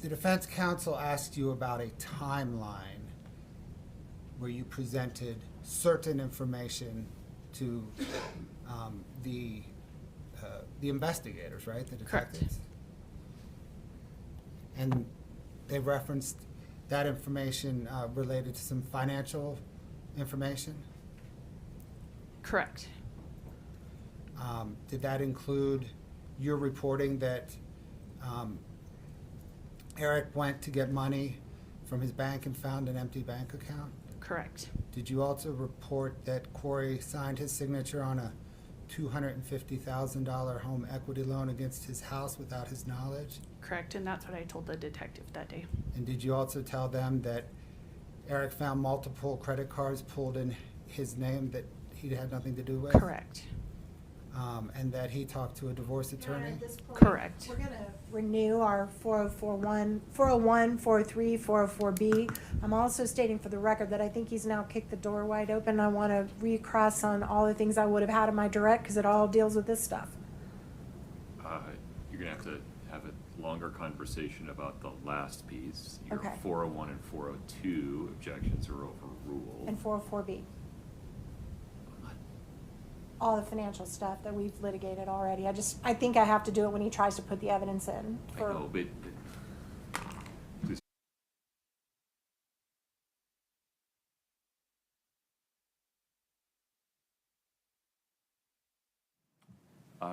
S2: The defense counsel asked you about a timeline where you presented certain information to the investigators, right? The
S4: Correct.
S2: detectives. And they referenced that information related to some financial information.
S4: Correct.
S2: Did that include your reporting that Eric went to get money from his bank and found an empty bank account?
S4: Correct.
S2: Did you also report that Kouri signed his signature on a $250,000 home equity loan against his house without his knowledge?
S4: Correct. And that's what I told the detective that day.
S2: And did you also tell them that Eric found multiple credit cards pulled in his name that he had nothing to do with?
S4: Correct.
S2: And that he talked to a divorce attorney?
S5: At this point,
S4: Correct.
S5: We're gonna renew our 401, 403, 404B. I'm also stating for the record that I think he's now kicked the door wide open. I want to recross on all the things I would have had in my direct, because it all deals with this stuff.
S1: You're gonna have to have a longer conversation about the last piece. Your
S5: Okay.
S1: 401 and 402 objections are overruled.
S5: And 404B. All the financial stuff that we've litigated already. I think I have to do it when he tries to put the evidence in.
S1: I know, but please.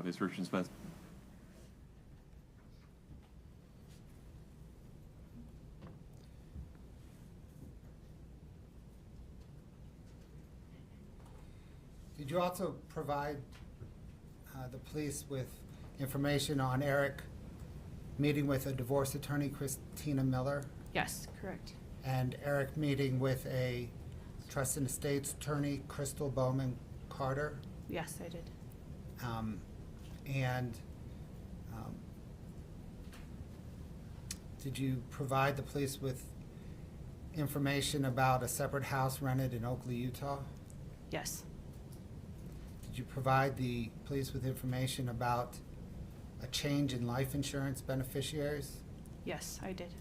S1: Ms. Richens Benson.
S2: Did you also provide the police with information on Eric meeting with a divorce attorney, Christina Miller,
S4: Yes. Correct.
S2: and Eric meeting with a trust and estates attorney, Crystal Bowman Carter?
S4: Yes, I did.
S2: And did you provide the police with information about a separate house rented in Oakley, Utah?
S4: Yes.
S2: Did you provide the police with information about a change in life insurance beneficiaries?
S4: Yes, I did.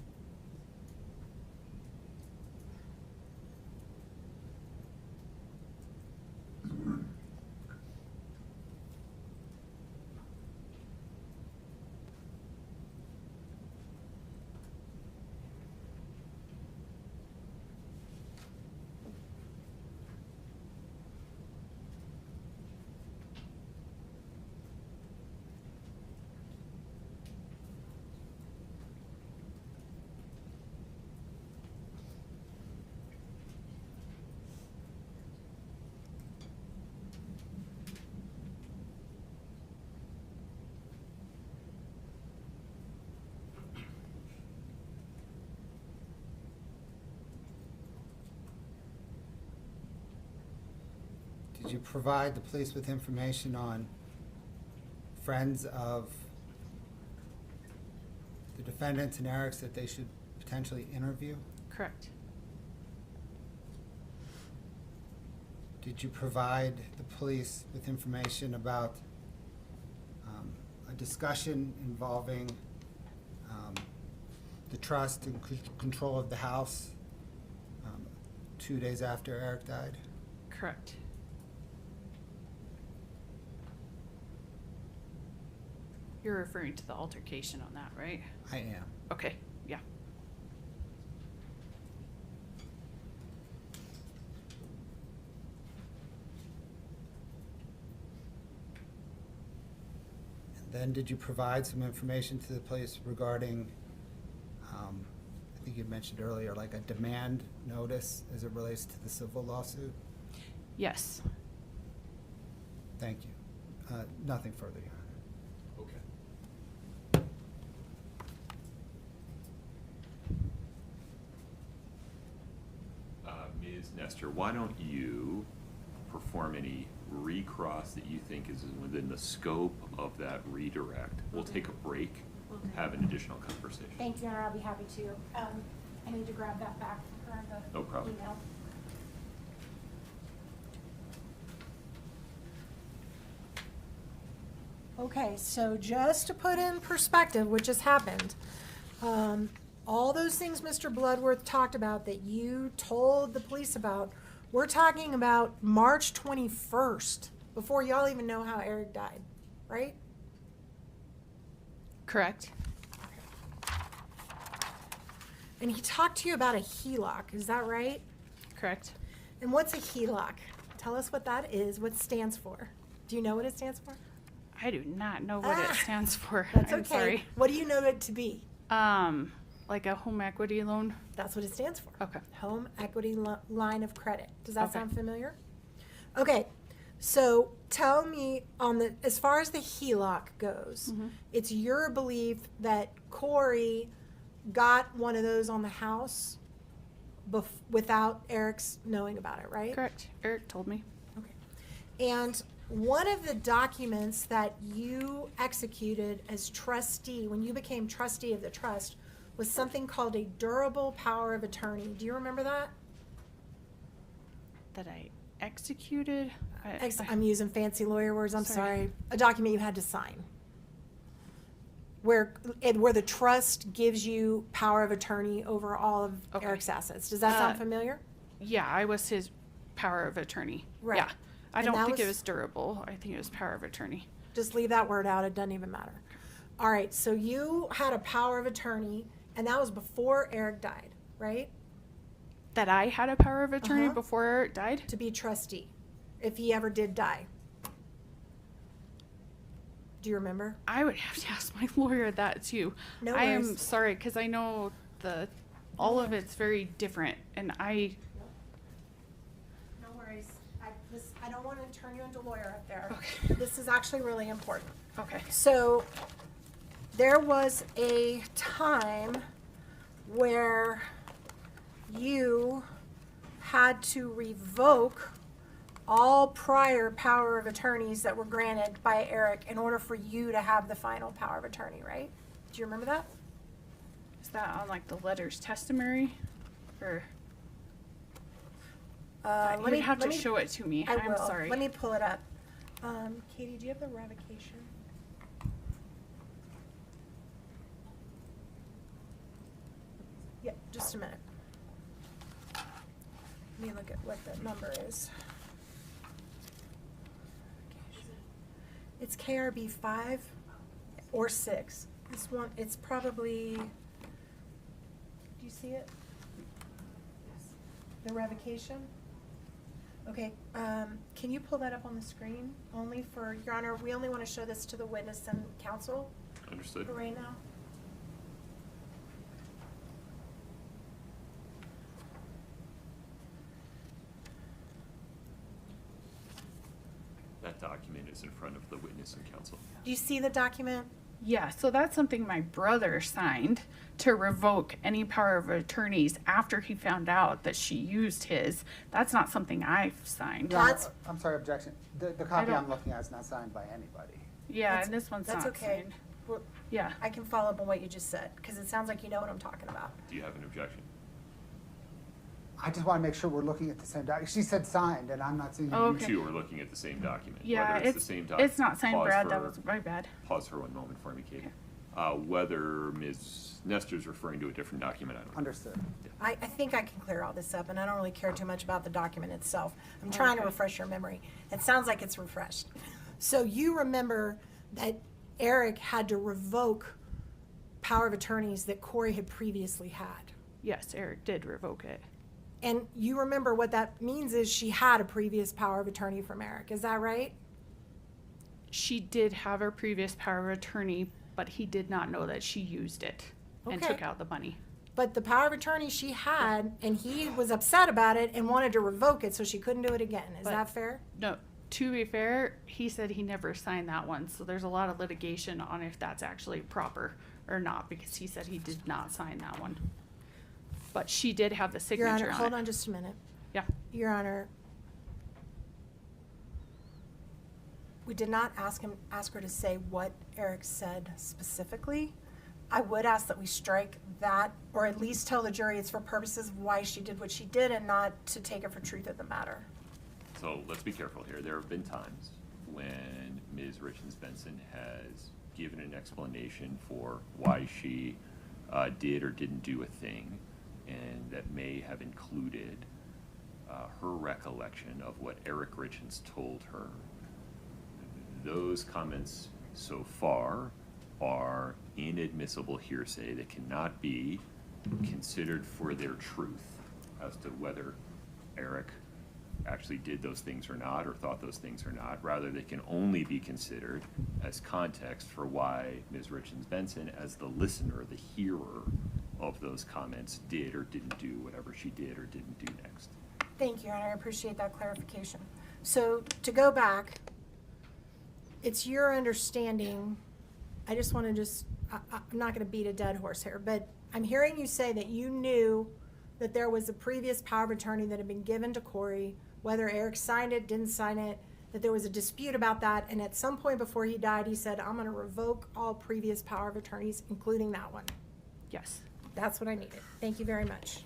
S2: Did you provide the police with information on friends of the defendants and Eric's that they should potentially interview?
S6: Correct.
S2: Did you provide the police with information about a discussion involving the trust and control of the house 2 days after Eric died?
S6: Correct. You're referring to the altercation on that, right?
S2: I am.
S6: Okay, yeah.
S2: And then did you provide some information to the police regarding, I think you mentioned earlier, like a demand notice as it relates to the civil lawsuit?
S6: Yes.
S2: Thank you. Nothing further, Your Honor.
S1: Okay. Ms. Nestor, why don't you perform any recross that you think is within the scope of that redirect? We'll take a break, have an additional conversation.
S5: Thank you, Your Honor, I'll be happy to. I need to grab that back for the
S1: No problem.
S5: email. Okay, so just to put in perspective, what just happened, all those things Mr. Bloodworth talked about that you told the police about, we're talking about March 21st, before y'all even know how Eric died, right?
S6: Correct.
S5: And he talked to you about a HELOC, is that right?
S6: Correct.
S5: And what's a HELOC? Tell us what that is, what it stands for. Do you know what it stands for?
S6: I do not know what it stands for.
S5: That's
S6: I'm
S5: okay.
S6: sorry.
S5: What do you know it to be?
S6: Like a home equity loan?
S5: That's what it stands for.
S6: Okay.
S5: Home equity line of credit. Does that
S6: Okay.
S5: sound familiar? Okay, so tell me as far as the HELOC goes,
S6: Mm-hmm.
S5: it's your belief that Kouri got one of those on the house without Eric's knowing about it, right?
S6: Correct. Eric told me.
S5: Okay. And one of the documents that you executed as trustee, when you became trustee of the trust, was something called a durable power of attorney. Do you remember that?
S6: That I executed?
S5: I'm using fancy lawyer words, I'm
S6: Sorry.
S5: sorry. A document you had to sign. Where the trust gives you power of attorney over all of
S6: Okay.
S5: Eric's assets. Does that sound
S6: Uh,
S5: familiar?
S6: Yeah, I was his power of attorney.
S5: Right.
S6: Yeah. I
S5: And
S6: don't
S5: that
S6: think it
S5: was-
S6: was durable. I think it was power of attorney.
S5: Just leave that word out, it doesn't even matter. All right, so you had a power of attorney, and that was before Eric died, right?
S6: That I had a power of attorney
S5: Uh-huh.
S6: before Eric died?
S5: To be trustee, if he ever did die. Do you remember?
S6: I would have to ask my lawyer that too.
S5: No
S6: I am
S5: worries.
S6: sorry, because I know all of it's very different, and I,
S5: No worries. I don't want to turn you into lawyer up there.
S6: Okay.
S5: This is actually really important.
S6: okay.
S5: So there was a time where you had to revoke all prior power of attorneys that were granted by Eric in order for you to have the final power of attorney, right? Do you remember that?
S6: Is that on like the letter's testimony? Or, you would have to show it to me.
S5: I
S6: I'm
S5: will.
S6: sorry.
S5: Let me pull it up. Katie, do you have the revocation? Yeah, just a minute. Let me look at what the number is. It's KRB 5 or 6. This one, it's probably, do you see it? The revocation? Okay, can you pull that up on the screen? Only for, Your Honor, we only want to show this to the witness and counsel
S1: Understood?
S5: for right now.
S1: That document is in front of the witness and counsel.
S5: Do you see the document,
S4: Yeah, so that's something my brother signed to revoke any power of attorneys after he found out that she used his. That's not something I've signed.
S2: Your Honor,
S5: That's-
S2: I'm sorry, objection. The copy
S4: don't-
S2: I'm looking at is not signed by anybody.
S4: Yeah,
S5: That's-
S4: and this one's
S5: That's
S4: not
S5: okay.
S4: signed.
S5: Well,
S4: Yeah.
S5: I can follow up on what you just said, because it sounds like you know what I'm talking about.
S1: Do you have an objection?
S2: I just want to make sure we're looking at the same document. She said signed, and I'm not seeing.
S4: Oh,
S1: You
S4: okay.
S1: two are looking at the same document.
S4: Yeah,
S1: Whether it's the same document.
S4: it's not signed,
S1: pause
S4: Brad. That
S1: for-
S4: was my bad.
S1: Pause for one moment for me, Katie. Whether Ms. Nestor's referring to a different document, I don't know.
S2: Understood.
S5: I think I can clear all this up, and I don't really care too much about the document itself. I'm trying to
S4: Okay.
S5: refresh your memory. It sounds like it's refreshed. So you remember that Eric had to revoke power of attorneys that Kouri had previously had.
S4: Yes, Eric did revoke it.
S5: And you remember what that means is she had a previous power of attorney from Eric, is that right?
S4: She did have her previous power of attorney, but he did not know that she used it and
S5: Okay.
S4: took out the money.
S5: But the power of attorney she had, and he was upset about it and wanted to revoke it so she couldn't do it again, is
S4: But-
S5: that fair?
S4: No, to be fair, he said he never signed that one, so there's a lot of litigation on if that's actually proper or not, because he said he did not sign that one. But she did have the
S5: Your
S4: signature
S5: Honor,
S4: on it.
S5: hold on just a minute.
S4: Yeah,
S5: Your Honor, we did not ask her to say what Eric said specifically. I would ask that we strike that, or at least tell the jury it's for purposes of why she did what she did and not to take it for truth of the matter.
S1: So let's be careful here. There have been times when Ms. Richens Benson has given an explanation for why she did or didn't do a thing, and that may have included her recollection of what Eric Richins told her. Those comments so far are inadmissible hearsay that cannot be considered for their truth as to whether Eric actually did those things or not, or thought those things or not. Rather, they can only be considered as context for why Ms. Richens Benson, as the listener, the hearer of those comments, did or didn't do whatever she did or didn't do next.
S5: Thank you, Your Honor, I appreciate that clarification. So to go back, it's your understanding, I just want to I'm not going to beat a dead horse here, but I'm hearing you say that you knew that there was a previous power of attorney that had been given to Kouri, whether Eric signed it, didn't sign it, that there was a dispute about that, and at some point before he died, he said, I'm going to revoke all previous power of attorneys, including that one.
S4: yes.
S5: That's what I needed. Thank you very much.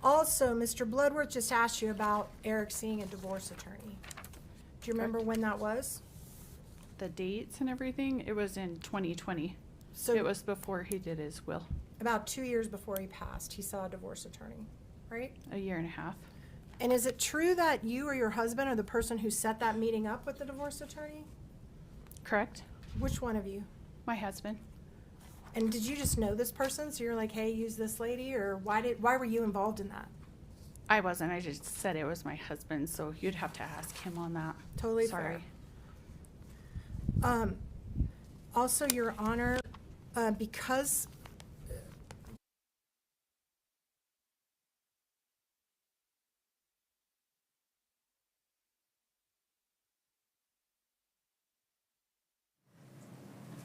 S5: Also, Mr. Bloodworth just asked you about Eric seeing a divorce attorney. Do you remember when that was?
S4: The dates and everything, it was in 2020.
S5: So
S4: It was before he did his will,
S5: about 2 years before he passed, he saw a divorce attorney, right?
S4: a year and a half.
S5: And is it true that you or your husband are the person who set that meeting up with the divorce attorney?
S4: Correct?
S5: Which one of you?
S4: My husband.
S5: And did you just know this person? So you're like, hey, use this lady, or why were you involved in that?
S4: I wasn't, I just said it was my husband, so you'd have to ask him on that.
S5: Totally
S4: Sorry.
S5: fair. Also, Your Honor, because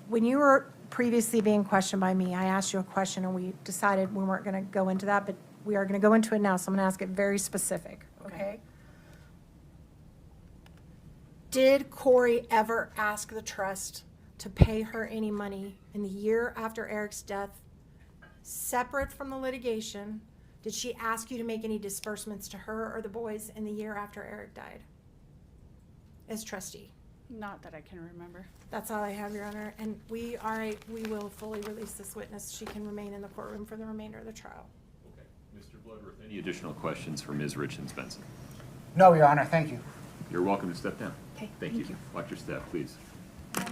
S5: when you were previously being questioned by me, I asked you a question and we decided we weren't going to go into that, but we are going to go into it now, so I'm going to ask it very specific, okay? Did Kouri ever ask the trust to pay her any money in the year after Eric's death, separate from the litigation? Did she ask you to make any disbursements to her or the boys in the year after Eric died as trustee?
S4: Not that I can remember.
S5: That's all I have, Your Honor, and we will fully release this witness. She can remain in the courtroom for the remainder of the trial.
S1: Okay. Mr. Bloodworth, any additional questions for Ms. Richens Benson?
S2: No, Your Honor, thank you.
S1: You're welcome to step down.
S4: Okay,
S1: Thank you. Watch your step, please.